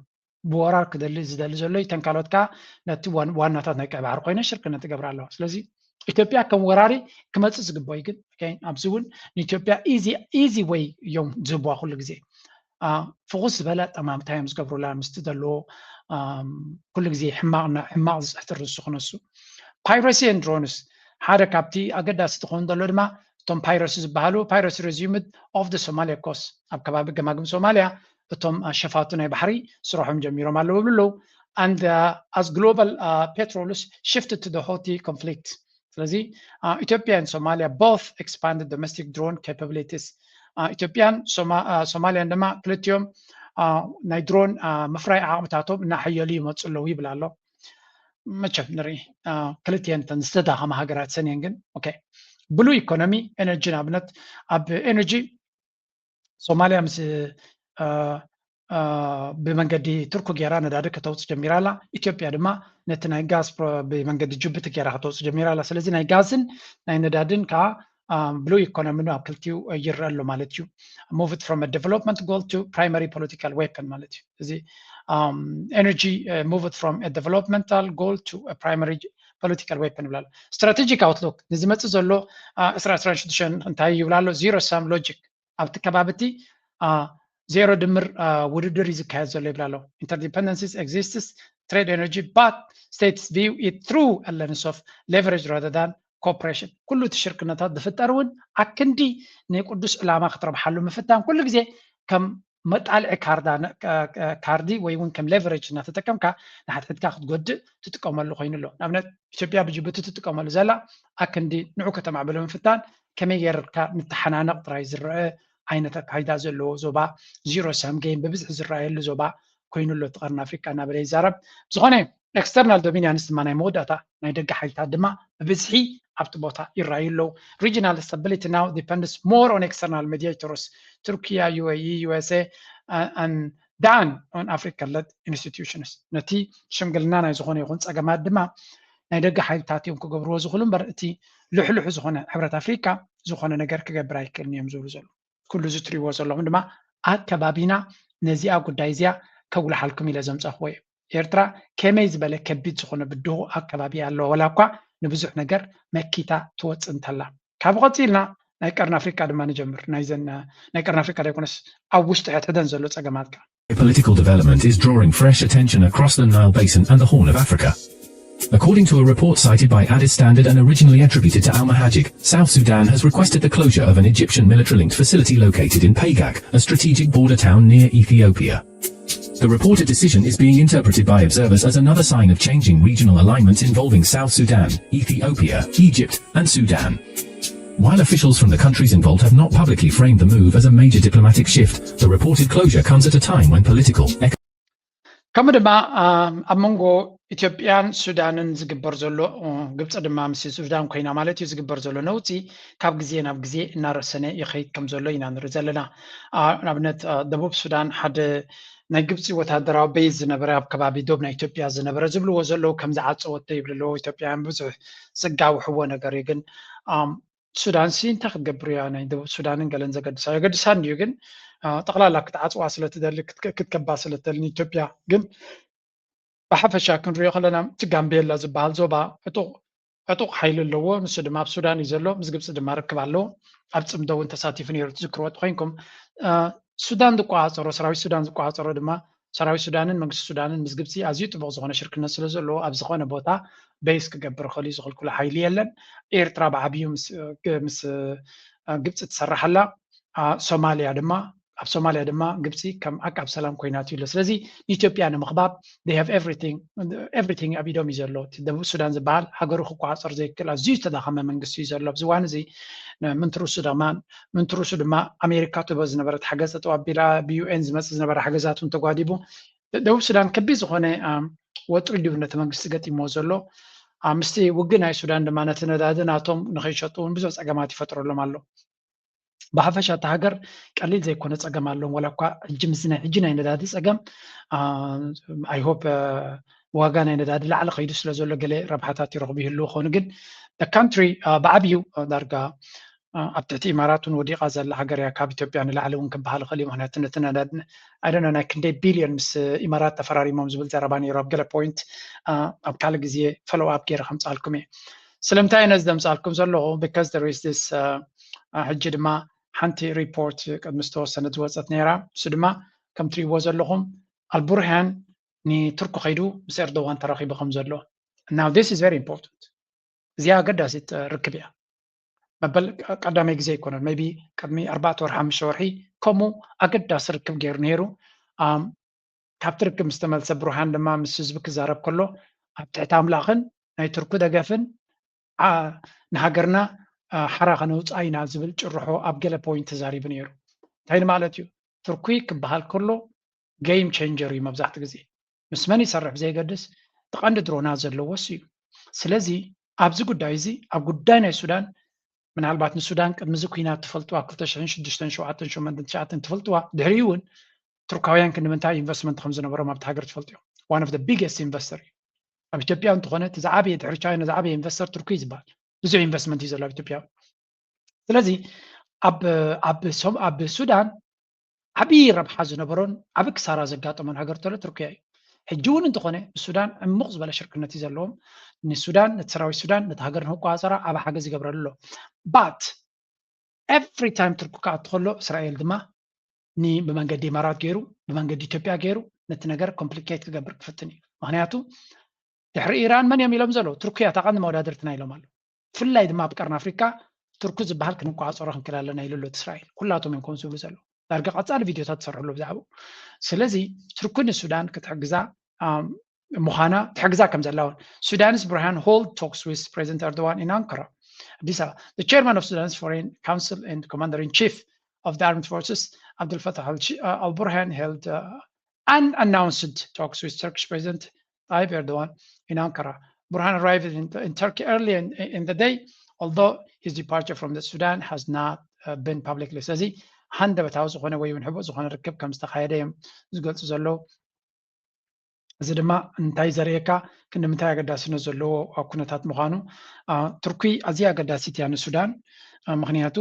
ብወራር ዝደሊ ዘሎ ተን ካልኦት ከዓ ነቲ ዋናታት ናይ ቀይ ባሕሪ ኮይነ ሽርክነት ትገብር ኣለዋ ስለዚ ኢትዮጵያ ከም ወራሪ ክመፅእ ዝግብኦ እዩ ግን ኣብዚ እውን ንኢትዮጵያ ኢዚ ወይ እዮም ዝህብዋ ኩሉ ግዜ ፍቑስ ዝበለ ጠማምታ እዮም ዝገብሩላ ምስቲ ዘለዎ ኩሉ ግዜ ሕማቅ ዝፅሕትር ንሱ ክነሱ ፓይረሲ ኤንድ ድሮንስ ሓደ ካብቲ ኣገዳሲ ትኾኑ ዘሎ ድማ እቶም ፓይረሲ ዝበሃሉ ፓይረሲ ሬዚዩምድ ኦፍ ደ ሶማሊያ ኮስ ኣብ ከባቢ ገማግም ሶማልያ እቶም ሸፋቱ ናይ ባሕሪ ስርሖም ጀሚሮም ኣለዉ ብለው and as global petrols shifted to the Houthi conflict ስለዚ ኢትዮጵያ and Somalia both expanded domestic drone capabilities ኢትዮጵያን ሶማልያን ድማ ክልቲኦም ናይ ድሮን ምፍራይ ዓቕምታቶም እናሓየሉ ይመፁ ኣለዉ ይብላ ኣሎ መቸም ንርኢ ክልቲአን ተን ዝተዳኸማ ሃገራት ሰንየን ግን ኦኬ ብሉ ኢኮኖሚ ኤነርጂ ንኣብነት ኣብ ኤነርጂ ሶማልያ ምስ ብመንገዲ ቱርክ ጌራ ነዳዲ ከተውፅእ ጀሚራ ኣላ ኢትዮጵያ ድማ ነቲ ናይ ጋዝ ብመንገዲ ጅቡቲ ጌራ ከተውፅእ ጀሚራ ኣላ ስለዚ ናይ ጋዝን ናይ ነዳድን ከዓ ብሉ ኢኮኖሚ ኣብ ክልቲኡ ይርአ ኣሎ ማለት እዩ moved from a development goal to primary political weapon ማለት እዩ እዚ energy moved from a developmental goal to a primary political weapon ይብላሉ strategic outlook ንዝመፅእ ዘሎ 2026 እንታይ ይብላ ኣሎ zero sum logic ኣብቲ ከባቢቲ ዜሮ ድምር ውድድር ይዝካየድ ዘሎ ይብላ ኣሎ interdependencies exists trade energy but states view it through a lens of leverage rather than cooperation ኩሉ ትሽርክነታት ዝፍጠር እውን ኣክንዲ ናይ ቅዱስ ዕላማ ክትረብሓሉ ምፍታን ኩሉ ግዜ ከም መጣልዒ ካርዲ ወይ እውን ከም ሌቨሬጅ እናተጠቀምካ ንሓትሕትካ ክትጎድእ ትጥቀመሉ ኮይኑ ኣሎ ንኣብነት ኢትዮጵያ ብጅቡቲ ትጥቀመሉ ዘላ ኣክንዲ ንዑ ከተማዕበሎ ምፍታን ከመይ ጌርካ ንተሓናነቕ ጥራይ ዝረአ ዓይነት ኣካይዳ ዘለዎ ዞባ ዚሮ ሰም ጌም ብብዝሒ ዝረኣየሉ ዞባ ኮይኑ ኣሎ እቲ ቀርኒ ኣፍሪካ እናበለ ይዛረብ ዝኾነ ኤክስተርናል ዶሚኒያንስ ድማ ናይ መወዳእታ ናይ ደገ ሓይልታት ድማ ብብዝሒ ኣብቲ ቦታ ይረኣዩ ኣለዉ regional stability now depends more on external mediators Turkey, UAE, USA and than on African-led institutions ነቲ ሽምግልና ናይ ዝኾነ ይኹን ፀገማት ድማ ናይ ደገ ሓይልታት እዮም ክገብርዎ ዝኽእሉ እምበር እቲ ልሕልሑ ዝኾነ ሕብረት ኣፍሪካ ዝኾነ ነገር ክገብር ኣይክእልን እዮም ዝብሉ ዘሎ ኩሉ ዝትሪእዎ ዘለኹም ድማ ኣብ ከባቢና ነዚኣ ጉዳይ እዚኣ ከጉልሓልኩም ኢለ ዘምፀኽዎ እዩ ኤርትራ ከመይ ዝበለ ከቢድ ዝኾነ ብድሆ ኣከባቢ ኣለዎ ወላ እኳ ንብዙሕ ነገር መኪታ ትወፅእ እንተላ ካብ ቀፂልና ናይ ቀርኒ ኣፍሪካ ድማ ንጀምር ናይ ቀርኒ ኣፍሪካ ደይኮነስ ኣብ ውሽጢ ሕድሕደን ዘሎ ፀገማት ከዓ Political development is drawing fresh attention across the Nile Basin and the Horn of Africa. According to a report cited by Addis Standard and originally attributed to Al-Mahajik, South Sudan has requested the closure of an Egyptian military-linked facility located in Pagak, a strategic border town near Ethiopia. The reported decision is being interpreted by observers as another sign of changing regional alignments involving South Sudan, Ethiopia, Egypt, and Sudan. While officials from the countries involved have not publicly framed the move as a major diplomatic shift, the reported closure comes at a time when political ከምኡ ድማ ኣብ መንጎ ኢትዮጵያን ሱዳንን ዝግበር ዘሎ ግብፂ ድማ ምስ ሱዳን ኮይና ማለት እዩ ዝግበር ዘሎ ነውፂ ካብ ግዜ ናብ ግዜ እናረሰነ ይኸይድ ከም ዘሎ ኢና ንርኢ ዘለና ንኣብነት ደቡብ ሱዳን ሓደ ናይ ግብፂ ወታደራዊ ቤዝ ዝነበረ ኣብ ከባቢ ዶብ ናይ ኢትዮጵያ ዝነበረ ዝብልዎ ዘለዉ ከም ዝዓፀወቶ ይብልዎ ኢትዮጵያን ብዙሕ ዘጋውሕዎ ነገር እዩ ግን ሱዳን ሲ እንታይ ክትገብር እያ ናይ ደቡብ ሱዳንን ገለን የገድሳን እዩ ግን ጠቕላላ ክትዓፅዋ ስለትደሊ ክትከባ ስለትደሊ ኢትዮጵያ ግን ብሓፈሻ ክንሪኦ ከለና እቲ ጋምቤላ ዝበሃል ዞባ ዕጡቕ ሓይሊ ኣለዎ ንሱ ድማ ኣብ ሱዳን እዩ ዘሎ ምስ ግብፂ ድማ ርክብ ኣለዎ ኣብ ፅምዶ እውን ተሳቲፉ ነይሩ ትዝክርዎ ኮይንኩም ሱዳን ዝቋፀሮ ሰራዊት ሱዳን ዝቋፀሮ ድማ ሰራዊት ሱዳንን መንግስቲ ሱዳንን ምስ ግብፂ ኣዝዩ ጥቡቅ ዝኾነ ሽርክነት ስለ ዘለዎ ኣብ ዝኾነ ቦታ ቤስ ክገብር ክእል ዝኽልኩሉ ሓይሊ የለን ኤርትራ ብዓብዩ ምስ ግብፂ ትሰርሓላ ሶማልያ ድማ ኣብ ሶማልያ ድማ ግብፂ ከም ኣቃብ ሰላም ኮይናት እዩ ስለዚ ኢትዮጵያ ንምኽባብ they have everything ኣብ ኢዶም እዩ ዘሎ ደቡብ ሱዳን ዝበሃል ሃገሩ ክቋፀር ዘይክእል ኣዝዩ ዝተዳኸመ መንግስቲ እዩ ዘሎ ኣብዚ እዋን እዚ ምንትሩሱ ድማ ኣሜሪካ ትቦ ዝነበረት ሓገዝ ጠጠው ኣቢላ ብዩኤን ዝመፅእ ዝነበረ ሓገዛቱን ተጓዲቡ ደቡብ ሱዳን ከቢድ ዝኾነ ወጥሪ ድዩ ነቲ መንግስቲ ገጢሞ ዘሎ ምስቲ ውግእ ናይ ሱዳን ድማ ነቲ ነዳዲ ናቶም ንኸይሸጡ ብዙሕ ፀገማት ይፈጥረሎም ኣሎ ብሓፈሻ እቲ ሃገር ቀሊል ዘይኮነ ፀገም ኣለዎም ወላ እኳ ሕጂ ናይ ነዳዲ ፀገም ኣይሆፕ ዋጋ ናይ ነዳዲ ላዕሊ ከይዱ ስለ ዘሎ ገለ ረብሓታት ይረኽቡ ይህልው ኾኑ ግን ካንትሪ ብዓብዩ ዳርጋ ኣብ ትሕቲ ኢማራትን ወዲቓ ዘላ ሃገር እያ ካብ ኢትዮጵያ ንላዕሊ እውን ክበሃል ይኽእል እዩ ምክንያቱ ነቲ ነዳዲ ኣይዶነ ናይ ክንደይ ቢልዮን ምስ ኢማራት ተፈራሪሞም ዝብል ዘረባ ነይሩ ኣብ ገለ ፖይንት ኣብ ካልእ ግዜ ፈሎው ኣፕ ገይረ ከምፃልኩም እየ ስለምንታይ ነዚ ዘምፃልኩም ዘለኹ ቢካዝ there is this ሕጂ ድማ ሓንቲ ሪፖርት ቅድሚ ዝተወሰነ ዝወፀት ነይራ እሱ ድማ ከም ትሪእዎ ዘለኹም ኣልቡርሃን ንቱርክ ከይዱ ምስ ኤርዶዋን ተራኺቡ ከም ዘሎ now this is very important እዚኣ ኣገዳሲት ርክብ እያ መበል ቀዳማይ ግዜ ይኮነን ሜቢ ቅድሚ 4 ወርሒ 5 ወርሒ ከምኡ ኣገዳሲ ርክብ ገይሩ ነይሩ ካብቲ ርክብ ምስ ተመልሰ ብሩሃን ድማ ምስ ህዝቢ ክዛረብ ከሎ ኣብ ትሕቲ ኣምላኽን ናይ ቱርክ ደገፍን ንሃገርና ሓራ ከነውፃእ ኢና ዝብል ጭርሖ ኣብ ገለ ፖይንት ተዛሪቡ ነይሩ እንታይ ማለት እዩ ቱርኪ ክበሃል ከሎ ጌም ቼንጀር እዩ መብዛሕትኡ ግዜ ምስ መን ይሰርሕ ዘይገድስ ተቐንዲ ድሮናት ዘለዎስ እዩ ስለዚ ኣብዚ ጉዳይ እዚ ኣብ ጉዳይ ናይ ሱዳን ምናልባት ንሱዳን ቅድሚዚ ኩናት ትፈልጥዋ 2006 7 8 9 ትፈልጥዋ ድሕሪኡ እውን ቱርካውያን ክንምንታይ ኢንቨስትመንት ከም ዝነበሮም ኣብቲ ሃገር ትፈልጡ እዮም one of the biggest investor ኣብ ኢትዮጵያ እንትኾነ እቲ ዝዓበየ ድሕሪ ቻይና ዝዓበየ ኢንቨስተር ቱርኪ ዝበሃል ብዙሕ ኢንቨስትመንት እዩ ዘሎ ኣብ ኢትዮጵያ ስለዚ ኣብ ሱዳን ዓብይ ረብሓ ዝነበሮን ዓብ ክሳራ ዘጋጠመን ሃገር ተሎ ቱርክያ እዩ ሕጂ እውን እንትኾነ ብሱዳን ዕሙቕ ዝበለ ሽርክነት እዩ ዘለዎም ንሱዳን ነቲ ሰራዊት ሱዳን ነቲ ሃገር ንክቋፀራ ዓብ ሓገዝ ይገብረሉ ኣሎ ባት ኤቭሪ ታይም ቱርክ ክኣቱ ከሎ እስራኤል ድማ ብመንገዲ ኢማራት ገይሩ ብመንገዲ ኢትዮጵያ ገይሩ ነቲ ነገር ኮምፕሊኬት ክገብር ክፍትን እዩ ምክንያቱ ድሕሪ ኢራን መን እዮም ኢሎም ዘለዉ ቱርክያ ታቐንዲ መወዳድርትና ኢሎም ኣሎ ብፍላይ ድማ ኣብ ቀርኒ ኣፍሪካ ቱርክ ዝበሃል ክንቋፀሮ ክንክእል ኣለና ኢሉ ኣሎ እስራኤል ኩላቶም እዮም ከምኡ ዝብሉ ዘለዉ ዳርጋ ቀፃሊ ቪድዮታት ዝሰርሕሉ ብዛዕባኡ ስለዚ ቱርክ ንሱዳን ክትሕግዛ ምዃና ትሕግዛ ከም ዘላ እውን Sudan's Burhan hold talks with President Erdogan in Ankara. The chairman of Sudan's Foreign Council and Commander-in-Chief of the Armed Forces, Abdel Fattah al-Burhan, held unannounced talks with Turkish President Tayyip Erdogan in Ankara. Burhan arrived in Turkey early in the day, although his departure from the Sudan has not been publicly said. handበታዊ ዝኾነ ወይ እውን ሕቡእ ዝኾነ ርክብ ከም ዝተኻየደ እዮም ዝገልፁ ዘለዉ እዚ ድማ እንታይ ዘርእየካ ክንምንታይ ኣገዳሲነት ዘለዎ ኣብ ኩነታት ምዃኑ ቱርኪ ኣዝያ ኣገዳሲት እያ ንሱዳን ምክንያቱ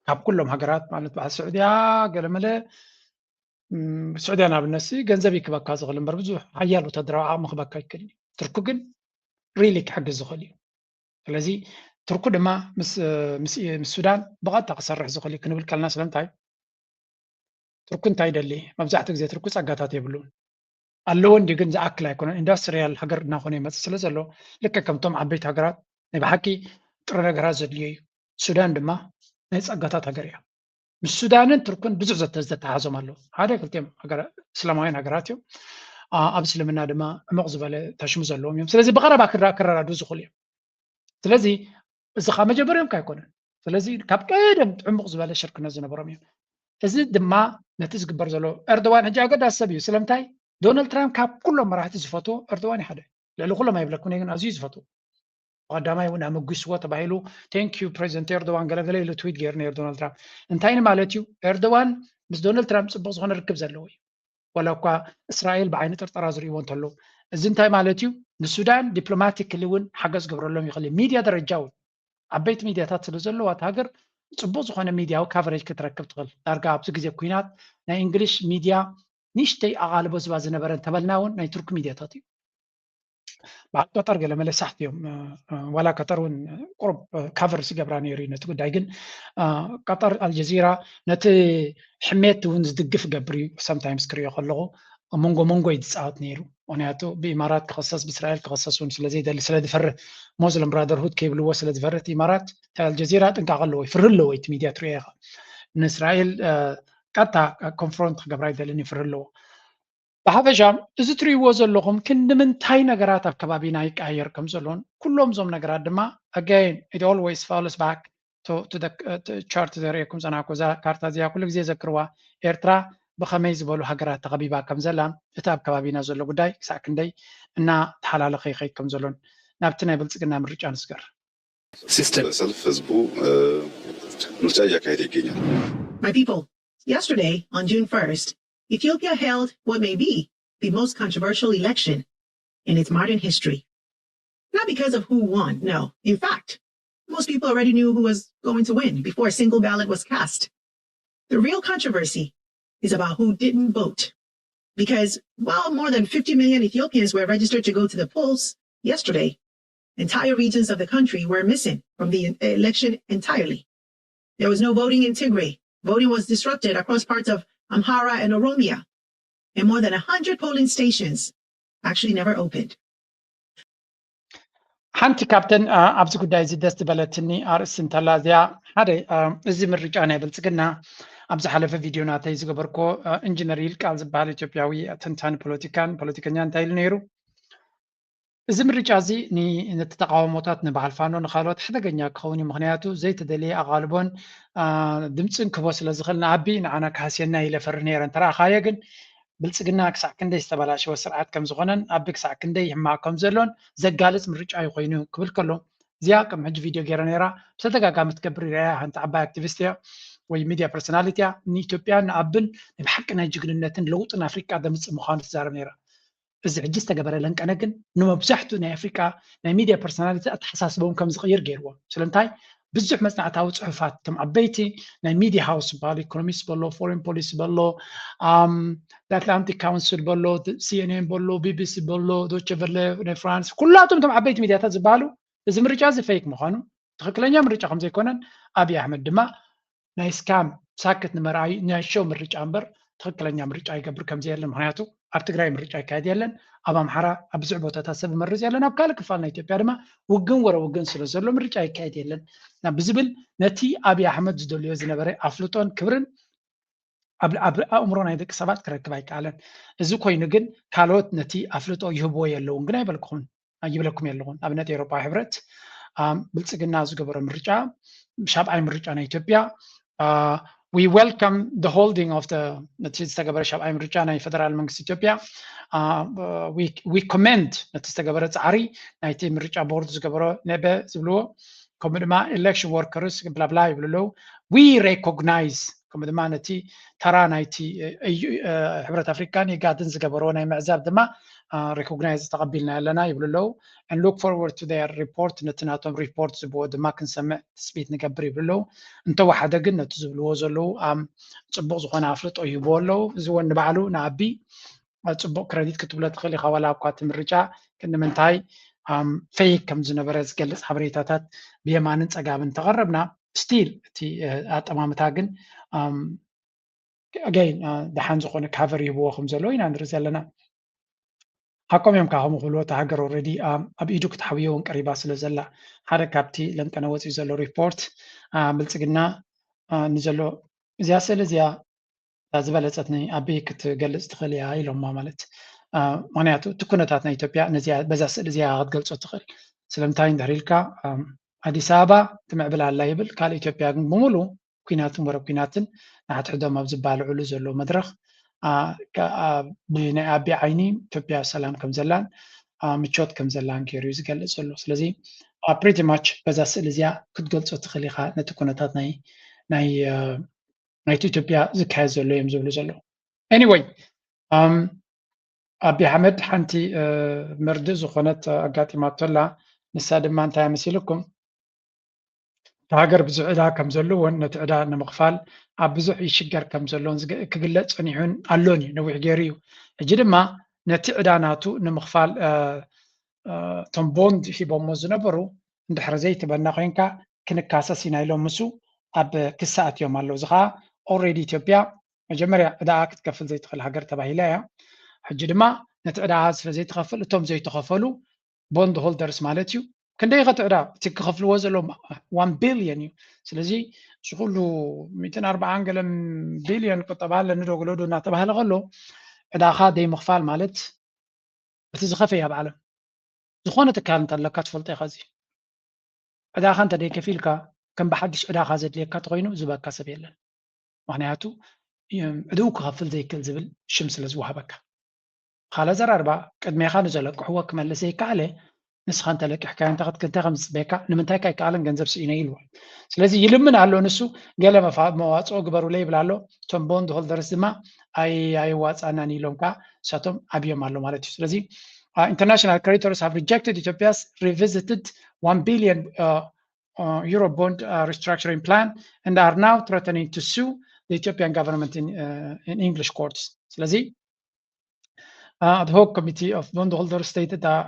ካብ ኩሎም ሃገራት ማለት በዓል ስዑድያ ገለመለ ስዑድያ ንኣብነት ገንዘብ ይክበካ ዝኽእል እምበር ብዙሕ ሓያል ወታደራዊ ዓቕሚ ክበካ ይክእል እዩ ቱርኪ ግን ሪሊ ክሕግዝ ዝኽእል እዩ ስለዚ ቱርክ ድማ ምስ ሱዳን ብቐጥታ ክሰርሕ ዝኽእል እዩ ክንብል ከለና ስለምንታይ ቱርክ እንታይ ደሊ መብዛሕትኡ ግዜ ቱርክ ፀጋታት የብሉን ኣለዎ እንዲ ግን ዝኣክል ኣይኮነን ኢንዳስትሪያል ሃገር እናኾነ ይመፅእ ስለ ዘሎ ልክዕ ከምቶም ዓበይቲ ሃገራት ናይ ብሓቂ ጥረ ነገራት ዘድልዮ እዩ ሱዳን ድማ ናይ ፀጋታት ሃገር እያ ምስ ሱዳንን ቱርክን ብዙሕ ዘተሓዞም ኣለዉ ሓደ ክልቲኦም እስላማውያን ሃገራት እዮም ኣብ እስልምና ድማ ዕሙቕ ዝበለ ተሽሙ ዘለዎም እዮም ስለዚ ብቐረባ ክረዳድኡ ዝኽእሉ እዮም ስለዚ እዚ ካብ መጀመርዮም ኣይኮነን ስለዚ ካብ ቀደም ዕሙቕ ዝበለ ሽርክነት ዝነበሮም እዮም እዚ ድማ ነቲ ዝግበር ዘሎ ኤርዶዋን ሕጂ ኣገዳሲ ሰብ እዩ ስለምንታይ ዶናልድ ትራምፕ ካብ ኩሎም መራሕቲ ዝፈትዎ ኤርዶዋን ሓደ ልዕሊ ኩሎም ኣይብለኩን ግን ኣዝዩ ዝፈትዎ ቀዳማይ እውን ኣመጉስዎ ተባሂሉ ቴንክ ዩ ፕሬዚደንት ኤርዶዋን ገለገለ ኢሉ ትዊት ገይሩ ነይሩ ዶናልድ ትራምፕ እንታይ ማለት እዩ ኤርዶዋን ምስ ዶናልድ ትራምፕ ፅቡቅ ዝኾነ ርክብ ዘለዎ እዩ ወላ እኳ እስራኤል ብዓይኒ ጥርጠራ ዝርእይዎ እንተሎ እዚ እንታይ ማለት እዩ ንሱዳን ዲፕሎማቲክሊ እውን ሓገዝ ገብረሎም ይኽእል ሚድያ ደረጃ እውን ዓበይቲ ሚድያታት ስለ ዘለዋ እቲ ሃገር ፅቡቅ ዝኾነ ሚድያዊ ካቨሬጅ ክትረክብ ትኽእል ዳርጋ ኣብዚ ግዜ ኩናት ናይ እንግሊሽ ሚድያ ንእሽተይ ኣቓልቦ ዝባ ዝነበረ እንተበልና እውን ናይ ቱርክ ሚድያታት እዩ بعد قطر قال ملي صحت يوم ولا قطر قرب كفر سيجبراني رينت قدايجن قطر الجزيرة نت حميت ونز دقف قبري sometimes كريو خلقو مونغو يتساعد نيرو ونياتو بإمارات كخصص بإسرائيل كخصصون سلازي ده سلاد فر موزلم برادر هود كيبلو سلاد فرت إمارات تاع الجزيرة انك غلو يفرلو يتميديات رياغا من إسرائيل قطع كونفرونت قبراي دلني فرلو بحفجام إذا تريوو زلوهم كن من تاي نغرات الكبابينا يكاير كم زلون كلهم زوم نغرات دما again it always falls back to the chart there يكم زناكوزا كارتا زيا كل زي ذكروا إرترا بخميز بولو هغرات تغبيبا كم زلام إتاب كبابينا زلو قداي ساكندي إنا تحلال خيخي كم زلون نابتنا يبلسقنا مريج أنسكر System self My people, yesterday on June 1st, Ethiopia held what may be the most controversial election in its modern history. Not because of who won, no. In fact, most people already knew who was going to win before a single ballot was cast. The real controversy is about who didn't vote. Because while more than 50 million Ethiopians were registered to go to the polls yesterday, entire regions of the country were missing from the election entirely. There was no voting in Tigray. Voting was disrupted across parts of Amhara and Oromia. And more than 100 polling stations actually never opened. حنتي كابتن أبزو قداي زدست بلتني أرس انتلا زيا هذا إزي من رجعنا بلتقنا أبزو حلفة فيديو ناتي زقبركو إنجنريل كالز بالي إثيوبياوي تنتان بوليتيكان تايل نيرو إزي من رجعزي ني نتتقاوموتات نبع الفانو نخالوت حدا قنيا كوني مغنياتو زي تدلي أغالبون دمتسن كبوس لزغلنا عبي نعنا كهاسينا إلى فرنيران ترى خايقن بلصقنا كسع كندي استبلاش وسرعات كم زغنن أبيك سع كندي معكم زلون زقالس من رجع يقينو قبل كله زياكم حج فيديو جيرانيرا بصدق قامت كبري ريا أنت عبا أكتيفيستيا وميديا بيرسوناليتيا نيتوبيا نقبل بحقنا جقننتن لوطن أفريقيا دمت مخانة زارميرا إذا عجزت قبل لنك أنا جن نما بزحتو نا أفريقيا نا ميديا بيرسوناليتي أتحساس بهم كم صغير جيروا سلنتاي بزح مثلا تعود صحفات كم عبيتي نا ميديا هاوس بالي إيكونوميست بالله فورين بوليس بالله الأتلانتيك كونسل بالله سي إن إن بالله بي بي سي بالله دوتشي فيرلي فرانس كلاتهم كم عبيتي ميديا تزبالو إذا مرجع زي فيك مخانو تخيل مرجع خمسة يكونن أبي أحمد دما نايس كام ساكت نمرعي ناشو مرجع أمبر تخيل مرجع يقبر كم زي اللي مهنياتو أرتقراي مرجع كادي يلن أبام حرا أبزع بوتا سب مرز يلن أبكالك فالنا إثيوبيا دما وجن ورا وجن سلسلة مرجع كادي يلن نبزبل نتي أبي أحمد زدوليو زنبري أفلوتون كبرن أبل أمرنا يدك سبات كركباي كالن إذا كوي نجن كالوت نتي أفلوتو يهبو يلون جناي بالكون أجيب لكم يلون أبنات أوروبا حبرت بلسقنا زجبر مرجع شاب أي مرجع إثيوبيا We welcome the holding of the Natistagabar Shab Aim Richana Federal Mangs Ethiopia. We commend Natistagabar Ari, Nightim Richa Board Zagabro, Nebe Zulu, Comedema election workers, blah blah below. We recognize Comedemanati, Taraniti, Hebrat Africani, Gardens Gabarona, Mazab Dema, recognize Tarabilna Lana below, and look forward to their report, Natanatom reports about the Makan Summit, Speed Nagabri below, and Tawahadagan, not Zulu, Boz one aflet or Yubolo, Zuan Balu, Nabi, it's a book credit Katulat Khali Hawala Qatim Richa, Kendementai, fake comes in a very skilless Habritatat, Biamanans Agavan Tagarabna, still at Amamatagan, again, the hands on a cover Yubo Zaloin and Rizalana. حكم يوم كهم غلو تهجر already أبيجوك تحويون قريبا سلزلا حركة لن كنوات يزلو ريبورت بلتقنا نزلو زياسة زيا زبالتني أبيك تجلس تخلي هاي لما مالت معناته تكون تاتنا إثيوبيا نزيا بزاس زيا قد جلس تخل سلمتين دهريلكا أديس أبابا تمع بلا اللايبل قال إثيوبيا بمولو كيناتن ورا كيناتن نحت حدا ما بزبال علو زلو مدرخ بنا أبي عيني إثيوبيا سلام كم زلان متشوت كم زلان كيريز قال زلو سلزي pretty much بزاس زيا كنت قلت تخلي خا نتكون تاتنا ناي إثيوبيا زكاة زلو يمزلو زلو anyway أبي حمد حنتي مردز وخنت أقاتي ما طلع نساد ما أنت مسيلكم تاجر بزعدا كم زلون نتعدا نمغفال أبزح يشجر كم زلون كقلت صنيعون علوني نوع جريو جد ما نتعدا ناتو نمغفال ቶም ቦንድ ሂቦሞ ዝነበሩ እንድሕር ዘይትበና ኮይንካ ክንካሰስ ኢና ኢሎም ምሱ ኣብ ክሳኣት እዮም ኣለዉ እዚ ከዓ ኦልሬዲ ኢትዮጵያ መጀመርያ ዕዳኣ ክትከፍል ዘይትኽእል ሃገር ተባሂላ እያ ሕጂ ድማ ነቲ ዕዳኣ ስለ ዘይትኸፍል እቶም ዘይተኸፈሉ ቦንድ ሆልደርስ ማለት እዩ ክንደይ ኸ ዕዳ እቲ ክኸፍልዎ ዘለዎም 1 ቢልዮን እዩ ስለዚ እዚ ኩሉ 140 ገለ ቢልዮን ቁጠባ ኣለኒ ዶ ገለ ዶ እናተባህለ ከሎ ዕዳኻ ዘይምኽፋል ማለት እቲ ዝኸፈየ ኣብ ዓለም ዝኾነ ትካል እንተለካ ትፈልጦ ኢኻ እዚ ዕዳኻ እንተደይከፊልካ ከም ብሓድሽ ዕዳኻ ዘድልየካ ተኮይኑ ዝበካ ሰብ የለን ምክንያቱ ዕድኡ ክኸፍል ዘይክእል ዝብል ሽም ስለ ዝወሃበካ ካልእ ዘራርባ ቅድሜኻ ንዘለቅሕዎ ክመልስ ዘይከኣለ ንስኻ እንተለቂሕካ እንታይ ክትክንታይ ከም ዝፅበየካ ንምንታይ ከይከኣለን ገንዘብ ስኢነ ኢልዎ ስለዚ ይልምን ኣሎ ንሱ ገለ መዋፅኦ ግበሩለይ ይብል ኣሎ እቶም ቦንድ ሆልደርስ ድማ ኣይዋፃናን ኢሎም ከዓ ንሳቶም ኣብዮም ኣሎ ማለት እዩ ስለዚ international creditors have rejected Ethiopia's revisited 1 billion euro bond restructuring plan and are now threatening to sue the Ethiopian government in English courts. ስለዚህ ad hoc committee of bondholders stated that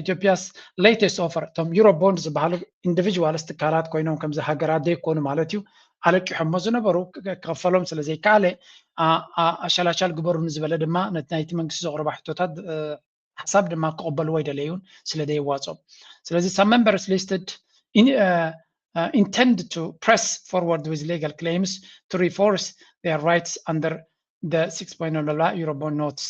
Ethiopia's latest offer tom euro bonds ዝበሃሉ individuals ትካላት ኮይኖም ከምዚ ሃገራት ዘይኮኑ ማለት እዩ ኣለቂሖሞ ዝነበሩ ከፈሎም ስለ ዘይከኣለ ኣሻላሻል ግበሩ ንዝበለ ድማ ናይቲ መንግስቲ ዘቕርባ ሕቶታት ሓሳብ ድማ ክቕበልዎ ኣይደለዩን ስለ ዘይዋፆም ስለዚ some members listed intend to press forward with legal claims to reinforce their rights under the 6.0 euro bond notes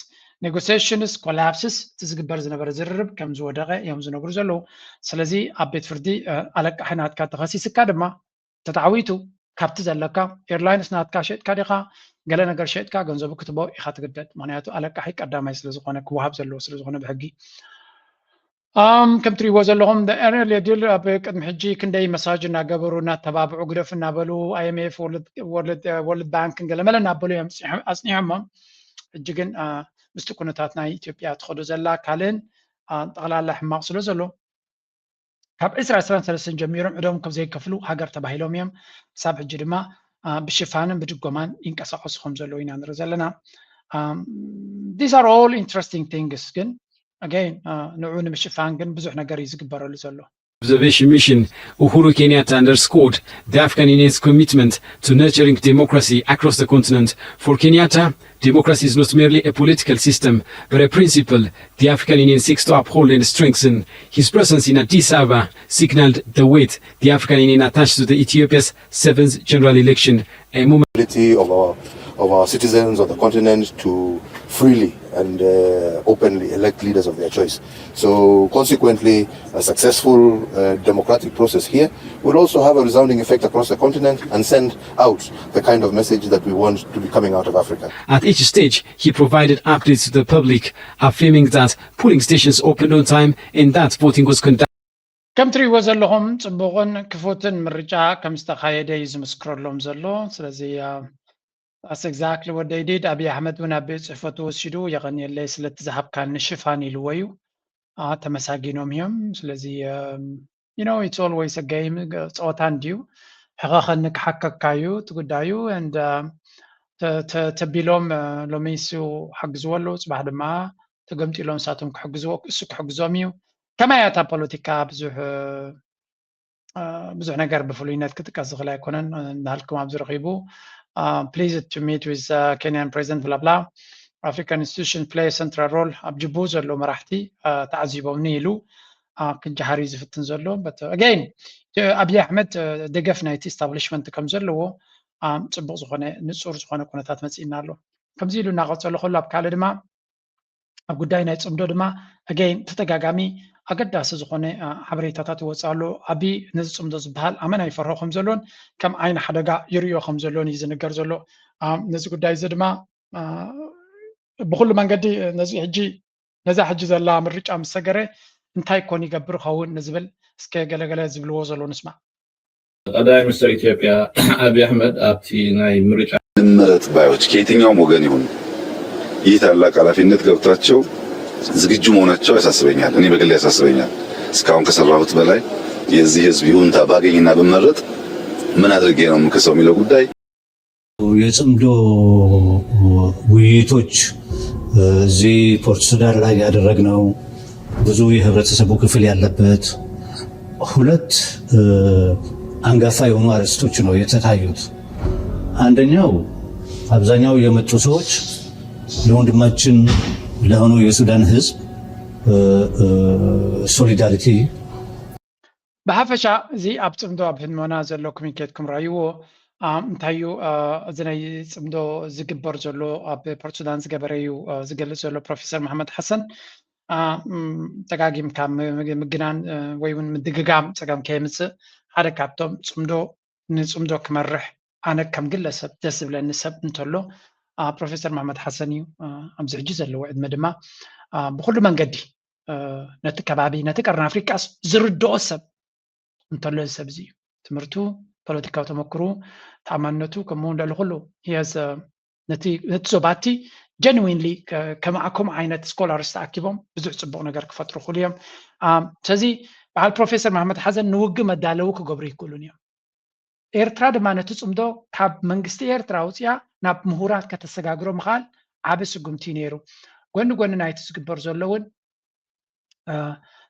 negotiations collapses ትዝግበር ዝነበረ ዝርርብ ከም ዝወደቀ እዮም ዝነግሩ ዘለዉ ስለዚ ኣብ ቤት ፍርዲ ኣለቃሕናትካ ተኸሲስካ ድማ ተታዓዊቱ ካብቲ ዘለካ ኤርላይንስ ናትካ ሸጥካ ዲኻ ገለ ነገር ሸጥካ ገንዘቡ ክትቦ ኢኻ ትግደድ ምክንያቱ ኣለቃሒ ቀዳማይ ስለ ዝኾነ ክወሃብ ዘለዎ ስለ ዝኾነ ብሕጊ ከም ትሪእዎ ዘለኹም ኤርሊ ዲል ኣብ ቅድሚ ሕጂ ክንደይ መሳጅ እናገበሩ እናተባብዑ ግደፍ እናበሉ IMF ወርልድ ባንክ ገለመለ እናበሉ እዮም ኣፅኒዖሞም ሕጂ ግን ምስቲ ኩነታት ናይ ኢትዮጵያ ትኸዶ ዘላ ካልእን ጠቕላላ ሕማቕ ስለ ዘሎ ካብ 2023 ጀሚሮም ዕዶም ከም ዘይከፍሉ ሃገር ተባሂሎም እዮም ሳብ ሕጂ ድማ ብሽፋንን ብድጎማን ይንቀሳቀሱ ከም ዘለዉ ኢና ንርኢ ዘለና these are all interesting things ግን again ንዑ ንምሽፋን ግን ብዙሕ ነገር እዩ ዝግበረሉ ዘሎ Observation mission, Uhuru Kenyatta underscored the African Union's commitment to nurturing democracy across the continent. For Kenyatta, democracy is not merely a political system, but a principle the African Union seeks to uphold and strengthen. His presence in Addis Ababa signaled the weight the African Union attached to the Ethiopia's 7th general election, a moment of our citizens of the continent to freely and openly elect leaders of their choice. So consequently, a successful democratic process here will also have a resounding effect across the continent and send out the kind of message that we want to be coming out of Africa. At each stage, he provided updates to the public, affirming that polling stations opened on time and that voting was conducted. ከም ትሪእዎ ዘለኹም ፅቡቕን ክፉትን ምርጫ ከም ዝተኻየደ እዩ ዝምስክረሎም ዘሎ ስለዚ That's exactly what they did. Abiy Ahmed when Abiy ጽሕፈቱ ወሲዱ የቀኒየለይ ስለቲ ዝሃብካኒ ሽፋን ኢልዎ እዩ ተመሳጊኖም እዮም ስለዚ you know it's always a game ፀወታ እንድዩ ሕቐኸኒ ክሓከካ እዩ እቲ ጉዳዩ and ተቢሎም ሎሚ እሱ ሓግዝዎ ኣለዉ ፅባሕ ድማ ተገምጢሎም ንሳቶም ክሕግዝዎ እሱ ክሕግዞም እዩ ከመይ እታ ፖለቲካ ብዙሕ ነገር ብፍሉይነት ክጥቀስ ዝኽእል ኣይኮነን እናሃልኩም ኣብ ዝረኺቡ pleased to meet with Kenyan President blah blah. African institutions play a central role. Abjibu zallo marahti ta'azibomni ilu kinjahari ziftin zallo. But again, Abiy Ahmed degaf night establishment kam zallo ጽቡቕ ዝኾነ ንጹር ዝኾነ ኩነታት መፂና ኣሎ ከምዚ ኢሉ እናቐፀሉ ከሎ ኣብ ካልእ ድማ ኣብ ጉዳይ ናይ ፅምዶ ድማ again ተደጋጋሚ ኣገዳሲ ዝኾነ ሓበሬታታት ይወፃሉ ዓቢ ነዚ ፅምዶ ዝበሃል ኣመና ይፈርሖ ከም ዘሎን ከም ዓይኒ ሓደጋ ይርዮ ከም ዘሎን እዩ ዝንገር ዘሎ ነዚ ጉዳይ እዚ ድማ ብኩሉ መንገዲ ነዛ ሕጂ ዘላ ምርጫ ምስ ሰገረ እንታይ ኮን ይገብር ኸውን ንዝብል እስከ ገለገለ ዝብልዎ ዘሎ ንስማዕ ቀዳማይ ሚኒስትር ኢትዮጵያ አብይ አህመድ ኣብቲ ናይ ምርጫ ምርጥ ባዮች ከየትኛውም ወገን ይሁን ይህ ታላቅ ኃላፊነት ገብቷቸው ዝግጁ መሆናቸው ያሳስበኛል። እኔ በግሌ ያሳስበኛል። እስካሁን ከሰራሁት በላይ የዚህ ህዝብ ይሁንታ ባገኝና ብመረጥ ምን አድርጌ ነው የምከሰው የሚለው ጉዳይ የጽምዶ ውይይቶች እዚህ ፖርት ሱዳን ላይ ያደረግነው ብዙ የህብረተሰቡ ክፍል ያለበት ሁለት አንጋፋ የሆኑ አርዕስቶች ነው የተታዩት። አንደኛው አብዛኛው የመጡ ሰዎች ለወንድማችን ለሆነው የሱዳን ህዝብ ሶሊዳሪቲ ብሓፈሻ እዚ ኣብ ፅምዶ ኣብ ህድሞና ዘሎ ኮሚኒኬትኩም ራእይዎ እንታይ እዩ እዚ ናይ ፅምዶ ዝግበር ዘሎ ኣብ ፖርት ሱዳን ዝገበረ እዩ ዝገልፅ ዘሎ ፕሮፌሰር መሓመድ ሓሰን ጠጋጊምካ ምግናን ወይ እውን ምድግጋም ፀገም ከየምፅእ ሓደ ካብቶም ንፅምዶ ክመርሕ ኣነ ከም ግለሰብ ደስ ዝብለኒ ሰብ እንተሎ ፕሮፌሰር መሓመድ ሓሰን እዩ ኣብዚ ሕጂ ዘለዎ ዕድመ ድማ ብኩሉ መንገዲ ነቲ ከባቢ ነቲ ቀረን ኣፍሪቃስ ዝርድኦ ሰብ እንተሎ ሰብ እዚ እዩ ትምህርቱ ፖለቲካዊ ተመክሩ ተኣማንነቱ ከምኡ እንዳለ ኩሉ ነቲ ዞባቲ ጀንዊንሊ ከምኡ ዓይነት ስኮላርስ ተኣኪቦም ብዙሕ ፅቡቅ ነገር ክፈጥሩ ክእሉ እዮም ስለዚ በዓል ፕሮፌሰር መሓመድ ሓሰን ንውግእ መዳለዉ ክገብሩ ይክእሉን እዮም ኤርትራ ድማ ነቲ ፅምዶ ካብ መንግስቲ ኤርትራ ውፅያ ናብ ምሁራት ከተሰጋግሮ ምኻል ዓብ ስጉምቲ ነይሩ ጎኒ ጎኒ ናይቲ ዝግበር ዘሎ እውን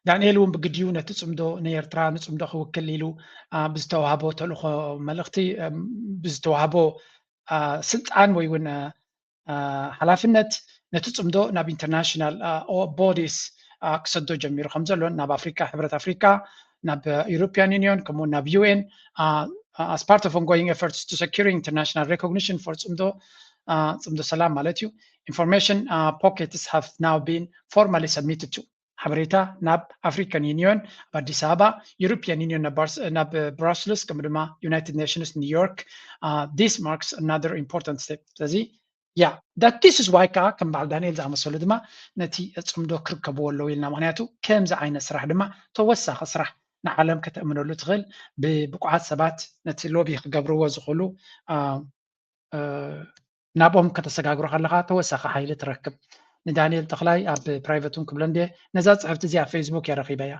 ዳንኤል እውን ብግድዩ ነቲ ፅምዶ ንኤርትራ ንፅምዶ ክውክል ኢሉ ብዝተዋህቦ ተልእኮ መልእክቲ ብዝተዋህቦ ስልጣን ወይ እውን ሓላፍነት ነቲ ፅምዶ ናብ ኢንተርናሽናል ቦዲስ ክሰዶ ጀሚሩ ከም ዘሎ ናብ ኣፍሪካ ሕብረት ኣፍሪካ ናብ European Union ከምኡ ናብ UN as part of ongoing efforts to securing international recognition for ፅምዶ ሰላም ማለት እዩ information pockets have now been formally submitted to ሓበሬታ ናብ African Union በአዲስ አበባ European Union ናብ Brussels ከምኡ ድማ United Nations New York this marks another important step ስለዚ that this is why ከም በዓል ዳንኤል ዝኣመሰሉ ድማ ነቲ ፅምዶ ክርከብዎ ኣለዉ ኢልና ምክንያቱ ከምዚ ዓይነት ስራሕ ድማ ተወሳኺ ስራሕ ንዓለም ከተእምነሉ ትኽእል ብብቁዓት ሰባት ነቲ ሎቢ ክገብርዎ ዝኽእሉ ናብኦም ከተሰጋግሮ ከለካ ተወሳኺ ሓይሊ ትረክብ ንዳንኤል ተኽላይ ኣብ ፕራይቬቱን ክብሎ እንደ ነዛ ፅሕፍቲ እዚ ኣብ ፌስቡክ የረኺበ እያ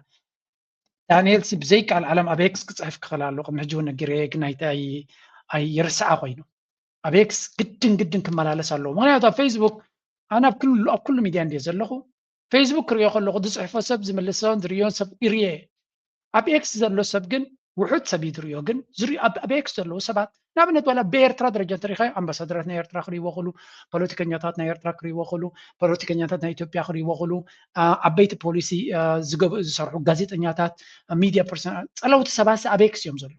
ዳንኤል ብዘይከኣል ዓለም ኣብ ኤክስ ክፅሕፍ ክኽእል ኣሎ ቅድሚ ሕጂ እውን ነጊረ ግን ኣይርስዓ ኮይኑ ኣብ ኤክስ ግድን ክመላለስ ኣለዎ ምክንያቱ ኣብ ፌስቡክ ኣነ ኣብ ኩሉ ሚድያ እንድየ ዘለኹ ፌስቡክ ክሪኦ ከለኹ ዝፅሕፎ ሰብ ዝምልሶን ዝርዮን ሰብ ይርየ ኣብ ኤክስ ዘሎ ሰብ ግን ውሑድ ሰብ ይድርዮ ግን ኣብ ኤክስ ዘለዉ ሰባት ንኣብነት ዋላ ብኤርትራ ደረጃ እንተሪእኻዮ ኣምባሳደራት ናይ ኤርትራ ክሪእዎ ክእሉ ፖለቲከኛታት ናይ ኤርትራ ክሪእዎ ክእሉ ፖለቲከኛታት ናይ ኢትዮጵያ ክሪእዎ ክእሉ ዓበይቲ ፖሊሲ ዝሰርሑ ጋዜጠኛታት ሚድያ ፐርሰናል ፀለውቲ ሰባት ኣብ ኤክስ እዮም ዘለዉ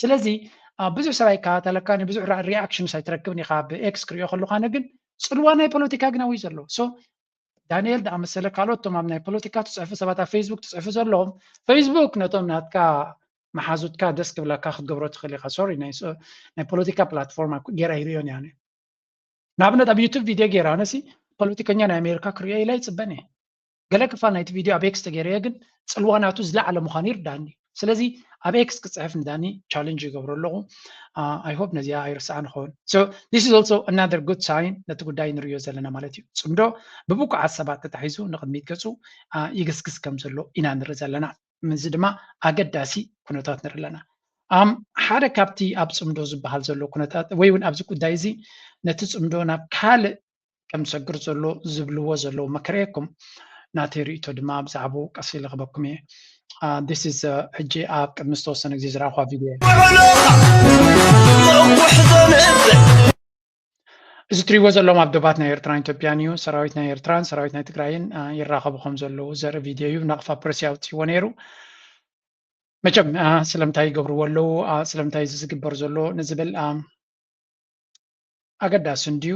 ስለዚ ብዙሕ ሰብ ኣይከታተለካን ብዙሕ ሪኣክሽን ኣይትረክብን ኢኻ ብኤክስ ክሪኦ ከለካ ኣነ ግን ፅልዋ ናይ ፖለቲካ ግናዊ ዘሎ ዳንኤል ዝኣመሰለ ካልኦቶም ኣብ ናይ ፖለቲካ ትፅሕፉ ሰባት ኣብ ፌስቡክ ትፅሕፉ ዘለዎም ፌስቡክ ነቶም ናትካ መሓዙትካ ደስ ክብለካ ክትገብሮ ትኽእል ኢኻ ሶሪ ናይ ፖለቲካ ፕላትፎርም ጌራ ይርዮን እያ ንኣብነት ኣብ ዩቱብ ቪድዮ ጌራ ኣነሲ ፖለቲከኛ ናይ ኣሜሪካ ክሪኦ ኢላ ይፅበን እየ ገለ ክፋል ናይቲ ቪድዮ ኣብ ኤክስ ተገይረየ ግን ፅልዋ ናቱ ዝለዓለ ምዃኑ ይርዳእኒ ስለዚ ኣብ ኤክስ ክፅሕፍ ንዳኒ ቻሌንጅ ይገብሮ ኣለኹ ኣይ ሆፕ ነዚኣ ኣይርስዓ ንኸውን this is also another good sign ነቲ ጉዳይ ንሪዮ ዘለና ማለት እዩ ፅምዶ ብቡቁዓት ሰባት ተታሒዙ ንቅድሚት ገፁ ይግስግስ ከም ዘሎ ኢና ንርኢ ዘለና እዚ ድማ ኣገዳሲ ኩነታት ንርኢ ኣለና ሓደ ካብቲ ኣብ ፅምዶ ዝበሃል ዘሎ ኩነታት ወይ እውን ኣብዚ ጉዳይ እዚ ነቲ ፅምዶ ናብ ካልእ ከም ዝሰግር ዘሎ ዝብልዎ ዘለዉ መክረየኩም ናተይ ርእቶ ድማ ብዛዕባ ቀሲ ኢለ ክበኩም እየ this is ሕጂ ኣብ ቅድሚ ዝተወሰነ ግዜ ዝረኣኹ ቪድዮ እዚ ትሪእዎ ዘለዎም ኣብ ዶባት ናይ ኤርትራን ኢትዮጵያን እዩ ሰራዊት ናይ ኤርትራን ሰራዊት ናይ ትግራይን ይራኸቡ ከም ዘለዉ ዘርኢ ቪድዮ እዩ ናቕፋ ፕረስ ያውፅዎ ነይሩ መቸም ስለምንታይ ይገብርዎ ኣለዉ ስለምንታይ እዚ ዝግበር ዘሎ ንዝብል ኣገዳሲ እንድዩ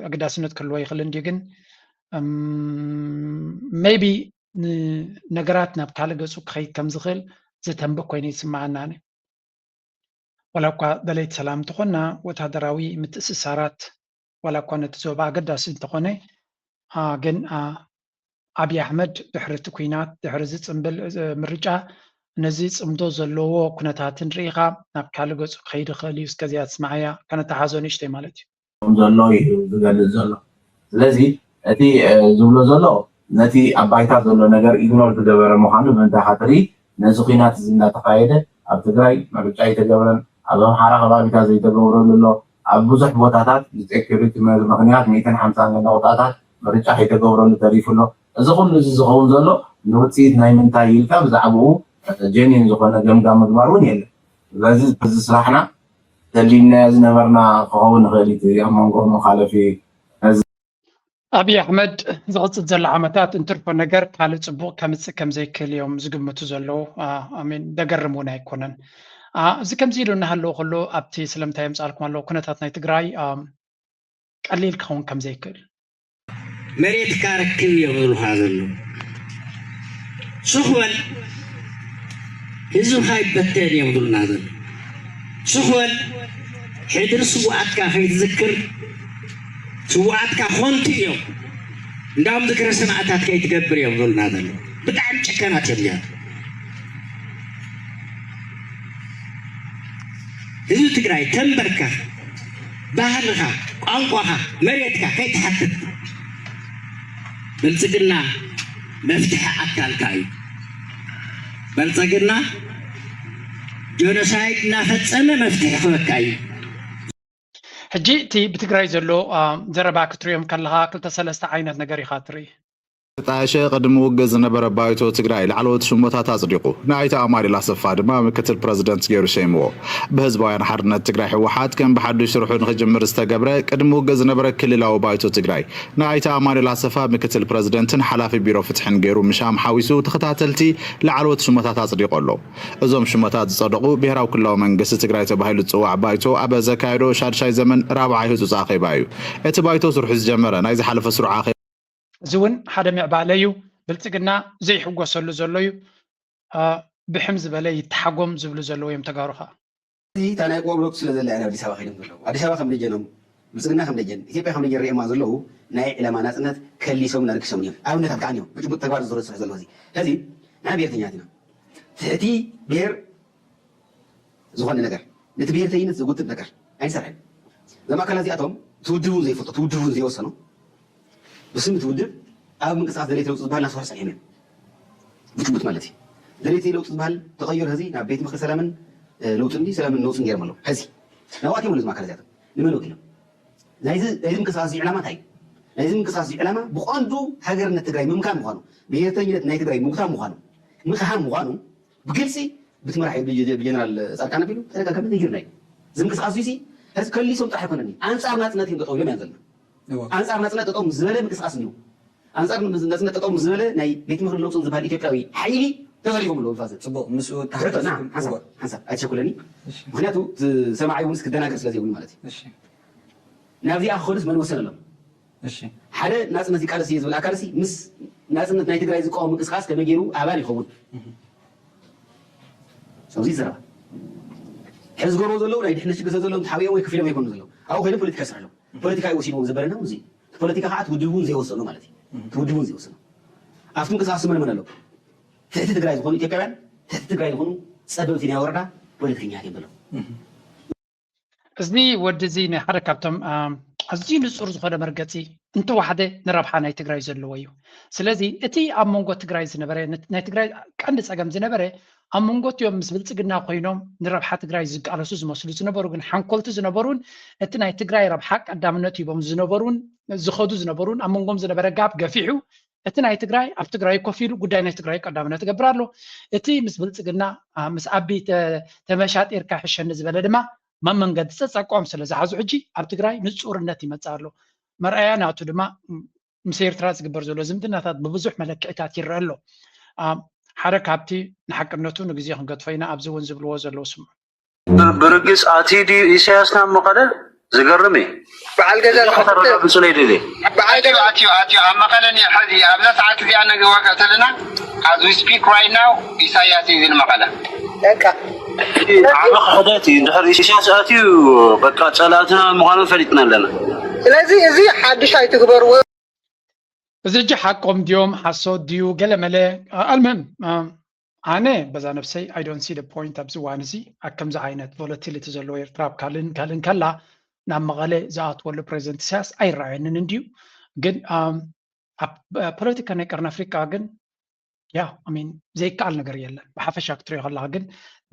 ኣገዳስነት ክህልዎ ይኽእል እንድዩ ግን ሜቢ ነገራት ናብ ካልእ ገፁ ክኸይድ ከም ዝኽእል ዘተንብእ ኮይኑ ይስማዓና ዋላ እኳ ደለይቲ ሰላም እንተኾና ወታደራዊ ምትእስሳራት ዋላ እኳ ነቲ ዞባ ኣገዳሲ እንተኾነ ግን ኣብዪ ኣሕመድ ድሕሪ እቲ ኩናት ድሕሪ እዚ ፅምብል ምርጫ ነዚ ፅምዶ ዘለዎ ኩነታትን ርኢኻ ናብ ካልእ ገፁ ክኸይድ ይኽእል እዩ እስከዚኣ ትስማዓያ ከነተሓዞ ንእሽተይ ማለት እዩ ዘሎ እዩ ዝገልፅ ዘሎ ስለዚ እቲ ዝብሎ ዘሎ ነቲ ኣብ ባይታ ዘሎ ነገር ኢግኖር ዝገበረ ምዃኑ ብምንታይ ካትርኢ ነዚ ኩናት እዚ እናተካየደ ኣብ ትግራይ ምርጫ ኣይተገብረን ኣብ ኣምሓራ ከባቢታት ዘይተገብረሉ ኣሎ ብዙሕ ቦታታት ሴኩሪቲ ምክንያት 150 ነውጣታት ምርጫ ከይተገብረሉ ተሪፉሎ እዚ ኩሉ ዝኸውን ዘሎ ንውፅኢት ናይ ምንታይ ኢልካ ብዛዕባኡ ጀኒን ዝኾነ ገምጋም ምግባር እውን የለን ስለዚ እዚ ስራሕና ደሊልና ዝነበርና ክኸውን ንኽእል እዩ ኣብ መንጎ መኻለፊ ኣብይ ኣሕመድ ዝቕፅል ዘሎ ዓመታት እንትርፎ ነገር ካልእ ፅቡቕ ከምፅእ ከም ዘይክእል እዮም ዝግምቱ ዘለዉ ኣሚን ደገርም እውን ኣይኮነን እዚ ከምዚ ኢሉ እናሃለዎ ከሎ ኣብቲ ስለምንታይ የምፃልኩም ኣለዎ ኩነታት ናይ ትግራይ ቀሊል ክኸውን ከም ዘይክእል መሬትካ ርክብ እዮም ዝብልካ ዘሎ ስኽበል ህዝብካ ይበተን እዮም ዝብሉና ዘሎ ስኽበል ሕድሪ ስዋኣትካ ከይትዝክር ስዋኣትካ ኮንቲ እዮም እንዳውም ዝክረ ሰማዕታት ከይትገብር እዮም ዝብሉና ዘሎ ብጣዕሚ ጭከናት እዮም እዚኣቶ ህዝቢ ትግራይ ተንበርካ ባህልኻ ቋንቋኻ መሬትካ ከይትሓትት ብልፅግና መፍትሒ ኣካልካ እዩ በልፅግና ጆኖሳይድ እናፈፀመ መፍትሒ ክበካ እዩ ሕጂ እቲ ብትግራይ ዘሎ ዘረባ ክትሪኦም ከለካ 2-3 ዓይነት ነገር ኢኻ ትርኢ ጣሸ ቅድሚ ውግእ ዝነበረ ባይቶ ትግራይ ላዕለዎት ሽሞታት ኣጽዲቁ ናይቲ ኣማኒኤል ኣሰፋ ድማ ምክትል ፕረዚደንት ገይሩ ሸይምዎ ብህዝባውያን ሓርነት ትግራይ ህወሓት ከም ብሓዱሽ ስርሑ ንክጅምር ዝተገብረ ቅድሚ ውግእ ዝነበረ ክልላዊ ባይቶ ትግራይ ናይቲ ኣማኒኤል ኣሰፋ ምክትል ፕረዚደንትን ሓላፊ ቢሮ ፍትሕን ገይሩ ምሻም ሓዊሱ ተኸታተልቲ ላዕለዎት ሽሞታት ኣጽዲቁ ኣሎ እዞም ሽሞታት ዝጸደቁ ብሄራዊ ክልላዊ መንግስቲ ትግራይ ተባሂሉ ዝፅዋዕ ባይቶ ኣብ ዘካየዶ ሻድሻይ ዘመን ራብዓይ ህፁፅ ኣኼባ እዩ እቲ ባይቶ ስርሑ ዝጀመረ ናይ ዝሓለፈ ስሩዕ ኣኼባ እዚ እውን ሓደ ምዕባለ እዩ ብልፅግና ዘይሕጎሰሉ ዘሎ እዩ ብሕም ዝበለ ይተሓጎም ዝብሉ ዘለዎ እዮም ተጋሩኻ እዚ ታናይ ቆብሎክ ስለ ዘለ ኣዲስ ኣበባ ኸይዶም ዘለዉ ኣዲስ ኣበባ ከም ደጀኖም ብልፅግና ከም ደጀን ኢትዮጵያ ከም ደጀን ሪኦማ ዘለዉ ናይ ዕላማ ናፅነት ከሊሶም ናርክሶም እዮም ኣብነታት ከዓ እዮም ብጭቡጥ ተግባር ዝስራሕ ዘለዎ እዚ ሕዚ ናይ ብሄርተኛት ኢና እቲ ብሄር ዝኾነ ነገር ነቲ ብሄርተኝነት ዝጉትት ነገር ኣይንሰርሕን እዞም ኣካላት እዚኣቶም ትውድቡን ዘይፈልጦ ትውድቡን ዘይወሰኑ بسم تودب أو من قصة دريت لو تصبح ناس ورث الحمام بتشوف مالتي دريت لو تصبح تغير هذه نبيت مخ سلاما لو تندي سلام النوس نجار ماله هذه نواتي ولا زما كذا لمن وكيله لازم قصة علامات هاي لازم قصة علامة بقاندو هاجر نتجري ممكن مخانو بيهتني نتجري ممكن مخانو مخان مخانو بجلسي بتمرح بجنرال ساركانا بيلو ترى كم تيجرناي زم قصة عزيزي هذا كل اللي سمت حكونني أنصار ناس نتيم تطول ما ينزلنا أنصار ناس نتطوم زملاء بقصة نيو أنصار ناس نتطوم زملاء ناي بيت مخر اللوطن زبالي إثيوبياوي حيلي تغليهم له فازت صبوا مسؤول تحرك نعم حسب أتشكلني مخنياتو سماعي ونسك دناقر سلازي وني مالتي نافذي أخلص من وصل لهم حدا ناس نزي كارسي يزول أكارسي مس ناس ناي تقرأ يزقوا من قصص كما يجيروا أبالي خبود سوزي زرا حزب جورو زلوا لا يدحنش قصة زلوا تحاويهم ويكفيهم يكونوا زلوا أو خلينا بوليتيكا سرحلهم بوليتيكا يوسيبهم زبرنا وزي بوليتيكا قاعد تودبون زي وصلوا مالتي تودبون زي وصلوا أفتون قصص من له تأتي تقرأ يزقون إثيوبيا تأتي تقرأ يزقون سبب فينا وردا بوليتيكا يجيبوا እዝኒ ወዲ እዚ ናይ ሓደ ካብቶም ኣዝዩ ንፁር ዝኾነ መርገፂ እንተወሓደ ንረብሓ ናይ ትግራይ ዘለዎ እዩ ስለዚ እቲ ኣብ መንጎ ትግራይ ዝነበረ ናይ ትግራይ ቀንዲ ፀገም ዝነበረ ኣብ መንጎትዮም ምስ ብልፅግና ኮይኖም ንረብሓ ትግራይ ዝቃለሱ ዝመስሉ ዝነበሩ ግን ሓንኮልቲ ዝነበሩን እቲ ናይ ትግራይ ረብሓ ቀዳምነት ሂቦም ዝነበሩን ዝኸዱ ዝነበሩን ኣብ መንጎም ዝነበረ ጋብ ገፊሑ እቲ ናይ ትግራይ ኣብ ትግራይ ኮፍ ኢሉ ጉዳይ ናይ ትግራይ ቀዳምነት ይገብር ኣሎ እቲ ምስ ብልፅግና ምስ ኣቢ ተመሻጢርካ ሕሸኒ ዝበለ ድማ ما من قد تسقم سلازة عزو حجي أب تقرأي نصور النتي متصارلو مرأي أنا أتو دما مسير تراس قبر زلو زمدنا ثاد ببزوح ملك عتاتي رألو حركة أبتي نحق النتو نقزيهم قد فينا أبزوون زبل وزلو سمع برقص آتي دي إسياسنا مقادة زقرمي بعد كذا خطر بسوليدي دي بعد كذا آتي أما قالني حدي أبدا ساعات في أنا جواك لنا as we speak right now إسياسي ذي المقالة عم خداتي نحر إسياساتي وبقى صلاتنا مقالة فريتنا لنا لازم زي حد شاي تكبر زي حقهم ديوم حسود ديو قال ملأ المهم أنا بس نفسي I don't see the point أبزو وانزي أكم زعينة volatility زلوير تراب كالن كلا نعم مغالي زات ولا present ساس أي رأينا نديو جن politica نكرنا أفريقيا جن I mean زي كال نجار يلا بحفش أكتر يلا جن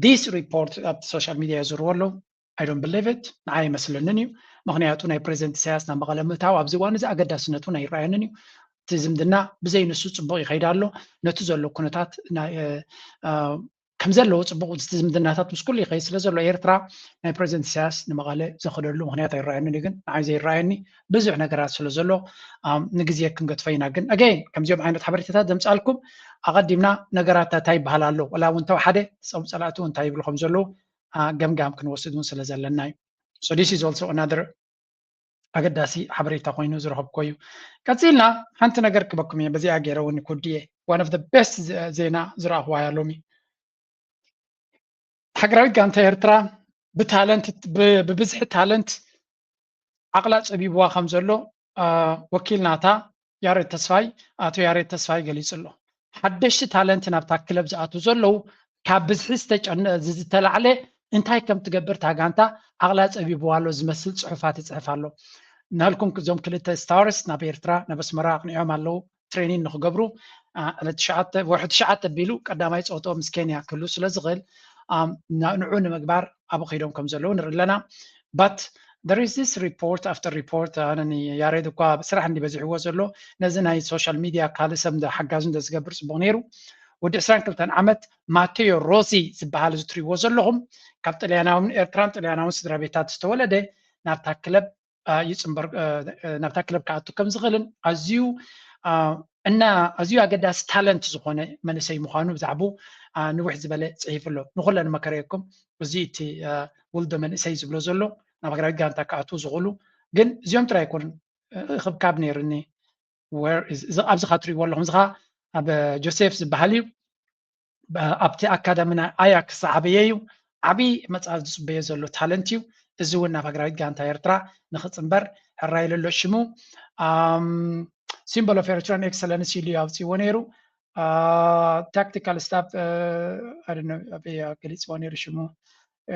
this report at social media يزوروا I don't believe it. ንዓይ መስለንን እዩ ምክንያቱ ናይ ፕሬዚደንት ኢሳያስ ናብ መቐለ ምእታው ኣብዚ እዋን እዚ ኣገዳስነቱ ናይ ይረኣየንን እዩ እቲ ዝምድና ብዘይ ንሱ ፅቡቅ ይኸይድ ኣሎ ነቲ ዘሎ ኩነታት ከም ዘለዎ ፅቡቅ ዝምድናታት ምስ ኩሉ ይኸይድ ስለ ዘሎ ኤርትራ ናይ ፕሬዚደንት ኢሳያስ ንመቐለ ዘኽደሉ ምክንያት ኣይረኣየንን እዩ ግን ንዓይ ዘይረኣየኒ ብዙሕ ነገራት ስለ ዘሎ ንግዜ ክንገድፈይና ግን ኣገይን ከምዚኦም ዓይነት ሓበሬታታት ዘምፃልኩም ኣቐዲምና ነገራት እንታይ ይበሃል ኣሎ ወላ እውን ተወሓደ ፀላእቱ እንታይ ይብሉ ከም ዘለዉ ገምጋም ክንወስድ እውን ስለ ዘለና እዩ so this is also another ኣገዳሲ ሓበሬታ ኮይኑ ዝረኸብኮ እዩ ቀፂልና ሓንቲ ነገር ክበኩም እየ በዚኣ ገይረ እውን ኩድየ one of the best ዜና ዝረኣኽዋ እያ ሎሚ ሃገራዊት ጋንታ ኤርትራ ብብዝሒ ታለንት ዓቕላ ፀቢብዋ ከም ዘሎ ወኪል ናታ ያሬድ ተስፋይ ኣቶ ያሬድ ተስፋይ ገሊጹ ኣሎ ሓደሽቲ ታለንት ናብታ ክለብ ዝኣትዉ ዘለዉ ካብ ብዝሒ ዝተላዕለ እንታይ ከም ትገብር እታ ጋንታ ዓቕላ ፀቢብዋ ኣሎ ዝመስል ፅሑፋት ይፅሕፍ ኣሎ ናልኩም እዞም ክልተ ስታርስ ናብ ኤርትራ ናብ ኣስመራ ኣቕኒዖም ኣለዉ ትሬኒንግ ንክገብሩ ወርሒ 9 ኣቢሉ ቀዳማይ ፀወቶ ምስ ኬንያ ክህሉ ስለ ዝኽእል ንዑ ንምግባር ኣብኡ ከይዶም ከም ዘለዉ ንርኢ ኣለና but there is this report after report ኣነኒ ያሬድ እኳ ስራሕ እንዲበዚሕዎ ዘሎ ነዚ ናይ ሶሻል ሚድያ ካልእ ሰብ ሓጋዙ እንደዝገብር ፅቡቅ ነይሩ ወዲ 22 ዓመት ማቴዮ ሮሲ ዝበሃል ዝትሪእዎ ዘለኹም ካብ ጣልያናውን ኤርትራን ጣልያናውን ስድራ ቤታት ዝተወለደ ናብታ ክለብ ይፅምበር ናብታ ክለብ ክኣቱ ከም ዝኽእልን ኣዝዩ ኣገዳሲ ታለንት ዝኾነ መንእሰይ ምዃኑ ብዛዕባ ንውሕ ዝበለ ፅሒፍ ኣሎ ንኩለን መከረየኩም እዚ እቲ ውልዶ መንእሰይ ዝብሎ ዘሎ ናብ ሃገራዊት ጋንታ ክኣትዉ ዝኽእሉ ግን እዚኦም ጥራይ ኣይኮኑን ክብካብ ነይሩኒ ኣብዚ ካ ትሪእዎ ኣለኹም እዚ ኸ ኣብ ጆሴፍ ዝበሃል እዩ ኣብቲ ኣካዳሚና ኣያክስ ዝዓበየ እዩ ዓብይ መፅሓፍ ዝፅበየ ዘሎ ታለንት እዩ እዚ እውን ናብ ሃገራዊት ጋንታ ኤርትራ ንክፅምበር ሕራይሉ ኣሎ ሽሙ ሲምቦል ኦፍ ኤርትራን ኤክሰለንስ ኢሉ ኣውፂዎ ነይሩ ታክቲካል ስታፍ ገሊፅዎ ነይሩ ሽሙ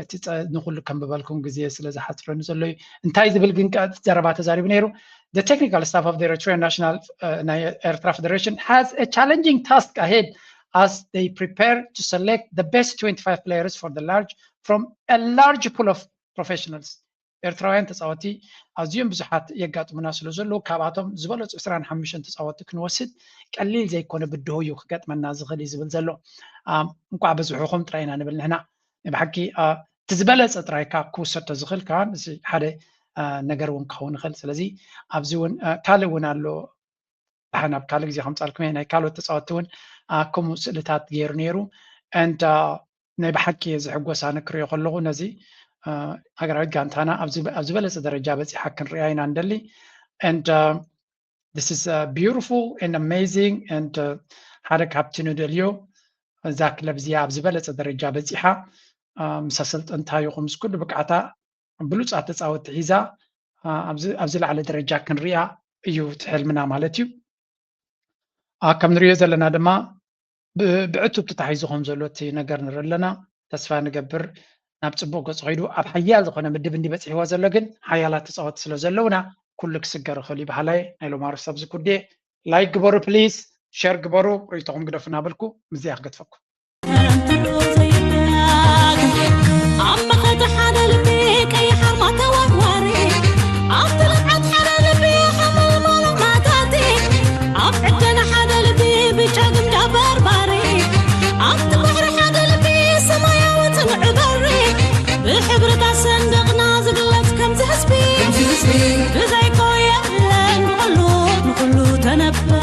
እቲ ንኩሉ ከም በበልኩም ግዜ ስለ ዝሓትረኒ ዘሎ እዩ እንታይ ዝብል ግን ዘረባ ተዛሪቡ ነይሩ The technical staff of the Eritrean National Ertra Federation has a challenging task ahead as they prepare to select the best 25 players from a large pool of professionals. ኤርትራውያን ተፃወቲ ኣዝዮም ብዙሓት የጋጥሙና ስለ ዘለዉ ካብኣቶም ዝበለፁ 25 ተፃወቲ ክንወስድ ቀሊል ዘይኮነ ብድሆ እዩ ክገጥመና ዝኽእል እዩ ዝብል ዘሎ እንኳ በዝሑኹም ጥራይና ንብል ንሕና ብሓቂ እቲ ዝበለፀ ጥራይካ ክውሰድ ተዝኽእል ከዓ እዚ ሓደ ነገር እውን ክኸውን ይኽእል ስለዚ ኣብዚ እውን ካልእ እውን ኣሎ ናብ ካልእ ግዜ ከምፃልኩም ናይ ካልኦት ተፃወቲ እውን ከምኡ ስእልታት ገይሩ ነይሩ ናይ ብሓቂ ዝሕጎሳ ንክሪኦ ከለኹ ነዚ ሃገራዊት ጋንታና ኣብ ዝበለፀ ደረጃ በፂሓ ክንሪኣ ኢና ንደሊ and this is beautiful and amazing and ሓደ ካብቲ ንደልዮ እዛ ክለብ እዚኣ ኣብ ዝበለፀ ደረጃ በፂሓ ምስ ኣሰልጠንታ ይኹም ምስ ኩሉ ብቅዓታ ብሉፃት ተፃወቲ ሒዛ ኣብ ዝለዓለ ደረጃ ክንሪኣ እዩ ትሕልምና ማለት እዩ ከም ንሪኦ ዘለና ድማ ብዕቱብ ተታሒዙ ከም ዘሎ እቲ ነገር ንርኢ ኣለና ተስፋ ንገብር ናብ ፅቡቅ ገፅ ከይዱ ኣብ ሓያል ዝኾነ ምድብ እንዲበፂሕዎ ዘሎ ግን ሓያላት ተፃወቲ ስለ ዘለውና ኩሉ ክስገር ይኽእል እዩ ባህላይ ናይ ሎማ ርዕስ ኣብዚ ጉዳይ ላይክ ግበሩ ፕሊዝ ሸር ግበሩ ርኢቶኹም ግደፉ እናበልኩ ምዝያ ክገድፈኩም بحبرة صندقنا زقلت كم تحسبي بزي كويا نقولو تنبه